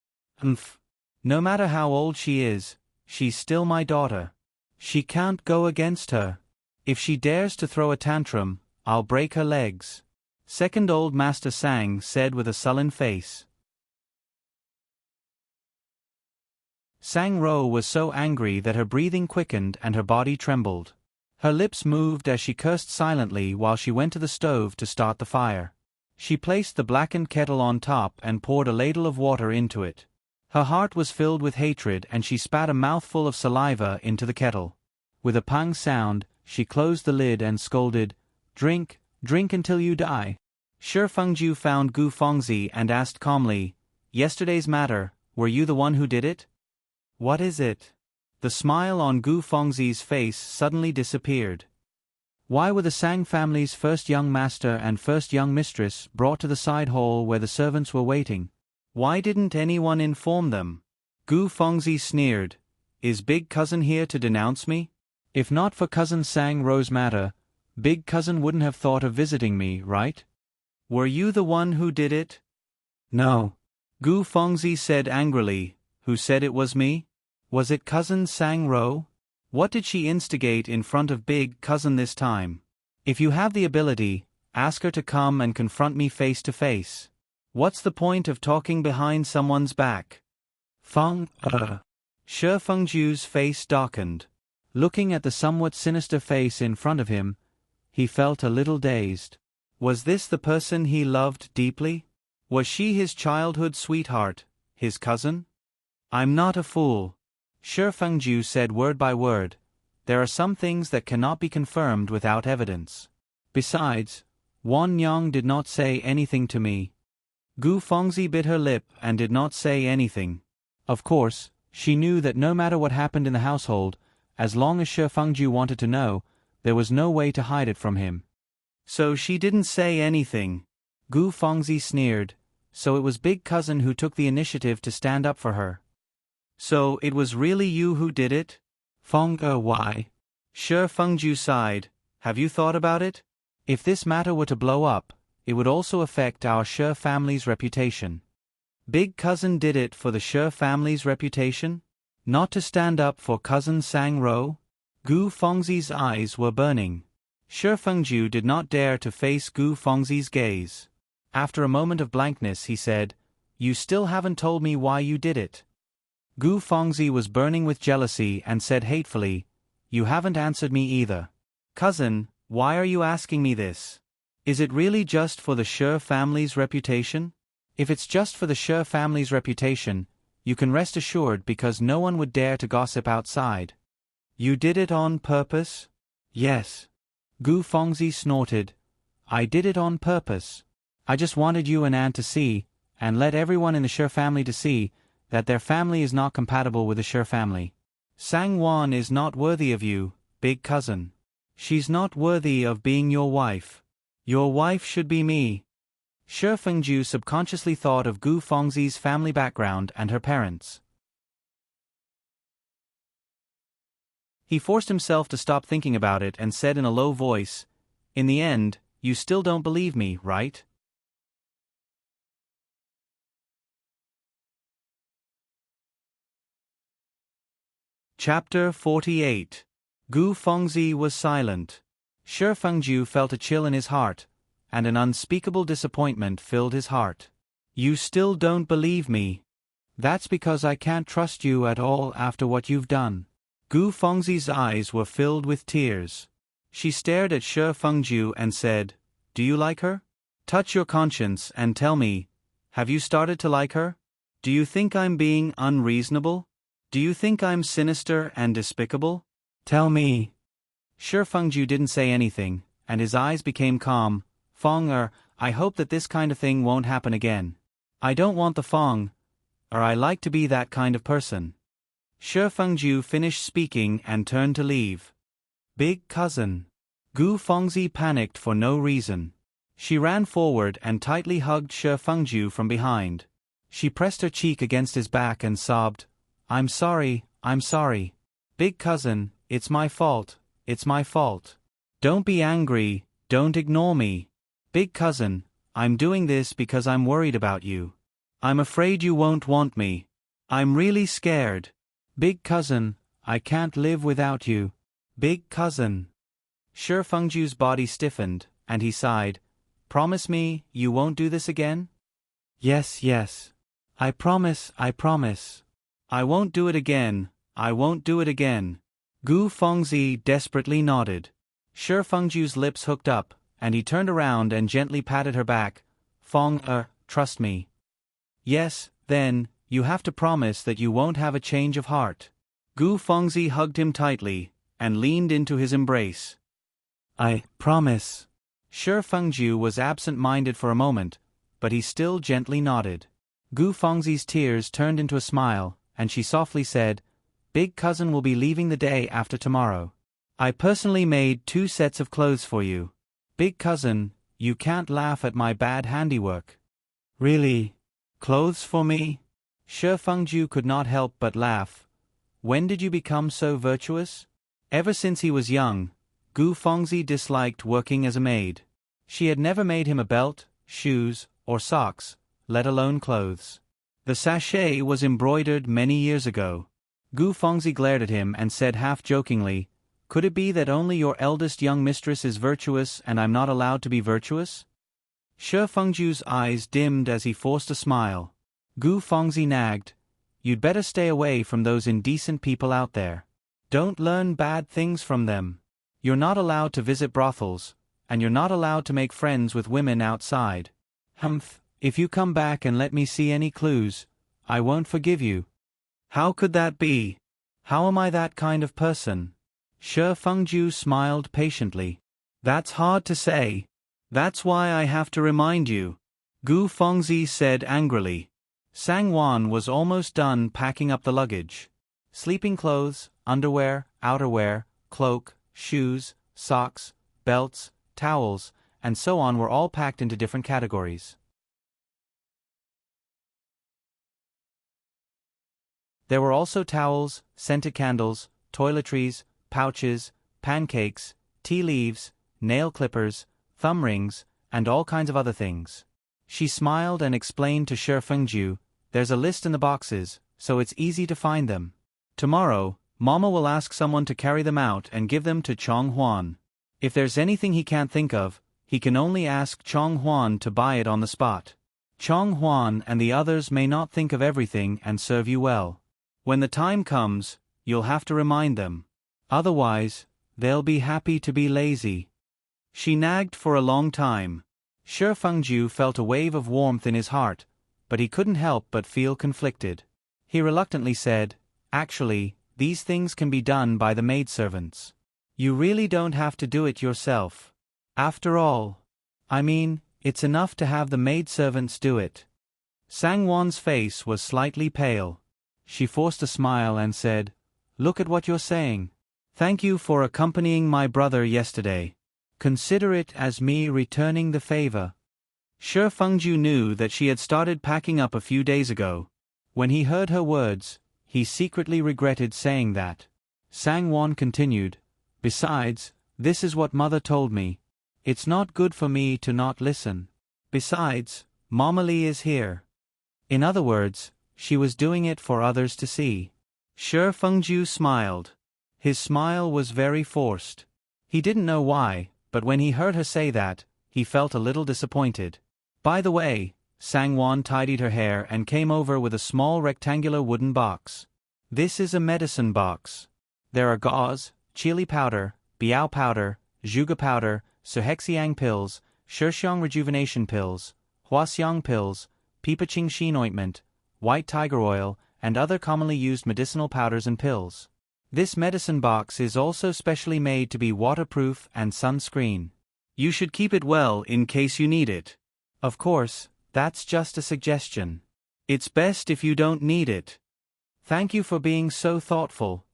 No matter how old she is, she's still my daughter. She can't go against her. If she dares to throw a tantrum, I'll break her legs. Second Old Master Sang said with a sullen face. Sang Ro was so angry that her breathing quickened and her body trembled. Her lips moved as she cursed silently while she went to the stove to start the fire. She placed the blackened kettle on top and poured a ladle of water into it. Her heart was filled with hatred and she spat a mouthful of saliva into the kettle. With a pang sound, she closed the lid and scolded, Drink until you die. Shi Fengju found Gu Fengzi and asked calmly, Yesterday's matter, were you the one who did it? What is it? The smile on Gu Fengzi's face suddenly disappeared. Why were the Sang family's first young master and first young mistress brought to the side hall where the servants were waiting? Why didn't anyone inform them? Gu Fengzi sneered, Is Big Cousin here to denounce me? If not for Cousin Sang Ro's matter, Big Cousin wouldn't have thought of visiting me, right? Were you the one who did it? No. Gu Fengzi said angrily, Who said it was me? Was it Cousin Sang Ro? What did she instigate in front of Big Cousin this time? If you have the ability, ask her to come and confront me face to face. What's the point of talking behind someone's back? Shi Fengju's face darkened. Looking at the somewhat sinister face in front of him, he felt a little dazed. Was this the person he loved deeply? Was she his childhood sweetheart, his cousin? I'm not a fool. Shi Fengju said word by word, There are some things that cannot be confirmed without evidence. Besides, Wan Yang did not say anything to me. Gu Fengzi bit her lip and did not say anything. Of course, she knew that no matter what happened in the household, as long as Shi Fengju wanted to know, there was no way to hide it from him. So she didn't say anything. Gu Fengzi sneered, So it was Big Cousin who took the initiative to stand up for her. So it was really you who did it? Why? Shi Fengju sighed, Have you thought about it? If this matter were to blow up, it would also affect our Shi family's reputation. Big Cousin did it for the Shi family's reputation? Not to stand up for Cousin Sang Ro? Gu Fengzi's eyes were burning. Shi Fengju did not dare to face Gu Fengzi's gaze. After a moment of blankness he said, You still haven't told me why you did it. Gu Fengzi was burning with jealousy and said hatefully, You haven't answered me either. Cousin, why are you asking me this? Is it really just for the Shi family's reputation? If it's just for the Shi family's reputation, you can rest assured because no one would dare to gossip outside. You did it on purpose? Yes. Gu Fengzi snorted. I did it on purpose. I just wanted you and Anne to see, and let everyone in the Shi family to see, that their family is not compatible with the Shi family. Sang Wan is not worthy of you, Big Cousin. She's not worthy of being your wife. Your wife should be me. Shi Fengju subconsciously thought of Gu Fengzi's family background and her parents. He forced himself to stop thinking about it and said in a low voice, "In the end, you still don't believe me, right?" Chapter 48. Gu Fengzi was silent. Shi Fengju felt a chill in his heart, and an unspeakable disappointment filled his heart. You still don't believe me. That's because I can't trust you at all after what you've done. Gu Fengzi's eyes were filled with tears. She stared at Shi Fengju and said, "Do you like her? Touch your conscience and tell me, have you started to like her? Do you think I'm being unreasonable? Do you think I'm sinister and despicable? Tell me." Shi Fengju didn't say anything, and his eyes became calm. "Feng, I hope that this kind of thing won't happen again. I don't want the Feng, I like to be that kind of person." Shi Fengju finished speaking and turned to leave. Big cousin. Gu Fengzi panicked for no reason. She ran forward and tightly hugged Shi Fengju from behind. She pressed her cheek against his back and sobbed, I'm sorry. Big cousin, it's my fault. Don't be angry, don't ignore me. Big cousin, I'm doing this because I'm worried about you. I'm afraid you won't want me. I'm really scared. Big cousin, I can't live without you. Big cousin. Shi Fengju's body stiffened, and he sighed. Promise me you won't do this again? Yes. I promise. I won't do it again. Gu Fengzi desperately nodded. Shi Fengju's lips hooked up, and he turned around and gently patted her back. Feng, trust me. Yes, then, you have to promise that you won't have a change of heart. Gu Fengzi hugged him tightly, and leaned into his embrace. I promise. Shi Fengju was absent-minded for a moment, but he still gently nodded. Gu Fengzi's tears turned into a smile, and she softly said, Big cousin will be leaving the day after tomorrow. I personally made 2 sets of clothes for you. Big cousin, you can't laugh at my bad handiwork. Really? Clothes for me? Shi Fengju could not help but laugh. When did you become so virtuous? Ever since he was young, Gu Fengzi disliked working as a maid. She had never made him a belt, shoes, or socks, let alone clothes. The sachet was embroidered many years ago. Gu Fengzi glared at him and said half-jokingly, Could it be that only your eldest young mistress is virtuous and I'm not allowed to be virtuous? Shi Fengju's eyes dimmed as he forced a smile. Gu Fengzi nagged, You'd better stay away from those indecent people out there. Don't learn bad things from them. You're not allowed to visit brothels, and you're not allowed to make friends with women outside. Humph, if you come back and let me see any clues, I won't forgive you. How could that be? How am I that kind of person? Shi Fengju smiled patiently. That's hard to say. That's why I have to remind you. Gu Fengzi said angrily. Sang Wan was almost done packing up the luggage. Sleeping clothes, underwear, outerwear, cloak, shoes, socks, belts, towels, and so on were all packed into different categories. There were also towels, scented candles, toiletries, pouches, pancakes, tea leaves, nail clippers, thumb rings, and all kinds of other things. She smiled and explained to Shi Fengju, There's a list in the boxes, so it's easy to find them. Tomorrow, Mama will ask someone to carry them out and give them to Chong Huan. If there's anything he can't think of, he can only ask Chong Huan to buy it on the spot. Chong Huan and the others may not think of everything and serve you well. When the time comes, you'll have to remind them. Otherwise, they'll be happy to be lazy. She nagged for a long time. Shi Fengju felt a wave of warmth in his heart, but he couldn't help but feel conflicted. He reluctantly said, Actually, these things can be done by the maidservants. You really don't have to do it yourself. After all, it's enough to have the maidservants do it. Sang Wan's face was slightly pale. She forced a smile and said, Look at what you're saying. Thank you for accompanying my brother yesterday. Consider it as me returning the favor. Shi Fengju knew that she had started packing up a few days ago. When he heard her words, he secretly regretted saying that. Sangwon continued, "Besides, this is what mother told me. It's not good for me to not listen. Besides, Mama Lee is here." In other words, she was doing it for others to see. Shi Fengju smiled. His smile was very forced. He didn't know why, but when he heard her say that, he felt a little disappointed. By the way, Sangwon tidied her hair and came over with a small rectangular wooden box. This is a medicine box. There are gauze, chili powder, biao powder, zhuge powder, suhexiang pills, shixiang rejuvenation pills, huaxiang pills, pipaching shin ointment, white tiger oil, and other commonly used medicinal powders and pills. This medicine box is also specially made to be waterproof and sunscreen. You should keep it well in case you need it. Of course, that's just a suggestion. It's best if you don't need it. Thank you for being so thoughtful.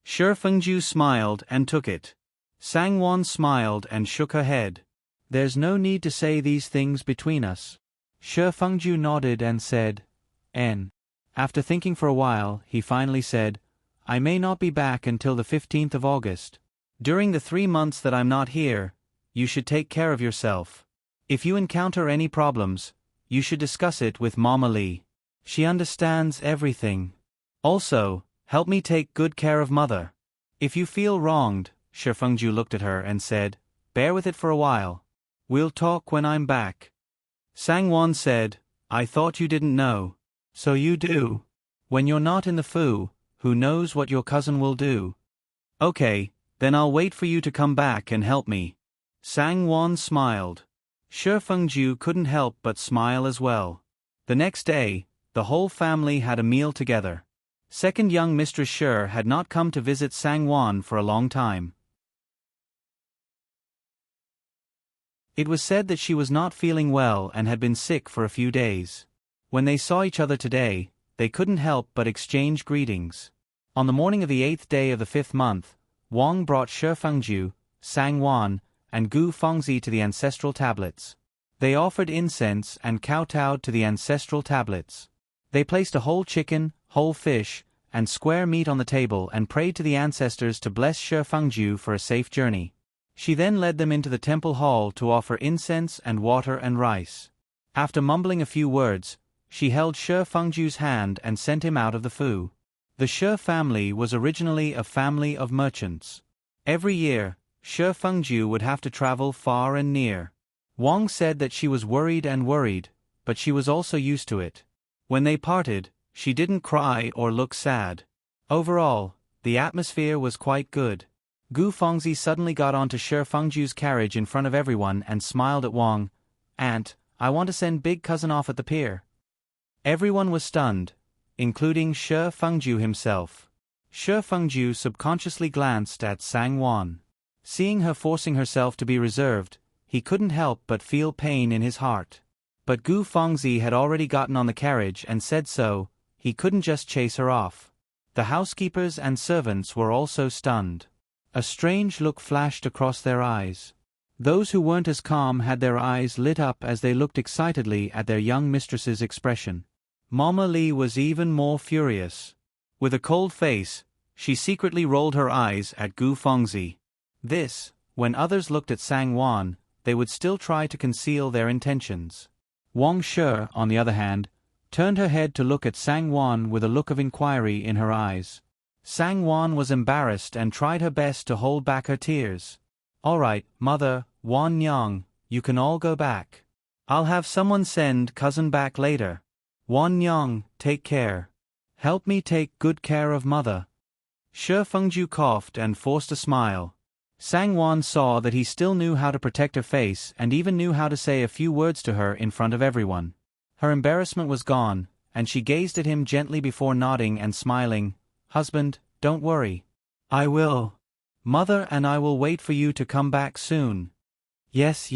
Shi Fengju smiled and took it. Sangwon smiled and shook her head. There's no need to say these things between us. Shi Fengju nodded and said, "N." After thinking for a while, he finally said, "I may not be back until the 15th of August. During the 3 months that I'm not here, you should take care of yourself. If you encounter any problems, you should discuss it with Mama Lee. She understands everything. Also, help me take good care of mother. If you feel wronged," Shi Fengju looked at her and said, "bear with it for a while. We'll talk when I'm back." Sangwon said, "I thought you didn't know. So you do. When you're not in the Fu, who knows what your cousin will do? Okay, then I'll wait for you to come back and help me." Sangwon smiled. Shi Fengju couldn't help but smile as well. The next day, the whole family had a meal together. Second young Mistress Shi had not come to visit Sangwon for a long time. It was said that she was not feeling well and had been sick for a few days. When they saw each other today, they couldn't help but exchange greetings. On the morning of the 8th day of the 5th month, Wang brought Shi Fengju, Sangwon, and Gu Fengzi to the ancestral tablets. They offered incense and kowtowed to the ancestral tablets. They placed a whole chicken, whole fish, and square meat on the table and prayed to the ancestors to bless Shi Fengju for a safe journey. She then led them into the temple hall to offer incense and water and rice. After mumbling a few words, she held Shi Fengju's hand and sent him out of the Fu. The Shi family was originally a family of merchants. Every year, Shi Fengju would have to travel far and near. Wang said that she was worried, but she was also used to it. When they parted, she didn't cry or look sad. Overall, the atmosphere was quite good. Gu Fengzi suddenly got onto Shi Fengju's carriage in front of everyone and smiled at Wang. "Aunt, I want to send big cousin off at the pier." Everyone was stunned, including Shi Fengju himself. Shi Fengju subconsciously glanced at Sangwon. Seeing her forcing herself to be reserved, he couldn't help but feel pain in his heart. But Gu Fengzi had already gotten on the carriage and said so, he couldn't just chase her off. The housekeepers and servants were also stunned. A strange look flashed across their eyes. Those who weren't as calm had their eyes lit up as they looked excitedly at their young mistress's expression. Mama Lee was even more furious. With a cold face, she secretly rolled her eyes at Gu Fengzi. This, when others looked at Sangwon, they would still try to conceal their intentions. Wang Shi, on the other hand, turned her head to look at Sangwon with a look of inquiry in her eyes. Sangwon was embarrassed and tried her best to hold back her tears. "All right, mother, Wan Yang, you can all go back. I'll have someone send cousin back later. Wan Yang, take care. Help me take good care of mother." Shi Fengju coughed and forced a smile. Sangwon saw that he still knew how to protect her face and even knew how to say a few words to her in front of everyone. Her embarrassment was gone, and she gazed at him gently before nodding and smiling. "Husband, don't worry. I will. Mother and I will wait for you to come back soon. Yes.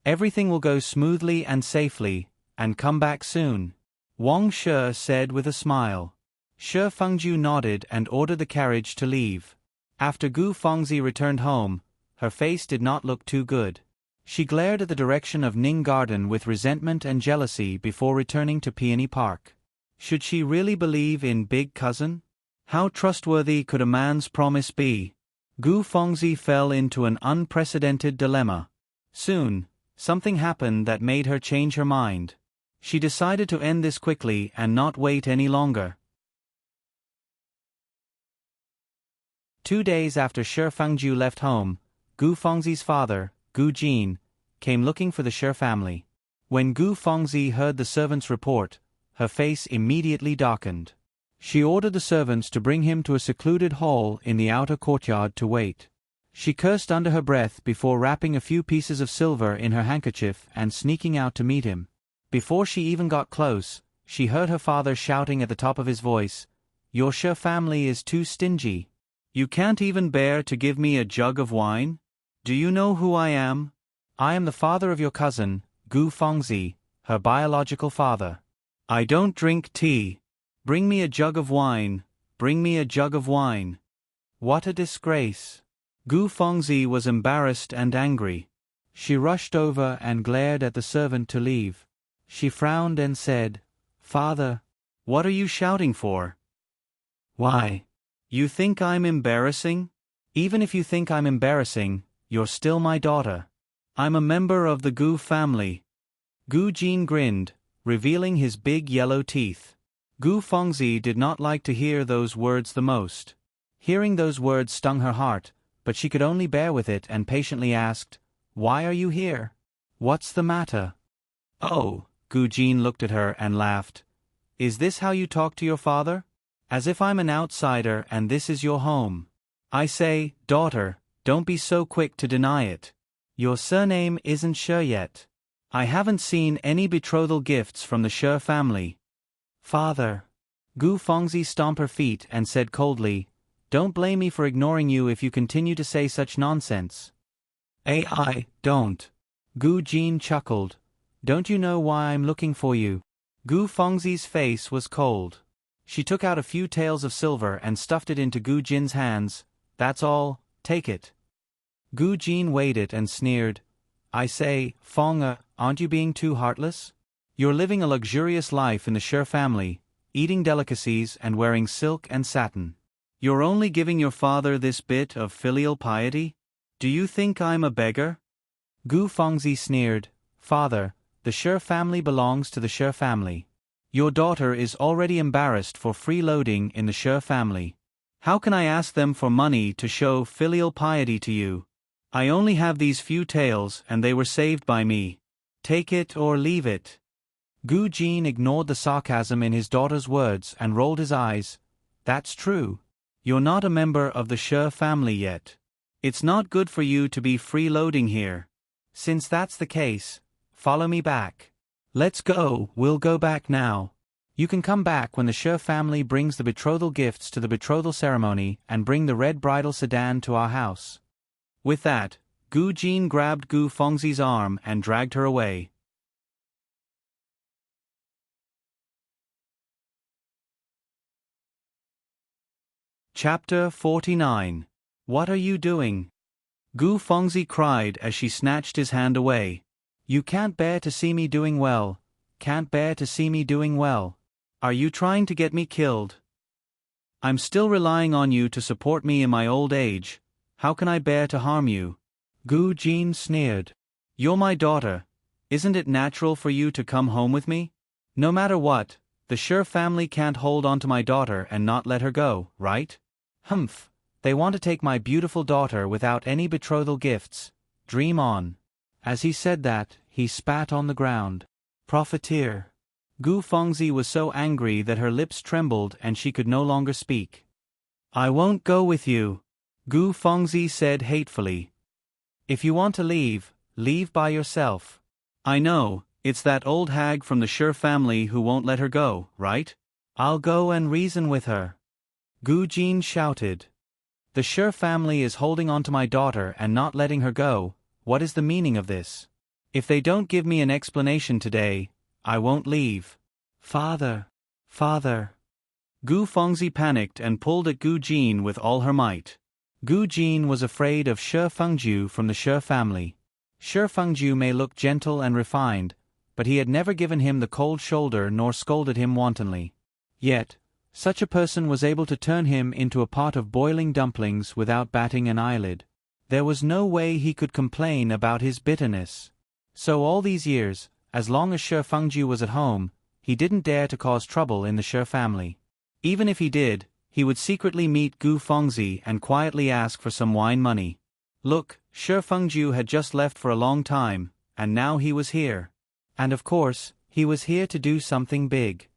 Everything will go smoothly and safely, and come back soon," Wang Shi said with a smile. Shi Fengju nodded and ordered the carriage to leave. After Gu Fengzi returned home, her face did not look too good. She glared at the direction of Ning Garden with resentment and jealousy before returning to Peony Park. Should she really believe in Big Cousin? How trustworthy could a man's promise be? Gu Fengzi fell into an unprecedented dilemma. Soon, something happened that made her change her mind. She decided to end this quickly and not wait any longer. 2 days after Shi Fangju left home, Gu Fengzi's father, Gu Jin, came looking for the Shi family. When Gu Fengzi heard the servant's report, her face immediately darkened. She ordered the servants to bring him to a secluded hall in the outer courtyard to wait. She cursed under her breath before wrapping a few pieces of silver in her handkerchief and sneaking out to meet him. Before she even got close, she heard her father shouting at the top of his voice, "Your Shi family is too stingy. You can't even bear to give me a jug of wine? Do you know who I am? I am the father of your cousin, Gu Fengzi, her biological father. I don't drink tea. Bring me a jug of wine, bring me a jug of wine." What a disgrace! Gu Fengzi was embarrassed and angry. She rushed over and glared at the servant to leave. She frowned and said, "Father, what are you shouting for? Why? You think I'm embarrassing? Even if you think I'm embarrassing, you're still my daughter. I'm a member of the Gu family." Gu Jin grinned, revealing his big yellow teeth. Gu Fengzi did not like to hear those words the most. Hearing those words stung her heart, but she could only bear with it and patiently asked, "Why are you here? What's the matter?" "Oh," Gu Jin looked at her and laughed. "Is this how you talk to your father? As if I'm an outsider and this is your home. I say, daughter, don't be so quick to deny it. Your surname isn't Shi yet. I haven't seen any betrothal gifts from the Shi family." "Father." Gu Fengzi stomped her feet and said coldly, "Don't blame me for ignoring you if you continue to say such nonsense." "I don't." Gu Jin chuckled. "Don't you know why I'm looking for you?" Gu Fengzi's face was cold. She took out a few taels of silver and stuffed it into Gu Jin's hands. "That's all, take it." Gu Jin weighed it and sneered. "I say, Feng, aren't you being too heartless? You're living a luxurious life in the Shi family, eating delicacies and wearing silk and satin. You're only giving your father this bit of filial piety? Do you think I'm a beggar?" Gu Fengzi sneered. "Father, the Shi family belongs to the Shi family. Your daughter is already embarrassed for freeloading in the Shi family. How can I ask them for money to show filial piety to you? I only have these few taels and they were saved by me. Take it or leave it." Gu Jin ignored the sarcasm in his daughter's words and rolled his eyes. "That's true. You're not a member of the Shi family yet. It's not good for you to be freeloading here. Since that's the case, follow me back. Let's go, we'll go back now. You can come back when the Shi family brings the betrothal gifts to the betrothal ceremony and bring the red bridal sedan to our house." With that, Gu Jin grabbed Gu Fengzi's arm and dragged her away. Chapter 49. What are you doing? Gu Fengzi cried as she snatched his hand away. "You can't bear to see me doing well. Can't bear to see me doing well. Are you trying to get me killed? I'm still relying on you to support me in my old age. How can I bear to harm you?" Gu Jin sneered. "You're my daughter. Isn't it natural for you to come home with me? No matter what, the Shi family can't hold on to my daughter and not let her go, right? Humph, they want to take my beautiful daughter without any betrothal gifts. Dream on." As he said that, he spat on the ground. Profiteer. Gu Fengzi was so angry that her lips trembled and she could no longer speak. "I won't go with you," Gu Fengzi said hatefully. "If you want to leave, leave by yourself. I know, it's that old hag from the Shi family who won't let her go, right? I'll go and reason with her." Gu Jin shouted. "The Shi family is holding on to my daughter and not letting her go. What is the meaning of this? If they don't give me an explanation today, I won't leave." "Father, father." Gu Fengzi panicked and pulled at Gu Jin with all her might. Gu Jin was afraid of Shi Fengju from the Shi family. Shi Fengju may look gentle and refined, but he had never given him the cold shoulder nor scolded him wantonly. Yet, such a person was able to turn him into a pot of boiling dumplings without batting an eyelid. There was no way he could complain about his bitterness. So all these years, as long as Shi Fengju was at home, he didn't dare to cause trouble in the Shi family. Even if he did, he would secretly meet Gu Fengzi and quietly ask for some wine money. Look, Shi Fengju had just left for a long time, and now he was here. And of course, he was here to do something big.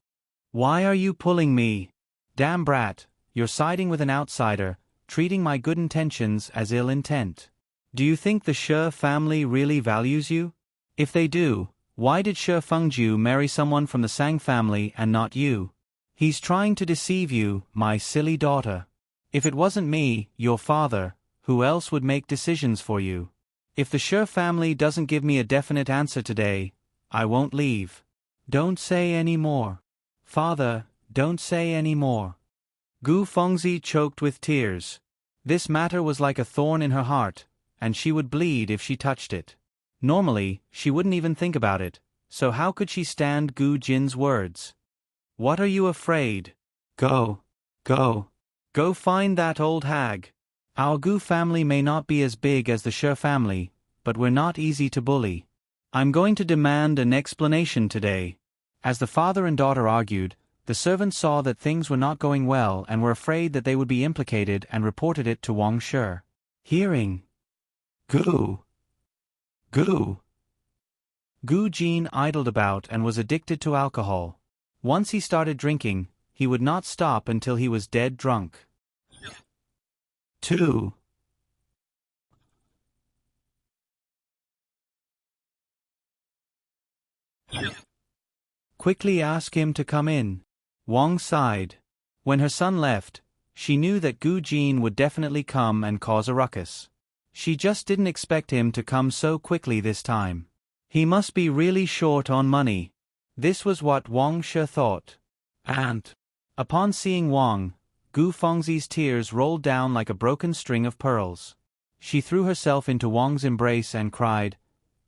Why are you pulling me? Damn brat, you're siding with an outsider, treating my good intentions as ill intent. Do you think the Shi family really values you? If they do, why did Shi Fengju marry someone from the Sang family and not you? He's trying to deceive you, my silly daughter. If it wasn't me, your father, who else would make decisions for you? If the Shi family doesn't give me a definite answer today, I won't leave. Don't say any more. Father, don't say any more. Gu Fengzi choked with tears. This matter was like a thorn in her heart, and she would bleed if she touched it. Normally, she wouldn't even think about it, so how could she stand Gu Jin's words? What are you afraid? Go find that old hag. Our Gu family may not be as big as the Shi family, but we're not easy to bully. I'm going to demand an explanation today. As the father and daughter argued, the servants saw that things were not going well and were afraid that they would be implicated and reported it to Wang Shi. Hearing Gu Jin idled about and was addicted to alcohol. Once he started drinking, he would not stop until he was dead drunk. 2. Quickly ask him to come in. Wang sighed. When her son left, she knew that Gu Jin would definitely come and cause a ruckus. She just didn't expect him to come so quickly this time. He must be really short on money. This was what Wang Shi thought. And, upon seeing Wang, Gu Fengzi's tears rolled down like a broken string of pearls. She threw herself into Wang's embrace and cried,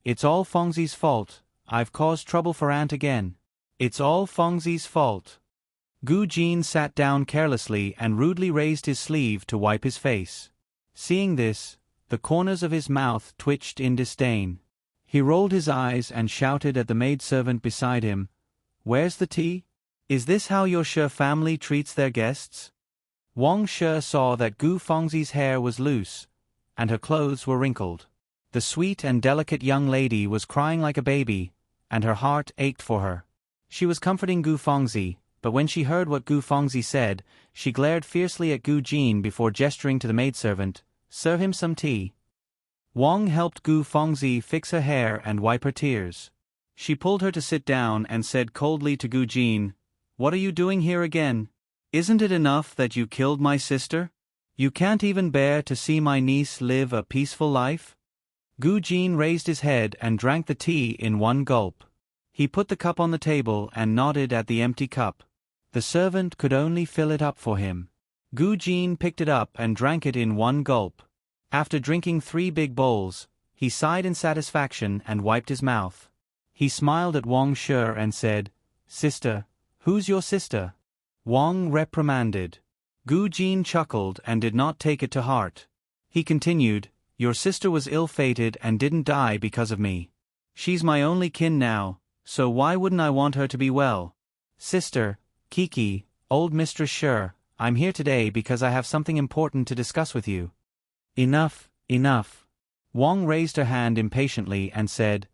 "It's all Fengzi's fault. I've caused trouble for Aunt again. It's all Fengzi's fault." Gu Jin sat down carelessly and rudely raised his sleeve to wipe his face. Seeing this, the corners of his mouth twitched in disdain. He rolled his eyes and shouted at the maidservant beside him, "Where's the tea? Is this how your Shi family treats their guests?" Wang Shi saw that Gu Fengzi's hair was loose, and her clothes were wrinkled. The sweet and delicate young lady was crying like a baby, and her heart ached for her. She was comforting Gu Fengzi, but when she heard what Gu Fengzi said, she glared fiercely at Gu Jin before gesturing to the maidservant, "Serve him some tea." Wang helped Gu Fengzi fix her hair and wipe her tears. She pulled her to sit down and said coldly to Gu Jin, "What are you doing here again? Isn't it enough that you killed my sister? You can't even bear to see my niece live a peaceful life?" Gu Jin raised his head and drank the tea in one gulp. He put the cup on the table and nodded at the empty cup. The servant could only fill it up for him. Gu Jin picked it up and drank it in one gulp. After drinking 3 big bowls, he sighed in satisfaction and wiped his mouth. He smiled at Wang Shi and said, "Sister, who's your sister?" Wang reprimanded. Gu Jin chuckled and did not take it to heart. He continued, "Your sister was ill-fated and didn't die because of me. She's my only kin now, so why wouldn't I want her to be well? Sister, Kiki, old Mistress Shi, I'm here today because I have something important to discuss with you." "Enough, enough." Wang raised her hand impatiently and said,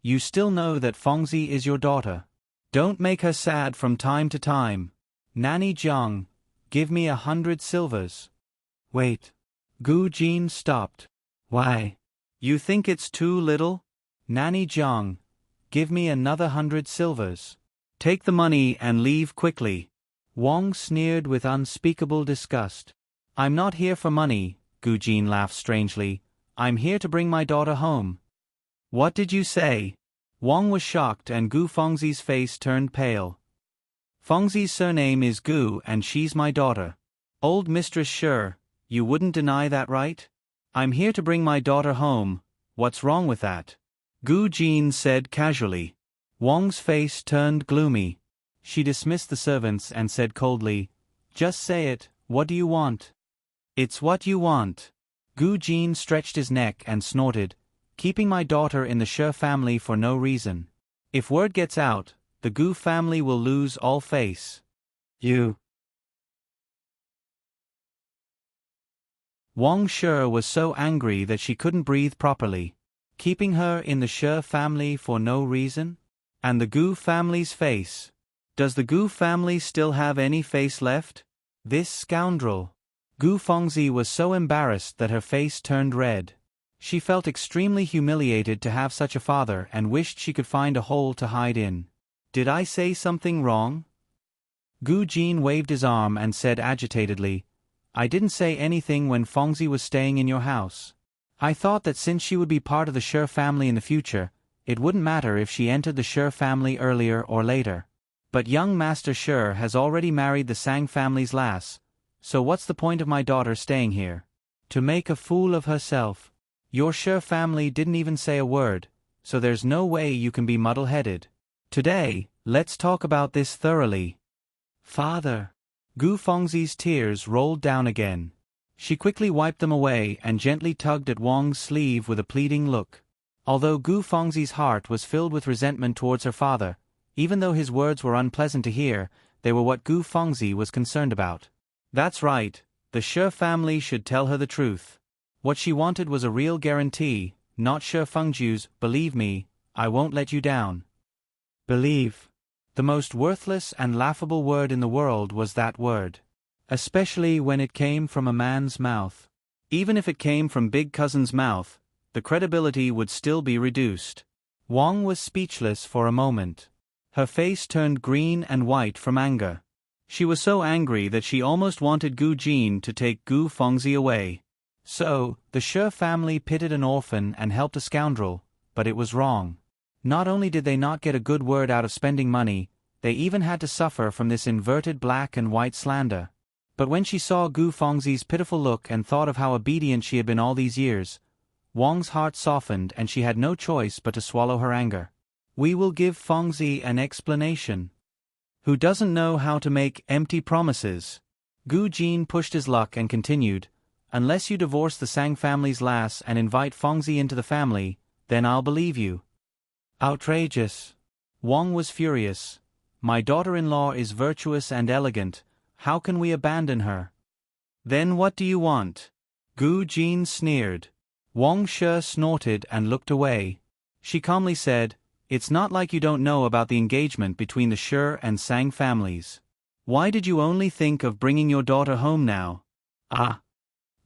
"You still know that Fengzi is your daughter. Don't make her sad from time to time. Nanny Jiang, give me 100 silvers. Wait." Gu Jin stopped. "Why? You think it's too little? Nanny Jiang, give me another 100 silvers. Take the money and leave quickly." Wang sneered with unspeakable disgust. "I'm not here for money," Gu Jin laughed strangely. "I'm here to bring my daughter home." "What did you say?" Wang was shocked and Gu Fengzi's face turned pale. "Fengzi's surname is Gu and she's my daughter. Old Mistress Shi, You wouldn't deny that, right? I'm here to bring my daughter home. What's wrong with that? Gu Jin said casually. Wang's face turned gloomy. She dismissed the servants and said coldly, "Just say it, what do you want?" "It's what you want." Gu Jin stretched his neck and snorted, "Keeping my daughter in the Shi family for no reason. If word gets out, the Gu family will lose all face." "You." Wang Shi was so angry that she couldn't breathe properly. Keeping her in the Shi family for no reason? And the Gu family's face? Does the Gu family still have any face left? This scoundrel. Gu Fengzi was so embarrassed that her face turned red. She felt extremely humiliated to have such a father and wished she could find a hole to hide in. "Did I say something wrong?" Gu Jin waved his arm and said agitatedly, "I didn't say anything when Fengzi was staying in your house. I thought that since she would be part of the Shi family in the future, it wouldn't matter if she entered the Shi family earlier or later. But young Master Shi has already married the Sang family's lass, so what's the point of my daughter staying here? To make a fool of herself. Your Shi family didn't even say a word, so there's no way you can be muddle-headed. Today, let's talk about this thoroughly." "Father." Gu Fengzi's tears rolled down again. She quickly wiped them away and gently tugged at Wang's sleeve with a pleading look. Although Gu Fengzi's heart was filled with resentment towards her father, even though his words were unpleasant to hear, they were what Gu Fengzi was concerned about. That's right, the Shi family should tell her the truth. What she wanted was a real guarantee, not Shi Fengju's "believe me, I won't let you down." Believe. The most worthless and laughable word in the world was that word. Especially when it came from a man's mouth. Even if it came from Big Cousin's mouth, the credibility would still be reduced. Wang was speechless for a moment. Her face turned green and white from anger. She was so angry that she almost wanted Gu Jin to take Gu Fengzi away. So, the Shi family pitied an orphan and helped a scoundrel, but it was wrong. Not only did they not get a good word out of spending money, they even had to suffer from this inverted black and white slander. But when she saw Gu Fengzi's pitiful look and thought of how obedient she had been all these years, Wang's heart softened and she had no choice but to swallow her anger. "We will give Fengzi an explanation. Who doesn't know how to make empty promises?" Gu Jin pushed his luck and continued, "Unless you divorce the Sang family's lass and invite Fengzi into the family, then I'll believe you." Outrageous. Wang was furious. "My daughter-in-law is virtuous and elegant. How can we abandon her?" "Then what do you want?" Gu Jin sneered. Wang Shi snorted and looked away. She calmly said, "It's not like you don't know about the engagement between the Shi and Sang families. Why did you only think of bringing your daughter home now?" "Ah."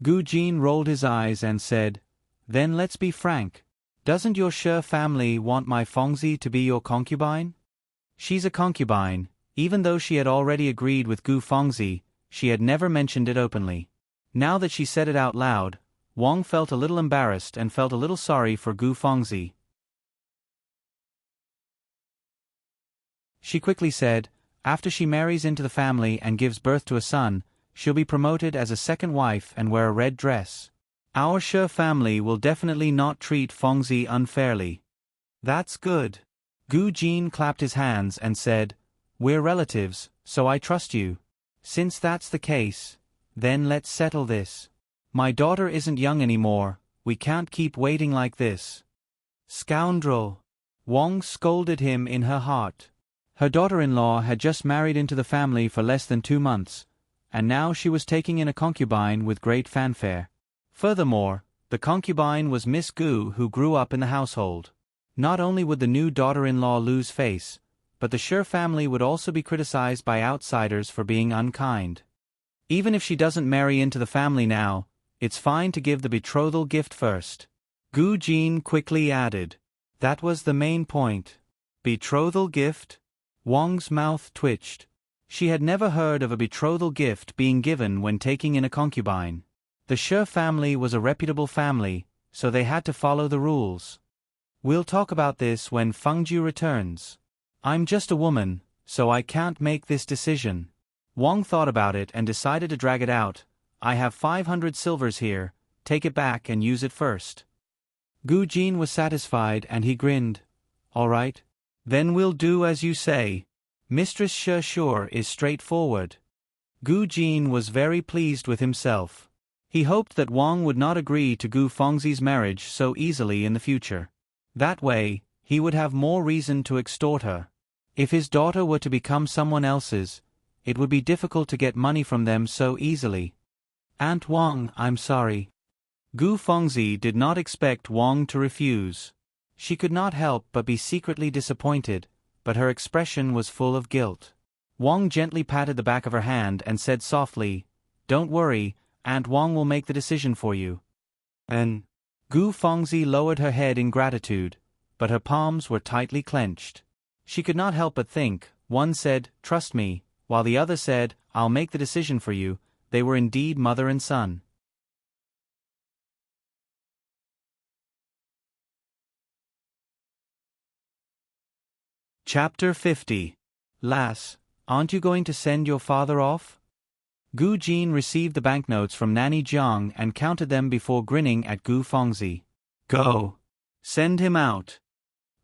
Gu Jin rolled his eyes and said, "Then let's be frank. Doesn't your Shi family want my Fengzi to be your concubine?" She's a concubine. Even though she had already agreed with Gu Fengzi, she had never mentioned it openly. Now that she said it out loud, Wang felt a little embarrassed and felt a little sorry for Gu Fengzi. She quickly said, "After she marries into the family and gives birth to a son, she'll be promoted as a second wife and wear a red dress. Our Shi family will definitely not treat Fengzi unfairly." "That's good." Gu Jin clapped his hands and said, "We're relatives, so I trust you. Since that's the case, then let's settle this. My daughter isn't young anymore, we can't keep waiting like this." "Scoundrel!" Wang scolded him in her heart. Her daughter-in-law had just married into the family for less than 2 months, and now she was taking in a concubine with great fanfare. Furthermore, the concubine was Miss Gu, who grew up in the household. Not only would the new daughter-in-law lose face, but the Shi family would also be criticized by outsiders for being unkind. Even if she doesn't marry into the family now, it's fine to give the betrothal gift first. Gu Jin quickly added. That was the main point. Betrothal gift? Wang's mouth twitched. She had never heard of a betrothal gift being given when taking in a concubine. The Shi family was a reputable family, so they had to follow the rules. "We'll talk about this when Fengju returns. I'm just a woman, so I can't make this decision." Wang thought about it and decided to drag it out, I have 500 silvers here, take it back and use it first. Gu Jin was satisfied and he grinned. All right. Then we'll do as you say. Mistress She sure is straightforward. Gu Jin was very pleased with himself. He hoped that Wang would not agree to Gu Fengzi's marriage so easily in the future. That way, he would have more reason to extort her. If his daughter were to become someone else's, it would be difficult to get money from them so easily. Aunt Wang, I'm sorry. Gu Fengzi did not expect Wang to refuse. She could not help but be secretly disappointed, but her expression was full of guilt. Wang gently patted the back of her hand and said softly, Don't worry, Aunt Wang will make the decision for you. And Gu Fengzi lowered her head in gratitude, but her palms were tightly clenched. She could not help but think, one said, Trust me, while the other said, I'll make the decision for you. They were indeed mother and son. Chapter 50. Lass, aren't you going to send your father off? Gu Jin received the banknotes from Nanny Jiang and counted them before grinning at Gu Fengzi. Go. Send him out.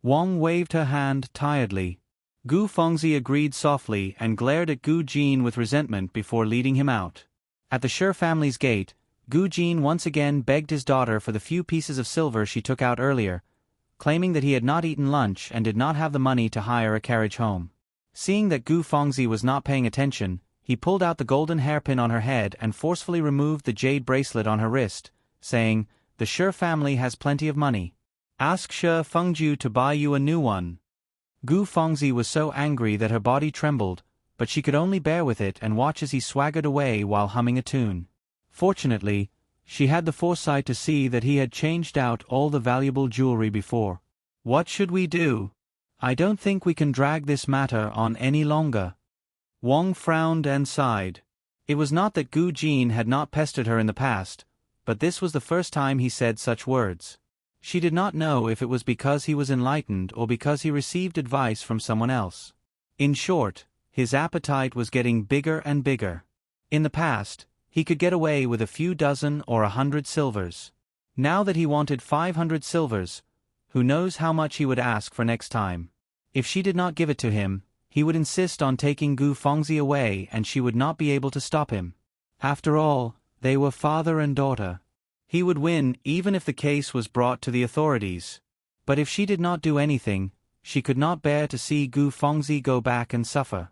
Wang waved her hand tiredly. Gu Fengzi agreed softly and glared at Gu Jin with resentment before leading him out. At the Shi family's gate, Gu Jin once again begged his daughter for the few pieces of silver she took out earlier, claiming that he had not eaten lunch and did not have the money to hire a carriage home. Seeing that Gu Fengzi was not paying attention, he pulled out the golden hairpin on her head and forcefully removed the jade bracelet on her wrist, saying, The Shi family has plenty of money. Ask Shi Fengju to buy you a new one. Gu Fengzi was so angry that her body trembled, but she could only bear with it and watch as he swaggered away while humming a tune. Fortunately, she had the foresight to see that he had changed out all the valuable jewelry before. What should we do? I don't think we can drag this matter on any longer. Wang frowned and sighed. It was not that Gu Jin had not pestered her in the past, but this was the first time he said such words. She did not know if it was because he was enlightened or because he received advice from someone else. In short, his appetite was getting bigger and bigger. In the past, he could get away with a few dozen or 100 silvers. Now that he wanted 500 silvers, who knows how much he would ask for next time. If she did not give it to him, he would insist on taking Gu Fengzi away and she would not be able to stop him. After all, they were father and daughter. He would win even if the case was brought to the authorities. But if she did not do anything, she could not bear to see Gu Fengzi go back and suffer.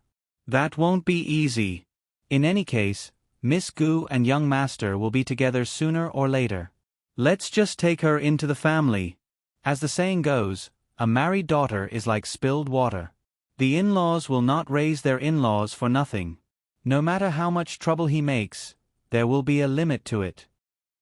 That won't be easy. In any case, Miss Gu and young master will be together sooner or later. Let's just take her into the family. As the saying goes, a married daughter is like spilled water. The in-laws will not raise their in-laws for nothing. No matter how much trouble he makes, there will be a limit to it.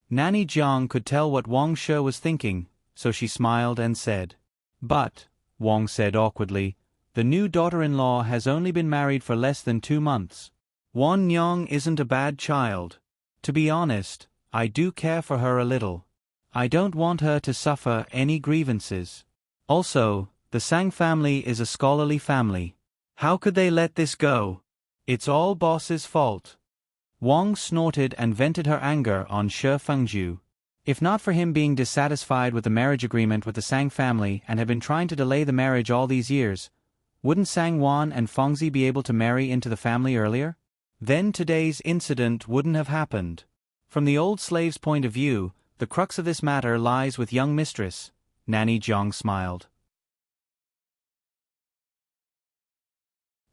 Nanny Jiang could tell what Wang Shi was thinking, so she smiled and said, But, Wang said awkwardly, the new daughter-in-law has only been married for less than 2 months. Wan Nyang isn't a bad child. To be honest, I do care for her a little. I don't want her to suffer any grievances. Also, the Sang family is a scholarly family. How could they let this go? It's all boss's fault. Wang snorted and vented her anger on Shi Fengju. If not for him being dissatisfied with the marriage agreement with the Sang family and had been trying to delay the marriage all these years, wouldn't Sang Wan and Fengzi be able to marry into the family earlier? Then today's incident wouldn't have happened. From the old slave's point of view, the crux of this matter lies with young mistress. Nanny Jiang smiled.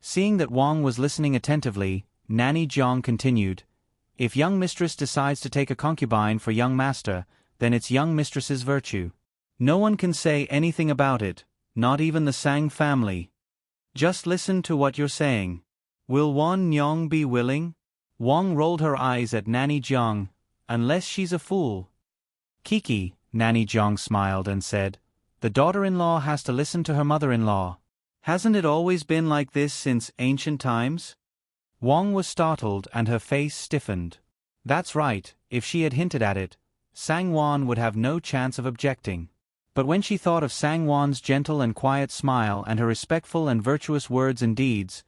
Seeing that Wang was listening attentively, Nanny Jiang continued, If young mistress decides to take a concubine for young master, then it's young mistress's virtue. No one can say anything about it, not even the Sang family. Just listen to what you're saying. Will Wan Nyong be willing? Wang rolled her eyes at Nanny Jiang. Unless she's a fool. Kiki, Nanny Jiang smiled and said, The daughter-in-law has to listen to her mother-in-law. Hasn't it always been like this since ancient times? Wang was startled and her face stiffened. That's right, if she had hinted at it, Sang Wan would have no chance of objecting. But when she thought of Sang Wan's gentle and quiet smile and her respectful and virtuous words and deeds,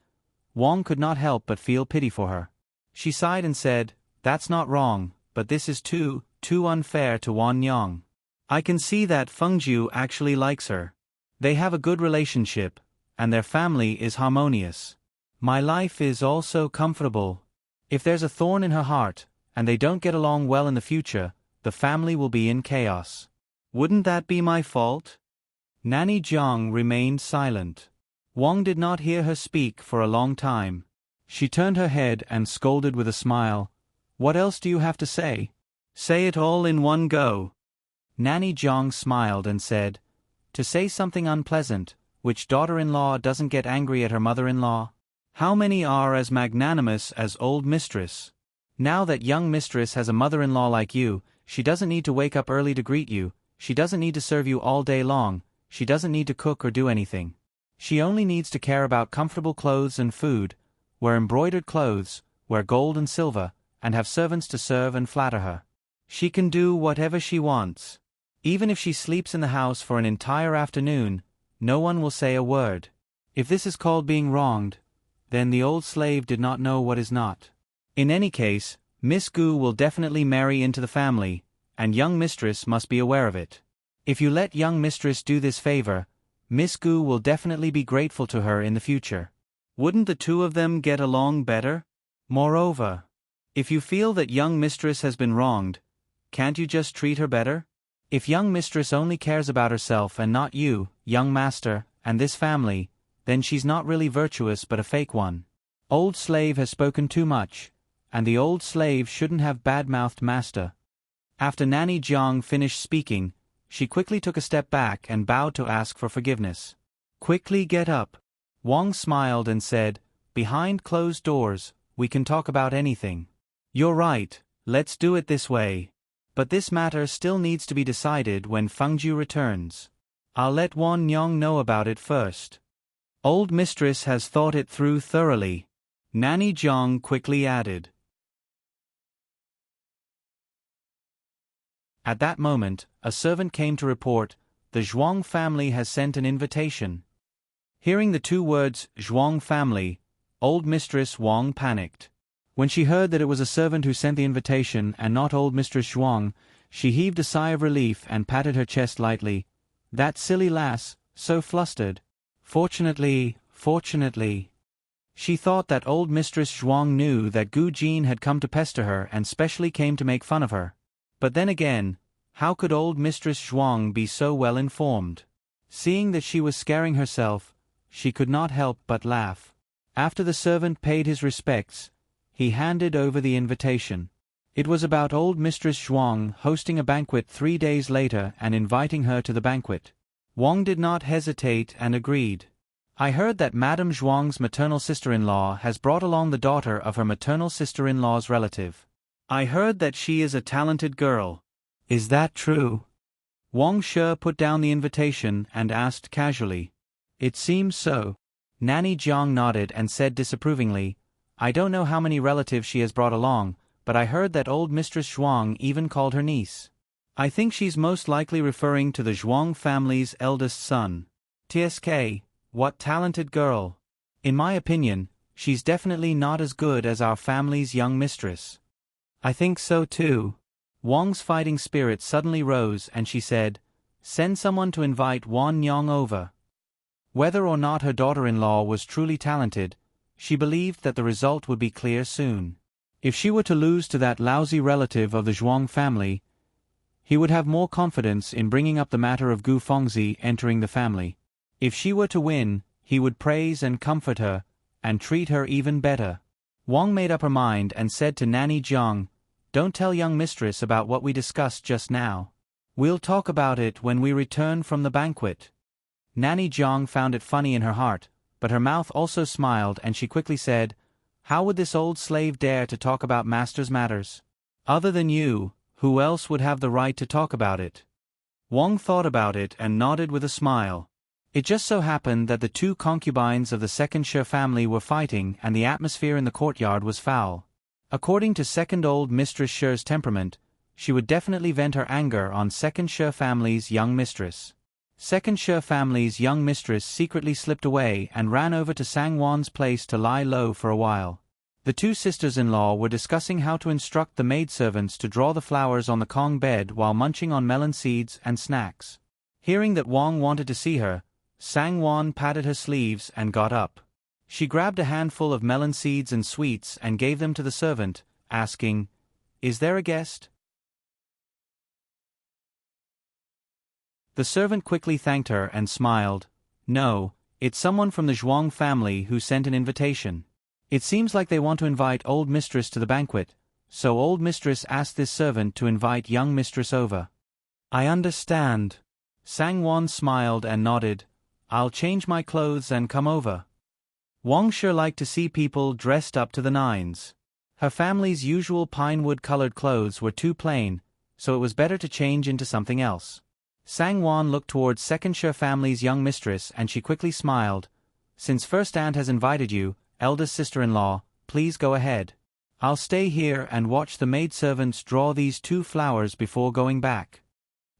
Wang could not help but feel pity for her. She sighed and said, That's not wrong, but this is too unfair to Wan Nyong. I can see that Fengju actually likes her. They have a good relationship, and their family is harmonious. My life is also comfortable. If there's a thorn in her heart, and they don't get along well in the future, the family will be in chaos. Wouldn't that be my fault? Nanny Jiang remained silent. Wang did not hear her speak for a long time. She turned her head and scolded with a smile. What else do you have to say? Say it all in one go. Nanny Jiang smiled and said, to say something unpleasant, which daughter-in-law doesn't get angry at her mother-in-law? How many are as magnanimous as old mistress? Now that young mistress has a mother-in-law like you, she doesn't need to wake up early to greet you, she doesn't need to serve you all day long, she doesn't need to cook or do anything. She only needs to care about comfortable clothes and food, wear embroidered clothes, wear gold and silver, and have servants to serve and flatter her. She can do whatever she wants. Even if she sleeps in the house for an entire afternoon, no one will say a word. If this is called being wronged, then the old slave did not know what is not. In any case, Miss Gu will definitely marry into the family, and young mistress must be aware of it. If you let young mistress do this favor, Miss Gu will definitely be grateful to her in the future. Wouldn't the two of them get along better? Moreover, if you feel that young mistress has been wronged, can't you just treat her better? If young mistress only cares about herself and not you, young master, and this family, then she's not really virtuous but a fake one. Old slave has spoken too much, and the old slave shouldn't have bad-mouthed master. After Nanny Jiang finished speaking, she quickly took a step back and bowed to ask for forgiveness. Quickly get up. Wang smiled and said, behind closed doors, we can talk about anything. You're right, let's do it this way. But this matter still needs to be decided when Fengju returns. I'll let Wan Nyong know about it first. Old mistress has thought it through thoroughly. Nanny Jiang quickly added. At that moment, a servant came to report, the Zhuang family has sent an invitation. Hearing the two words, Zhuang family, old mistress Wang panicked. When she heard that it was a servant who sent the invitation and not old mistress Zhuang, she heaved a sigh of relief and patted her chest lightly. That silly lass, so flustered. Fortunately. She thought that old mistress Zhuang knew that Gu Jin had come to pester her and specially came to make fun of her. But then again, how could old mistress Zhuang be so well informed? Seeing that she was scaring herself, she could not help but laugh. After the servant paid his respects, he handed over the invitation. It was about old mistress Zhuang hosting a banquet 3 days later and inviting her to the banquet. Wang did not hesitate and agreed. I heard that Madame Zhuang's maternal sister-in-law has brought along the daughter of her maternal sister-in-law's relative. I heard that she is a talented girl. Is that true? Wang Shi put down the invitation and asked casually. It seems so. Nanny Jiang nodded and said disapprovingly, I don't know how many relatives she has brought along, but I heard that old mistress Zhuang even called her niece. I think she's most likely referring to the Zhuang family's eldest son. TSK, what talented girl. In my opinion, she's definitely not as good as our family's young mistress. I think so too. Wang's fighting spirit suddenly rose and she said, send someone to invite Wan Nyong over. Whether or not her daughter-in-law was truly talented, she believed that the result would be clear soon. If she were to lose to that lousy relative of the Zhuang family, he would have more confidence in bringing up the matter of Gu Fengzi entering the family. If she were to win, he would praise and comfort her, and treat her even better. Wang made up her mind and said to Nanny Jiang, don't tell young mistress about what we discussed just now. We'll talk about it when we return from the banquet. Nanny Jiang found it funny in her heart, but her mouth also smiled and she quickly said, how would this old slave dare to talk about master's matters? Other than you, who else would have the right to talk about it? Wang thought about it and nodded with a smile. It just so happened that the two concubines of the second Shi family were fighting and the atmosphere in the courtyard was foul. According to second old mistress Shi's temperament, she would definitely vent her anger on second Shi family's young mistress. Second Shi family's young mistress secretly slipped away and ran over to Sang Wan's place to lie low for a while. The two sisters-in-law were discussing how to instruct the maidservants to draw the flowers on the Kong bed while munching on melon seeds and snacks. Hearing that Wang wanted to see her, Sang-won patted her sleeves and got up. She grabbed a handful of melon seeds and sweets and gave them to the servant, asking, "Is there a guest?" The servant quickly thanked her and smiled. "No, it's someone from the Zhuang family who sent an invitation. It seems like they want to invite old mistress to the banquet, so old mistress asked this servant to invite young mistress over." "I understand." Sang-won smiled and nodded. "I'll change my clothes and come over." Wang sure liked to see people dressed up to the nines. Her family's usual pine-wood-colored clothes were too plain, so it was better to change into something else. Sang-won looked towards second Shi family's young mistress and she quickly smiled. "Since first aunt has invited you, eldest sister-in-law, please go ahead. I'll stay here and watch the maidservants draw these two flowers before going back."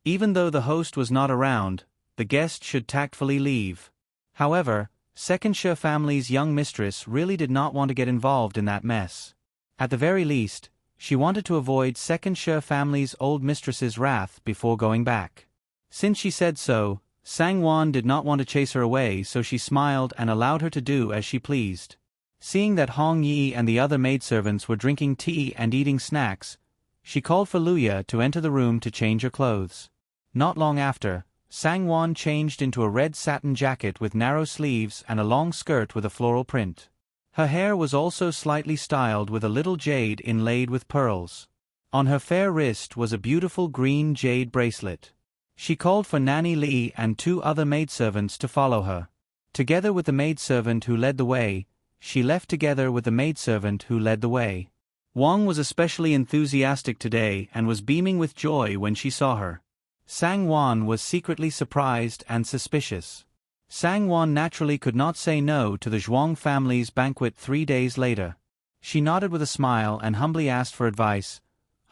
Even though the host was not around, the guest should tactfully leave. However, second Shi family's young mistress really did not want to get involved in that mess. At the very least, she wanted to avoid second Shi family's old mistress's wrath before going back. Since she said so, Sang-won did not want to chase her away, so she smiled and allowed her to do as she pleased. Seeing that Hong Yi and the other maidservants were drinking tea and eating snacks, she called for Luya to enter the room to change her clothes. Not long after, Sang-won changed into a red satin jacket with narrow sleeves and a long skirt with a floral print. Her hair was also slightly styled with a little jade inlaid with pearls. On her fair wrist was a beautiful green jade bracelet. She called for Nanny Li and two other maidservants to follow her. Together with the maidservant who led the way, she left together with the maidservant who led the way. Wang was especially enthusiastic today and was beaming with joy when she saw her. Sang-won was secretly surprised and suspicious. Sang-won naturally could not say no to the Zhuang family's banquet 3 days later. She nodded with a smile and humbly asked for advice.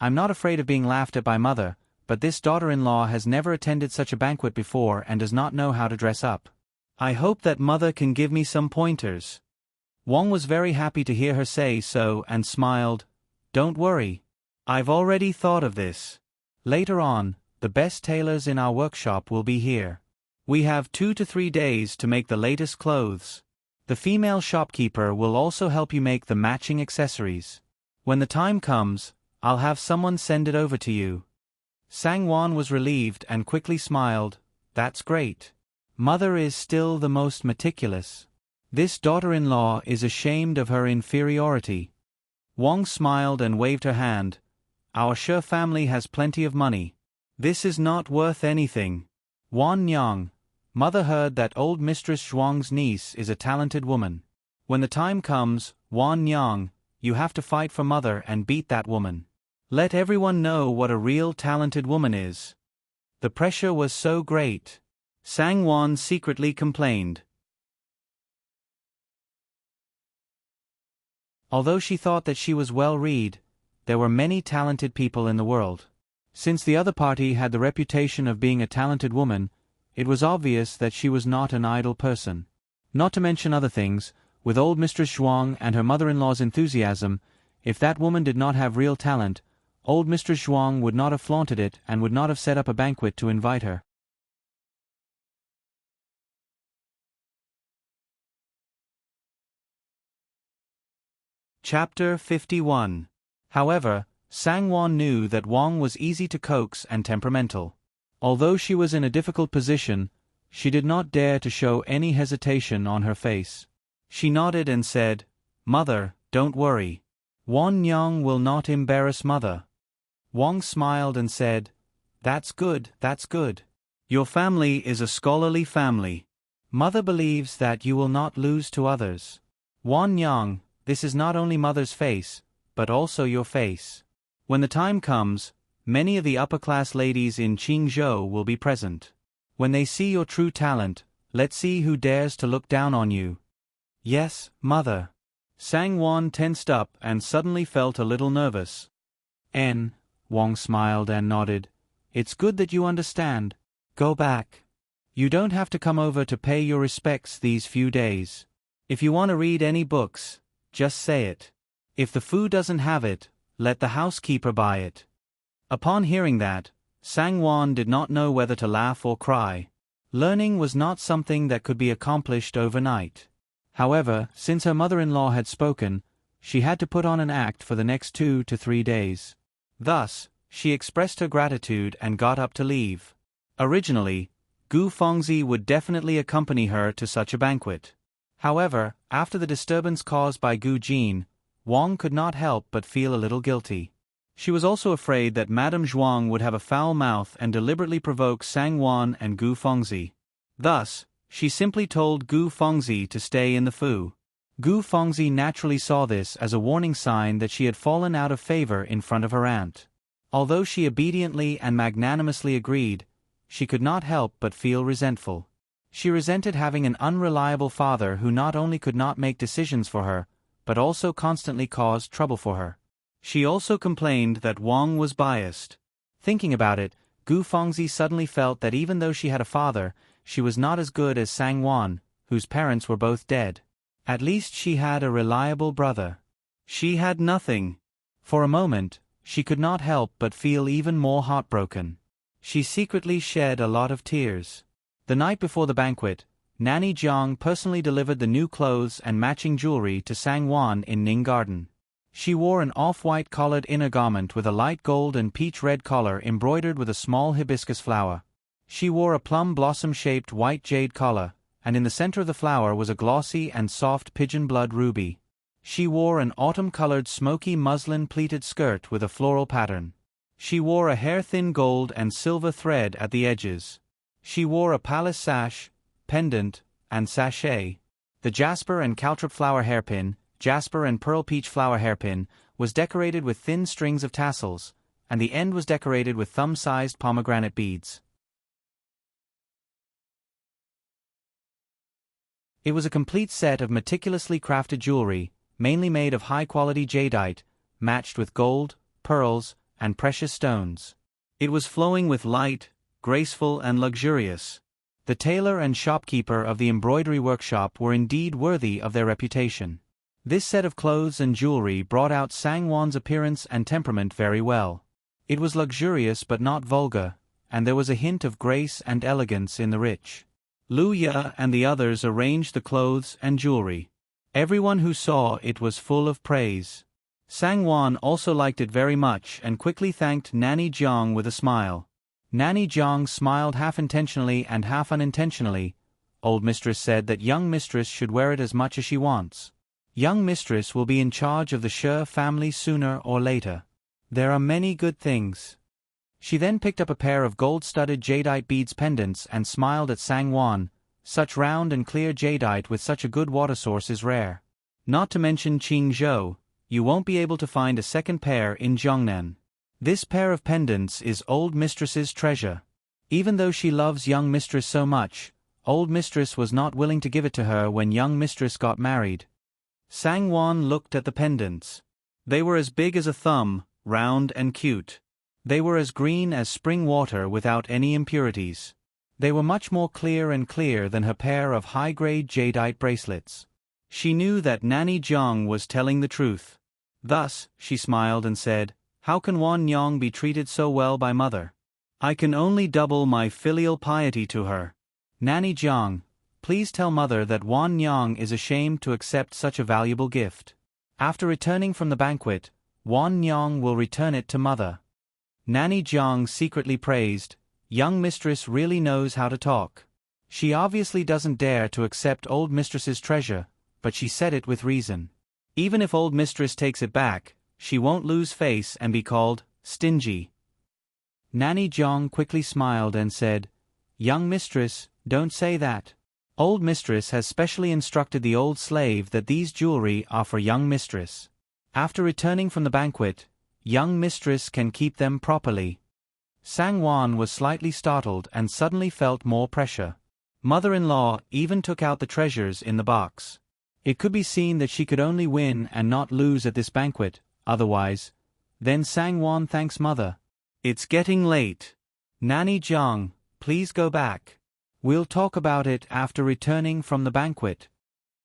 "I'm not afraid of being laughed at by mother, but this daughter-in-law has never attended such a banquet before and does not know how to dress up. I hope that mother can give me some pointers." Wang was very happy to hear her say so and smiled. "Don't worry. I've already thought of this. Later on, the best tailors in our workshop will be here. We have 2 to 3 days to make the latest clothes. The female shopkeeper will also help you make the matching accessories. When the time comes, I'll have someone send it over to you." Sang-won was relieved and quickly smiled. "That's great. Mother is still the most meticulous. This daughter-in-law is ashamed of her inferiority." Wang smiled and waved her hand. "Our Shi family has plenty of money. This is not worth anything. Wan Nyang, mother heard that old Mistress Zhuang's niece is a talented woman. When the time comes, Wan Nyang, you have to fight for mother and beat that woman. Let everyone know what a real talented woman is." The pressure was so great. Sang-won secretly complained. Although she thought that she was well-read, there were many talented people in the world. Since the other party had the reputation of being a talented woman, it was obvious that she was not an idle person. Not to mention other things, with old Mistress Zhuang and her mother-in-law's enthusiasm, if that woman did not have real talent, old Mistress Zhuang would not have flaunted it and would not have set up a banquet to invite her. Chapter 51. However, Sang-won knew that Wang was easy to coax and temperamental. Although she was in a difficult position, she did not dare to show any hesitation on her face. She nodded and said, "Mother, don't worry. Wan Nyang will not embarrass mother." Wang smiled and said, that's good. Your family is a scholarly family. Mother believes that you will not lose to others. Wan Nyang, this is not only mother's face, but also your face. When the time comes, many of the upper-class ladies in Qingzhou will be present. When they see your true talent, let's see who dares to look down on you." "Yes, mother." Sang-won tensed up and suddenly felt a little nervous. Wang smiled and nodded. "It's good that you understand. Go back. You don't have to come over to pay your respects these few days. If you want to read any books, just say it. If the Fu doesn't have it, let the housekeeper buy it. Upon hearing that, Sang-won did not know whether to laugh or cry. Learning was not something that could be accomplished overnight. However, since her mother-in-law had spoken, she had to put on an act for the next 2 to 3 days. Thus, she expressed her gratitude and got up to leave. Originally, Gu Fengzi would definitely accompany her to such a banquet. However, after the disturbance caused by Gu Jin, Wang could not help but feel a little guilty. She was also afraid that Madame Zhuang would have a foul mouth and deliberately provoke Sang-won and Gu Fengzi. Thus, she simply told Gu Fengzi to stay in the Fu. Gu Fengzi naturally saw this as a warning sign that she had fallen out of favor in front of her aunt. Although she obediently and magnanimously agreed, she could not help but feel resentful. She resented having an unreliable father who not only could not make decisions for her, but also constantly caused trouble for her. She also complained that Wang was biased. Thinking about it, Gu Fengzi suddenly felt that even though she had a father, she was not as good as Sang-won, whose parents were both dead. At least she had a reliable brother. She had nothing. For a moment, she could not help but feel even more heartbroken. She secretly shed a lot of tears. The night before the banquet, Nanny Jiang personally delivered the new clothes and matching jewelry to Sang-won in Ning Garden. She wore an off-white collared inner garment with a light gold and peach-red collar embroidered with a small hibiscus flower. She wore a plum blossom-shaped white jade collar, and in the center of the flower was a glossy and soft pigeon blood ruby. She wore an autumn-colored smoky muslin pleated skirt with a floral pattern. She wore a hair-thin gold and silver thread at the edges. She wore a palace sash, pendant, and sachet. The jasper and caltrop flower hairpin, jasper and pearl peach flower hairpin, was decorated with thin strings of tassels, and the end was decorated with thumb-sized pomegranate beads. It was a complete set of meticulously crafted jewelry, mainly made of high-quality jadeite, matched with gold, pearls, and precious stones. It was flowing with light, graceful and luxurious. The tailor and shopkeeper of the embroidery workshop were indeed worthy of their reputation. This set of clothes and jewelry brought out Sang-won's appearance and temperament very well. It was luxurious but not vulgar, and there was a hint of grace and elegance in the rich. Lu Ye and the others arranged the clothes and jewelry. Everyone who saw it was full of praise. Sang-won also liked it very much and quickly thanked Nanny Jiang with a smile. Nanny Jiang smiled half intentionally and half unintentionally. Old mistress said that young mistress should wear it as much as she wants. Young mistress will be in charge of the She family sooner or later. There are many good things. She then picked up a pair of gold-studded jadeite beads pendants and smiled at Sang-won. Such round and clear jadeite with such a good water source is rare. Not to mention Qingzhou, you won't be able to find a second pair in Zhongnan. This pair of pendants is old mistress's treasure. Even though she loves young mistress so much, old mistress was not willing to give it to her when young mistress got married. Sang-won looked at the pendants. They were as big as a thumb, round and cute. They were as green as spring water without any impurities. They were much more clear than her pair of high-grade jadeite bracelets. She knew that Nanny Jiang was telling the truth. Thus, she smiled and said, "How can Wan Nyong be treated so well by mother? I can only double my filial piety to her. Nanny Jiang, please tell mother that Wan Nyong is ashamed to accept such a valuable gift. After returning from the banquet, Wan Nyong will return it to mother." Nanny Jiang secretly praised, "Young mistress really knows how to talk. She obviously doesn't dare to accept old mistress's treasure, but she said it with reason. Even if old mistress takes it back, she won't lose face and be called stingy." Nanny Jiang quickly smiled and said, "Young mistress, don't say that. Old mistress has specially instructed the old slave that these jewelry are for young mistress. After returning from the banquet, young mistress can keep them properly." Sang-won was slightly startled and suddenly felt more pressure. Mother-in-law even took out the treasures in the box. It could be seen that she could only win and not lose at this banquet, otherwise. Then Sang-won thanks mother. "It's getting late. Nanny Jiang, please go back. We'll talk about it after returning from the banquet,"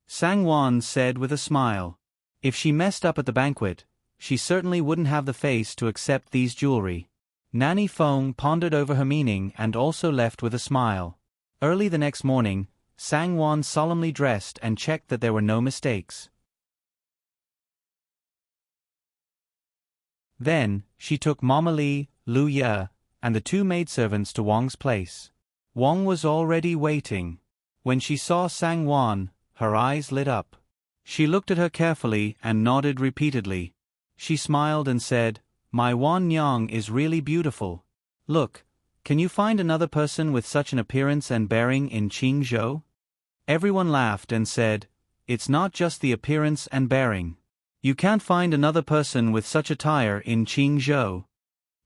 Sang-won said with a smile. If she messed up at the banquet, she certainly wouldn't have the face to accept these jewelry. Nanny Feng pondered over her meaning and also left with a smile. Early the next morning, Sang-won solemnly dressed and checked that there were no mistakes. Then, she took Mama Li, Lu Ye, and the two maidservants to Wang's place. Wang was already waiting. When she saw Sang-won, her eyes lit up. She looked at her carefully and nodded repeatedly. She smiled and said, "My Wan Yang is really beautiful. Look, can you find another person with such an appearance and bearing in Qingzhou?" Everyone laughed and said, "It's not just the appearance and bearing. You can't find another person with such attire in Qingzhou."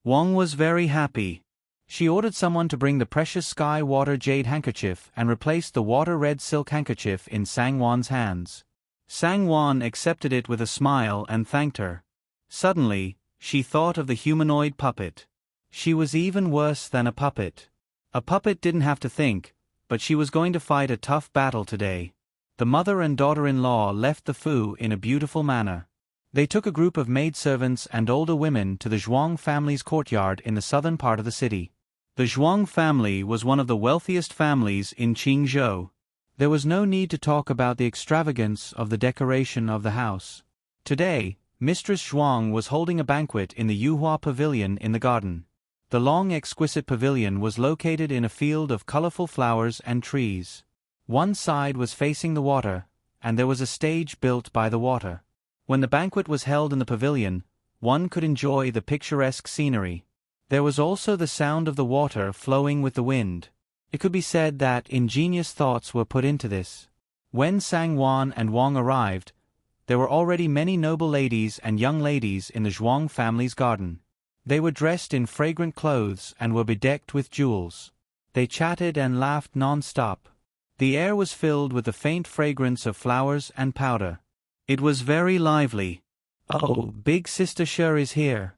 Wang was very happy. She ordered someone to bring the precious sky water jade handkerchief and replaced the water red silk handkerchief in Sang-won's hands. Sang-won accepted it with a smile and thanked her. Suddenly, she thought of the humanoid puppet. She was even worse than a puppet. A puppet didn't have to think, but she was going to fight a tough battle today. The mother and daughter-in-law left the Fu in a beautiful manner. They took a group of maidservants and older women to the Zhuang family's courtyard in the southern part of the city. The Zhuang family was one of the wealthiest families in Qingzhou. There was no need to talk about the extravagance of the decoration of the house. Today, Mistress Zhuang was holding a banquet in the Yuhua Pavilion in the garden. The long exquisite pavilion was located in a field of colorful flowers and trees. One side was facing the water, and there was a stage built by the water. When the banquet was held in the pavilion, one could enjoy the picturesque scenery. There was also the sound of the water flowing with the wind. It could be said that ingenious thoughts were put into this. When Sang-won and Wang arrived, there were already many noble ladies and young ladies in the Zhuang family's garden. They were dressed in fragrant clothes and were bedecked with jewels. They chatted and laughed non-stop. The air was filled with the faint fragrance of flowers and powder. It was very lively. "Oh, big sister Sher is here."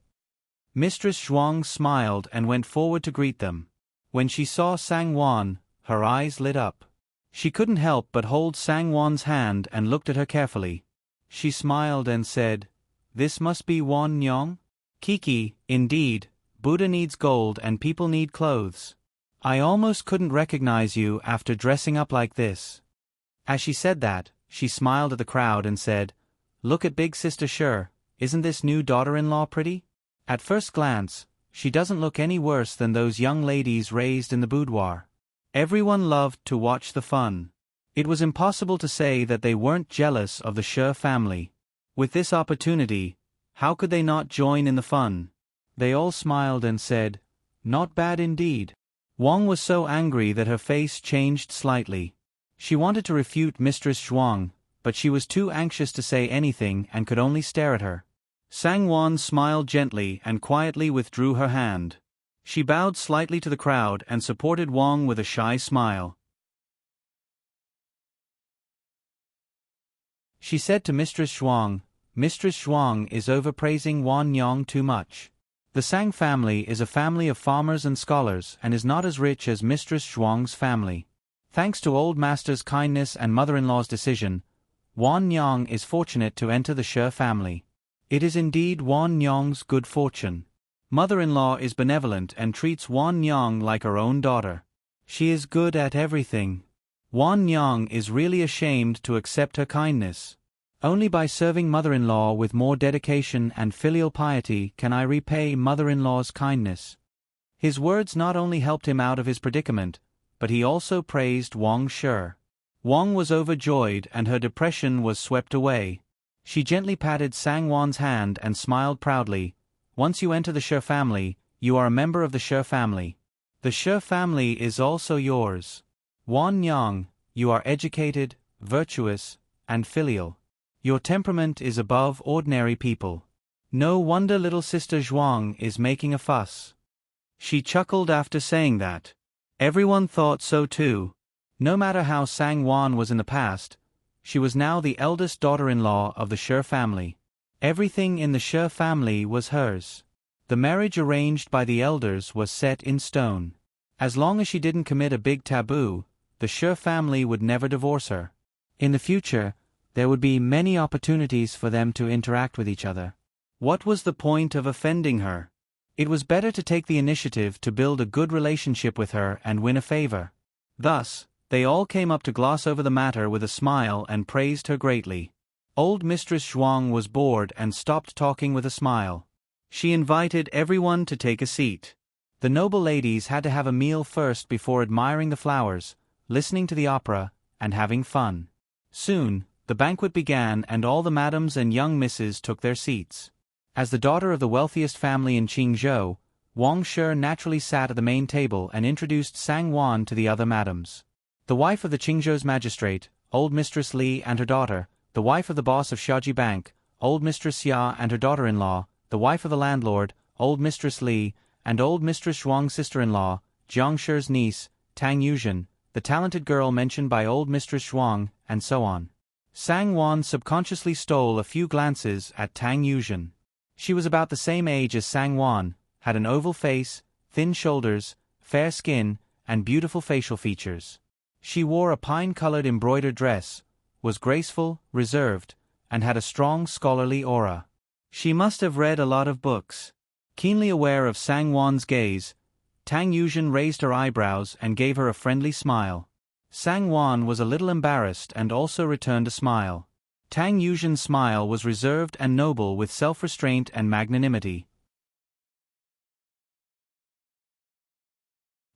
Mistress Zhuang smiled and went forward to greet them. When she saw Sang-won, her eyes lit up. She couldn't help but hold Sang-won's hand and looked at her carefully. She smiled and said, "This must be Wan Nyong?" "Kiki, indeed, Buddha needs gold and people need clothes. I almost couldn't recognize you after dressing up like this." As she said that, she smiled at the crowd and said, "Look at big sister Sher, isn't this new daughter-in-law pretty? At first glance, she doesn't look any worse than those young ladies raised in the boudoir." Everyone loved to watch the fun. It was impossible to say that they weren't jealous of the Sher family. With this opportunity, how could they not join in the fun? They all smiled and said, "Not bad indeed." Wang was so angry that her face changed slightly. She wanted to refute Mistress Zhuang, but she was too anxious to say anything and could only stare at her. Sang-won smiled gently and quietly withdrew her hand. She bowed slightly to the crowd and supported Wang with a shy smile. She said to Mistress Zhuang, "Mistress Zhuang is overpraising Wan Nyong too much. The Sang family is a family of farmers and scholars and is not as rich as Mistress Zhuang's family. Thanks to old master's kindness and mother-in-law's decision, Wan Nyong is fortunate to enter the Sher family. It is indeed Wan Nyong's good fortune. Mother-in-law is benevolent and treats Wan Nyong like her own daughter. She is good at everything. Wan Nyong is really ashamed to accept her kindness. Only by serving mother-in-law with more dedication and filial piety can I repay mother-in-law's kindness." His words not only helped him out of his predicament, but he also praised Wang Sher. Wang was overjoyed and her depression was swept away. She gently patted Sang-won's hand and smiled proudly. "Once you enter the Sher family, you are a member of the Sher family. The Sher family is also yours. Wan Nyong, you are educated, virtuous, and filial. Your temperament is above ordinary people. No wonder little sister Zhuang is making a fuss." She chuckled after saying that. Everyone thought so too. No matter how Sang-won was in the past, she was now the eldest daughter-in-law of the Sher family. Everything in the Sher family was hers. The marriage arranged by the elders was set in stone. As long as she didn't commit a big taboo, the Sher family would never divorce her. In the future, There would be many opportunities for them to interact with each other. What was the point of offending her? It was better to take the initiative to build a good relationship with her and win a favor. Thus, they all came up to gloss over the matter with a smile and praised her greatly. Old Mistress Zhuang was bored and stopped talking with a smile. She invited everyone to take a seat. The noble ladies had to have a meal first before admiring the flowers, listening to the opera, and having fun. Soon, the banquet began and all the madams and young misses took their seats. As the daughter of the wealthiest family in Qingzhou, Wang Shi naturally sat at the main table and introduced Sang Wan to the other madams. The wife of the Qingzhou's magistrate, old Mistress Li and her daughter, the wife of the boss of Xiaoji Bank, old Mistress Xia and her daughter-in-law, the wife of the landlord, old Mistress Li, and old Mistress Zhuang's sister-in-law, Jiang Shi's niece, Tang Yuzhen, the talented girl mentioned by old Mistress Zhuang, and so on. Sang Wan subconsciously stole a few glances at Tang Yuzhen. She was about the same age as Sang Wan, had an oval face, thin shoulders, fair skin, and beautiful facial features. She wore a pine-colored embroidered dress, was graceful, reserved, and had a strong scholarly aura. She must have read a lot of books. Keenly aware of Sang Wan's gaze, Tang Yuzhen raised her eyebrows and gave her a friendly smile. Sang Wan was a little embarrassed and also returned a smile. Tang Yuzhen's smile was reserved and noble with self-restraint and magnanimity.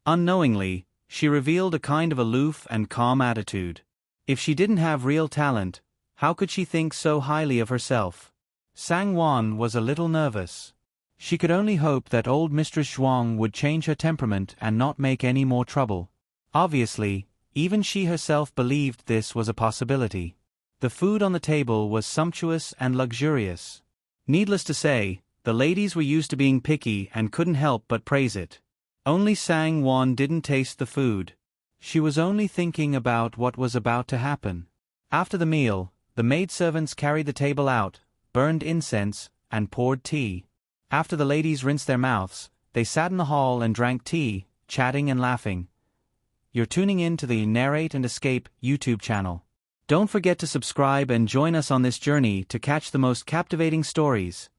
Unknowingly, she revealed a kind of aloof and calm attitude. If she didn't have real talent, how could she think so highly of herself? Sang Wan was a little nervous. She could only hope that old Mistress Zhuang would change her temperament and not make any more trouble. Obviously, even she herself believed this was a possibility. The food on the table was sumptuous and luxurious. Needless to say, the ladies were used to being picky and couldn't help but praise it. Only Sang Wan didn't taste the food. She was only thinking about what was about to happen. After the meal, the maidservants carried the table out, burned incense, and poured tea. After the ladies rinsed their mouths, they sat in the hall and drank tea, chatting and laughing. You're tuning in to the Narrate and Escape YouTube channel. Don't forget to subscribe and join us on this journey to catch the most captivating stories.